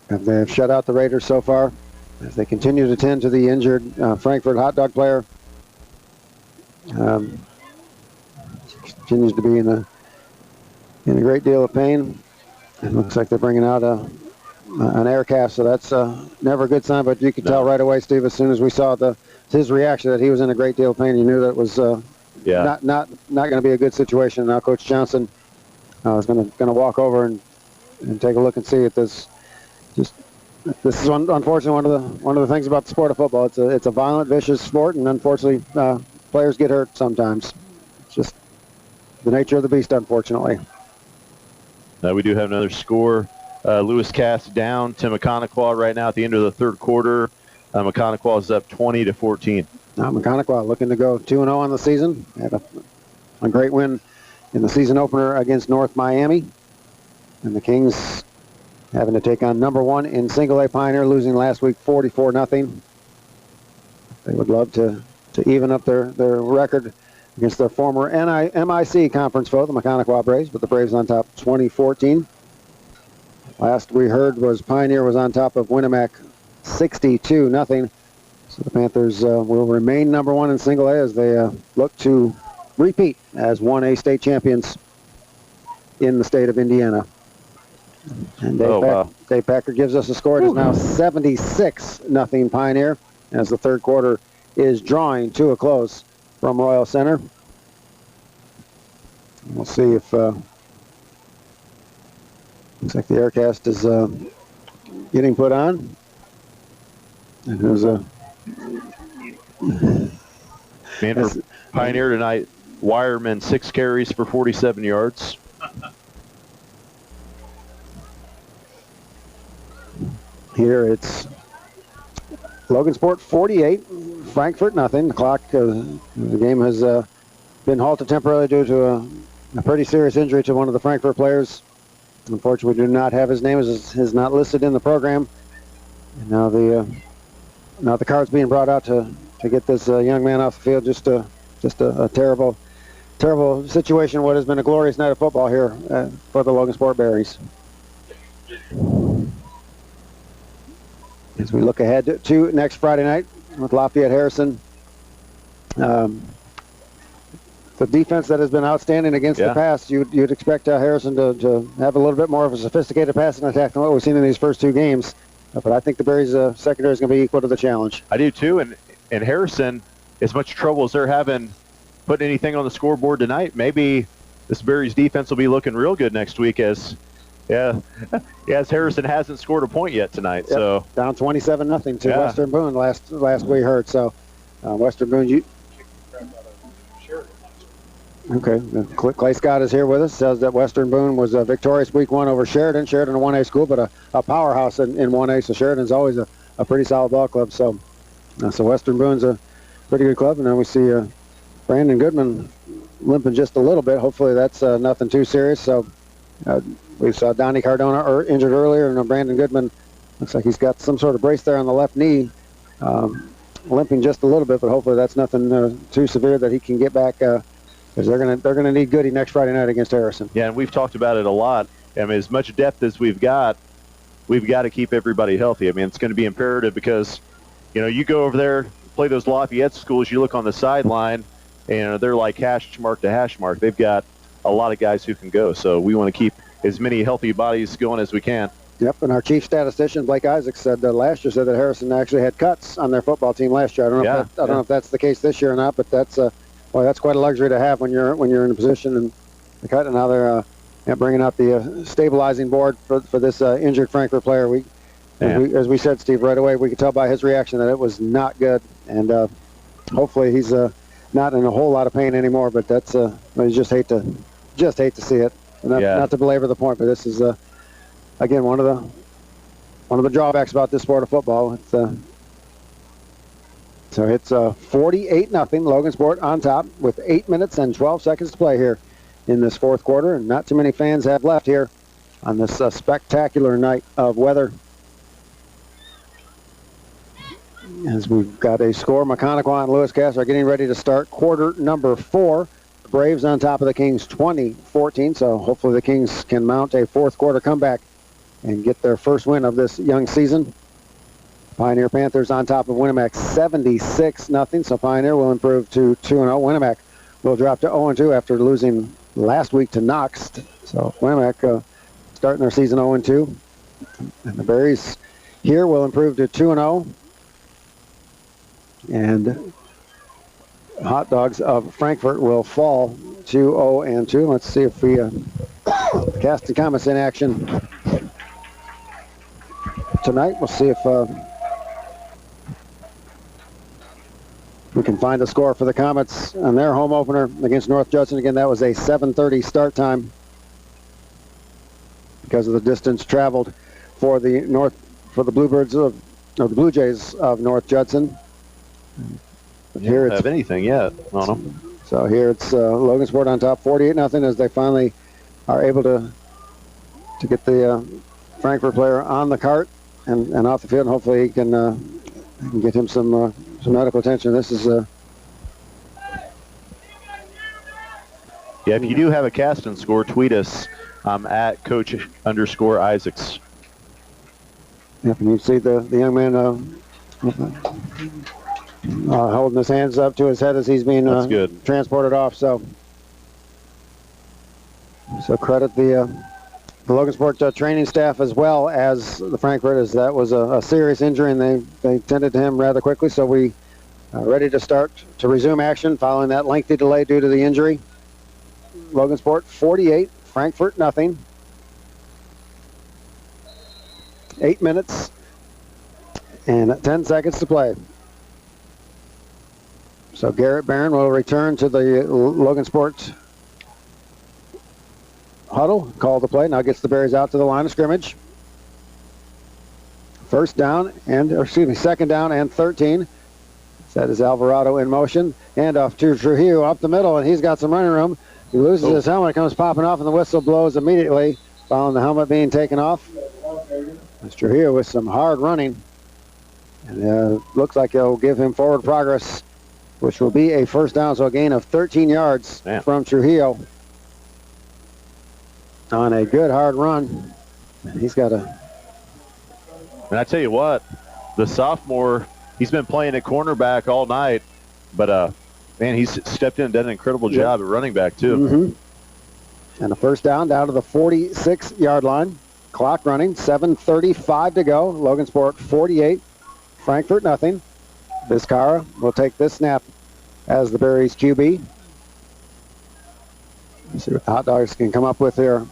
They've shut out the Raiders so far as they continue to tend to the injured Frankfort Hot Dog player. continues to be in a great deal of pain. It looks like they're bringing out an air cast, so that's never a good sign. But you could tell right away, Steve, as soon as we saw his reaction that he was in a great deal of pain. You knew that it was not going to be a good situation. Now Coach Johnson is going to walk over and take a look and see if this is unfortunately one of the things about the sport of football. It's a violent, vicious sport, and unfortunately players get hurt sometimes. It's just the nature of the beast, unfortunately. We do have another score. Lewis Cass down to McConaughey right now at the end of the third quarter. McConaughey is up 20-14. Now McConaughey looking to go 2-0 on the season. Had a great win in the season opener against North Miami. And the Kings having to take on number 1 in single A Pioneer, losing last week 44-0. They would love to even up their record against their former MIC conference foe, the McConaughey Braves, but the Braves on top 20-14. Last we heard was Pioneer was on top of Winnemac 62-0. So the Panthers will remain number 1 in single A as they look to repeat as 1A state champions in the state of Indiana. And Dave Packer gives us a score. It is now 76-0 Pioneer as the third quarter is drawing to a close from Royal Center. We'll see if looks like the aircast is getting put on. And there's a man for Pioneer tonight. Wireman 6 carries for 47 yards. Here it's Logansport 48, Frankfort nothing. The clock, the game has been halted temporarily due to a pretty serious injury to one of the Frankfort players. Unfortunately, we do not have his name, as is not listed in the program. And now the card's being brought out to get this young man off the field. Just a terrible situation. What has been a glorious night of football here for the Logansport Berries. As we look ahead to next Friday night with Lafayette Harrison, the defense that has been outstanding against the pass, you'd expect Harrison to have a little bit more of a sophisticated passing attack than what we've seen in these first 2 games. But I think the Berries secondary is going to be equal to the challenge. I do too, and Harrison, as much trouble as they're having putting anything on the scoreboard tonight, maybe this Berries defense will be looking real good next week as Harrison hasn't scored a point yet tonight. Yep. So down 27-0 to Western Boone last we heard. So Western Boone, okay. Clay Scott is here with us. Says that Western Boone was victorious week 1 over Sheridan. Sheridan, a 1A school, but a powerhouse in 1A. So Sheridan's always a pretty solid ball club. So Western Boone's a pretty good club. And then we see Brandon Goodman limping just a little bit. Hopefully that's nothing too serious. So we saw Donnie Cardona injured earlier, and Brandon Goodman looks like he's got some sort of brace there on the left knee, limping just a little bit, but hopefully that's nothing too severe that he can get back, because they're gonna need Goody next Friday night against Harrison. Yeah, and we've talked about it a lot. I mean, as much depth as we've got to keep everybody healthy. I mean, it's going to be imperative because, you go over there, play those Lafayette schools, you look on the sideline, and they're like hash mark to hash mark. They've got a lot of guys who can go, so we want to keep as many healthy bodies going as we can. Yep, and our chief statistician, Blake Isaacs, said last year that Harrison actually had cuts on their football team last year. I don't know if that's the case this year or not, but that's quite a luxury to have when you're in a position and the cut. And now they're bringing out the stabilizing board for this injured Frankfort player. As we said, Steve, right away we could tell by his reaction that it was not good, and hopefully he's not in a whole lot of pain anymore. But that's I just hate to see it. Not to belabor the point, but this is again one of the drawbacks about this sport of football. So it's 48-0 Logansport on top with 8 minutes and 12 seconds to play here in this fourth quarter, and not too many fans have left here on this spectacular night of weather. As we've got a score, McConaughey and Lewis Cass are getting ready to start quarter number 4. Braves on top of the Kings 20-14, so hopefully the Kings can mount a fourth quarter comeback and get their first win of this young season. Pioneer Panthers on top of Winnemac 76-0, so Pioneer will improve to 2-0. Winnemac will drop to 0-2 after losing last week to Knox. So Willimac starting their season 0-2. And the Berries here will improve to 2-0. And Hot Dogs of Frankfort will fall to 0-2. Let's see if we Cast and Comets in action tonight. We'll see if we can find a score for the Comets on their home opener against North Judson. Again, that was a 7:30 start time because of the distance traveled for the Bluebirds of the Blue Jays of North Judson. But here it's have anything yet on them. So here it's Logansport on top, 48-0, as they finally are able to get the Frankfort player on the cart and off the field. And hopefully he can get him some medical attention. This is yeah, if you do have a cast and score, tweet us at Coach_Isaacs. Yep, and you see the young man holding his hands up to his head as he's being transported off. So credit the Logansport training staff as well as the Frankfort, as that was a serious injury, and they tended to him rather quickly. So we are ready to start to resume action following that lengthy delay due to the injury. Logansport 48, Frankfort nothing. 8 minutes and 10 seconds to play. So Garrett Barron will return to the Logansport huddle, call the play. Now gets the Berries out to the line of scrimmage. Second down and 13. That is Alvarado in motion. Hand off to Trujillo up the middle, and he's got some running room. He loses his helmet, comes popping off, and the whistle blows immediately, following the helmet being taken off. It's Trujillo with some hard running. And looks like he'll give him forward progress, which will be a first down, so a gain of 13 yards from Trujillo on a good hard run. And he's got a... And I tell you what, the sophomore, he's been playing at cornerback all night, but man, he's stepped in and done an incredible job at running back too. Mm-hmm. And a first down to the 46-yard line. Clock running, 7:35 to go. Logansport 48, Frankfort nothing. Vizcarra will take this snap as the Berries QB. Let's see what the Hot Dogs can come up with here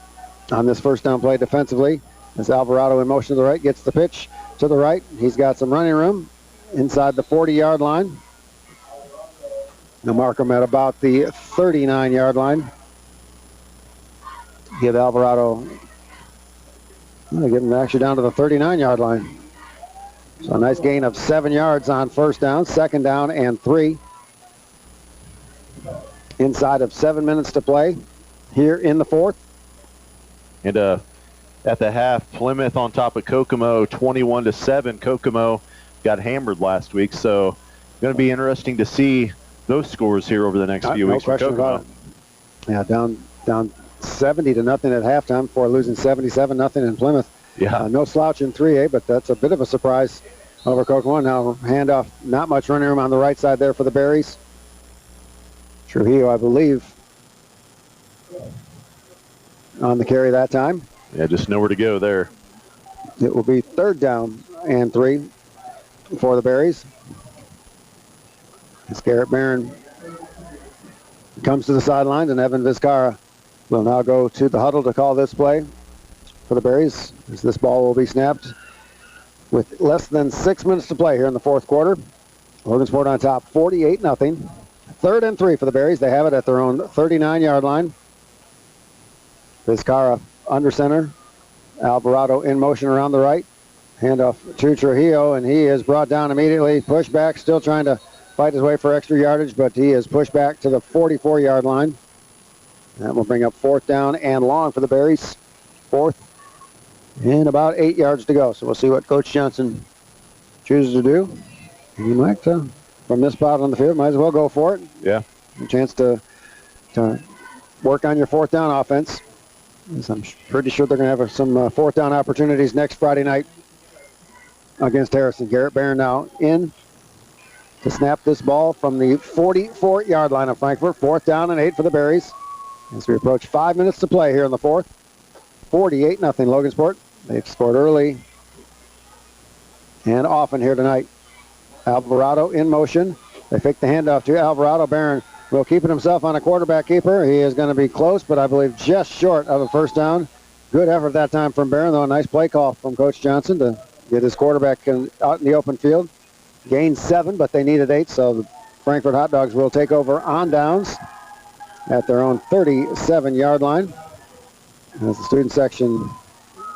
on this first down play defensively. As Alvarado in motion to the right, gets the pitch to the right. He's got some running room inside the 40-yard line. They'll mark him at about the 39-yard line. Give Alvarado, get him actually down to the 39-yard line. So a nice gain of 7 yards on first down, second down and 3. Inside of 7 minutes to play here in the fourth. And at the half, Plymouth on top of Kokomo, 21-7. Kokomo got hammered last week, so going to be interesting to see those scores here over the next few weeks for Kokomo. Yeah, down 70-0 at halftime before losing 77-0 in Plymouth. Yeah. No slouch in 3A, but that's a bit of a surprise over Kokomo. Now handoff, not much running room on the right side there for the Berries. Trujillo, I believe, on the carry that time. Yeah, just nowhere to go there. It will be third down and 3 for the Berries. As Garrett Barron comes to the sidelines, and Evan Vizcarra will now go to the huddle to call this play for the Berries, as this ball will be snapped with less than 6 minutes to play here in the fourth quarter. Logansport on top, 48-0. Third and 3 for the Berries. They have it at their own 39-yard line. Vizcarra under center. Alvarado in motion around the right. Handoff to Trujillo, and he is brought down immediately. Pushed back, still trying to fight his way for extra yardage, but he is pushed back to the 44-yard line. That will bring up fourth down and long for the Berries. Fourth and about 8 yards to go. So we'll see what Coach Johnson chooses to do. And you might, from this spot on the field, might as well go for it. Yeah. A chance to work on your fourth down offense. As I'm pretty sure they're going to have some fourth down opportunities next Friday night against Harrison. Garrett Barron now in to snap this ball from the 44-yard line of Frankfort. 4th down and 8 for the Berries as we approach 5 minutes to play here in the 4th. 48-0 Logansport. They've scored early and often here tonight. Alvarado in motion. They fake the handoff to Alvarado. Barron will keep it himself on a quarterback keeper. He is going to be close, but I believe just short of a first down. Good effort that time from Barron, though. A nice play call from Coach Johnson to get his quarterback out in the open field. Gained 7, but they needed 8, so the Frankfort Hot Dogs will take over on downs at their own 37-yard line. As the student section...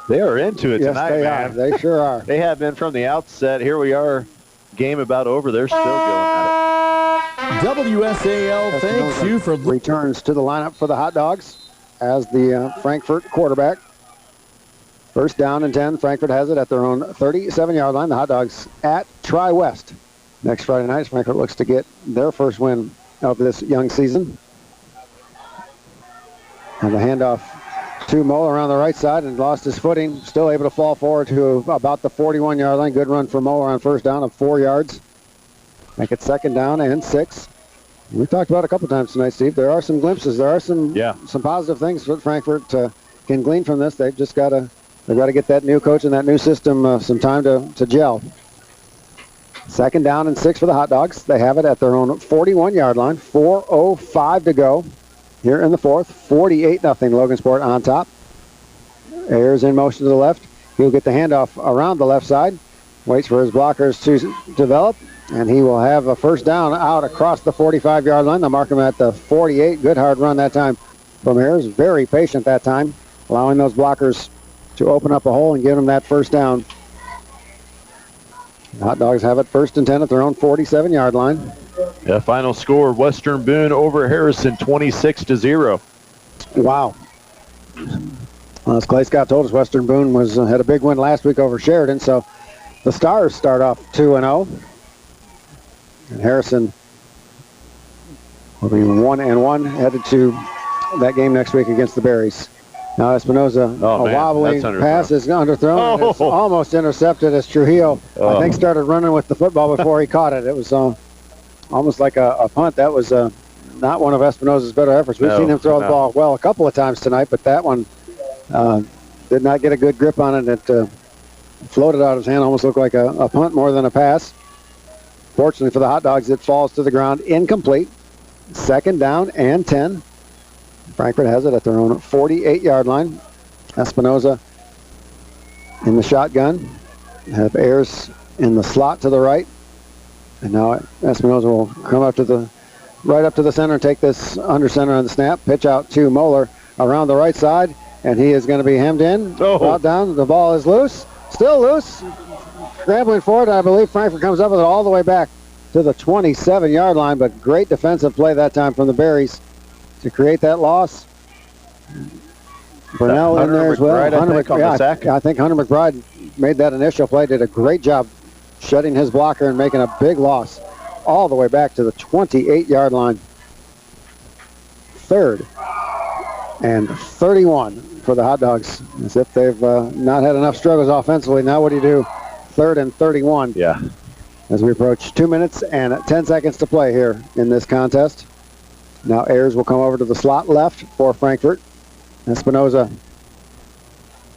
They are into it yes, tonight, they man. are. They sure are. They have been from the outset. Here we are, game about over. They're still going at WSAL thanks you for... Returns to the lineup for the Hot Dogs as the Frankfort quarterback. First down and 10. Frankfort has it at their own 37-yard line. The Hot Dogs at Tri-West. Next Friday night, Frankfort looks to get their first win of this young season. And the handoff to Moeller on the right side and lost his footing. Still able to fall forward to about the 41-yard line. Good run for Moeller on first down of 4 yards. Make it 2nd down and 6. We talked about it a couple times tonight, Steve. There are some glimpses. There are some positive things that Frankfort can glean from this. They've just got to get that new coach and that new system some time to gel. 2nd down and 6 for the Hot Dogs. They have it at their own 41-yard line. 4:05 to go here in the 4th. 48-0 Logansport on top. Ayers in motion to the left. He'll get the handoff around the left side. Waits for his blockers to develop. And he will have a first down out across the 45-yard line. They'll mark him at the 48. Good hard run that time from Ayers. Very patient that time, allowing those blockers to open up a hole and give him that first down. The Hot Dogs have it 1st and 10 at their own 47-yard line. Yeah, final score, Western Boone over Harrison, 26-0. Wow. Well, as Clay Scott told us, Western Boone had a big win last week over Sheridan, so the Stars start off 2-0. And Harrison will be 1-1, headed to that game next week against the Berries. Now Espinoza, a wobbly pass is underthrown. And it's almost intercepted as Trujillo, I think, started running with the football before he caught it. It was almost like a punt. That was not one of Espinoza's better efforts. We've seen him throw the ball well a couple of times tonight, but that one did not get a good grip on it. It floated out of his hand, almost looked like a punt more than a pass. Fortunately for the Hot Dogs, it falls to the ground incomplete. 2nd down and 10. Frankfort has it at their own 48-yard line. Espinoza in the shotgun. Have Ayers in the slot to the right. And now Espinoza will come up to right up to the center and take this under center on the snap. Pitch out to Moeller around the right side. And he is going to be hemmed in. Brought down. The ball is loose. Still loose. Scrambling forward. I believe Frankfort comes up with it all the way back to the 27-yard line. But great defensive play that time from the Berries to create that loss. Burnell in there as well. I think Hunter McBride made that initial play, did a great job shutting his blocker and making a big loss all the way back to the 28-yard line. 3rd and 31 for the Hot Dogs, as if they've not had enough struggles offensively. Now what do you do? 3rd and 31. Yeah. As we approach 2 minutes and 10 seconds to play here in this contest. Now Ayers will come over to the slot left for Frankfort. Espinoza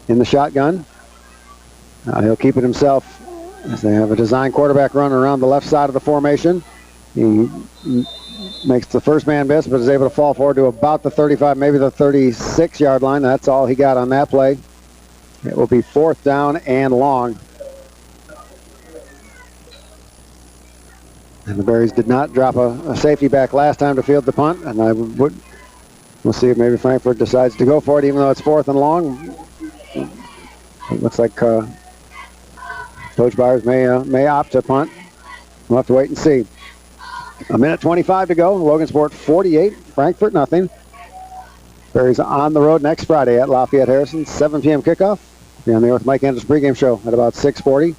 in the shotgun. He'll keep it himself as they have a design quarterback run around the left side of the formation. He makes the first man miss, but is able to fall forward to about the 35, maybe the 36-yard line. That's all he got on that play. It will be 4th down and long. And the Berries did not drop a safety back last time to field the punt, and we'll see if maybe Frankfort decides to go for it, even though it's 4th and long. It looks like Coach Byers may opt to punt. We'll have to wait and see. 1:25 to go. Logansport 48, Frankfort nothing. Berries on the road next Friday at Lafayette Harrison, 7 p.m. kickoff. Be on the air with Mike Anderson's pregame show at about 6:40.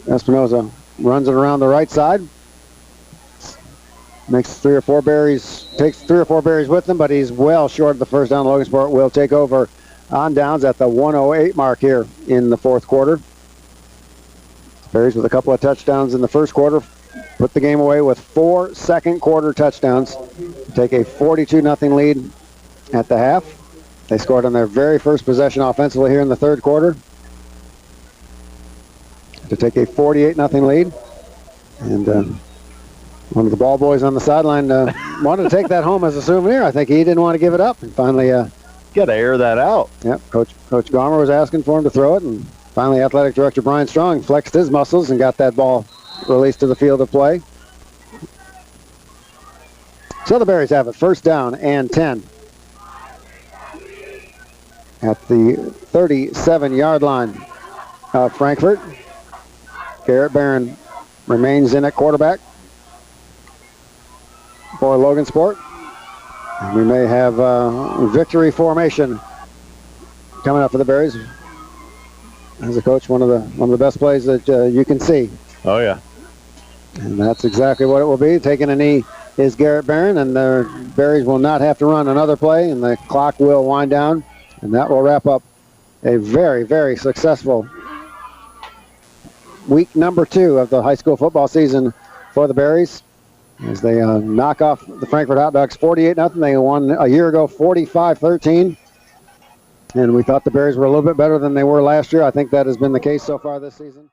Espinoza runs it around the right side. Takes 3 or 4 berries with him, but he's well short of the first down. Logansport will take over on downs at the 1:08 mark here in the 4th quarter. Berries with a couple of touchdowns in the first quarter. put the game away with 4 second quarter touchdowns to take a 42-0 lead at the half. They scored on their very first possession offensively here in the third quarter to take a 48-0 lead. And one of the ball boys on the sideline wanted to take that home as a souvenir. I think he didn't want to give it up. And finally, got to air that out. Yep, Coach Garmer was asking for him to throw it, and finally Athletic Director Brian Strong flexed his muscles and got that ball released to the field of play. So the Berries have it, first down and 10 at the 37-yard line of Frankfort. Garrett Barron remains in at quarterback for Logansport. And we may have victory formation coming up for the Berries. As a coach, one of the best plays that you can see. Oh yeah. And that's exactly what it will be. Taking a knee is Garrett Barron, and the Berries will not have to run another play, and the clock will wind down, and that will wrap up a very, very successful week number 2 of the high school football season for the Berries, as they knock off the Frankfort Hot Dogs 48-0. They won a year ago 45-13, and we thought the Berries were a little bit better than they were last year. I think that has been the case so far this season.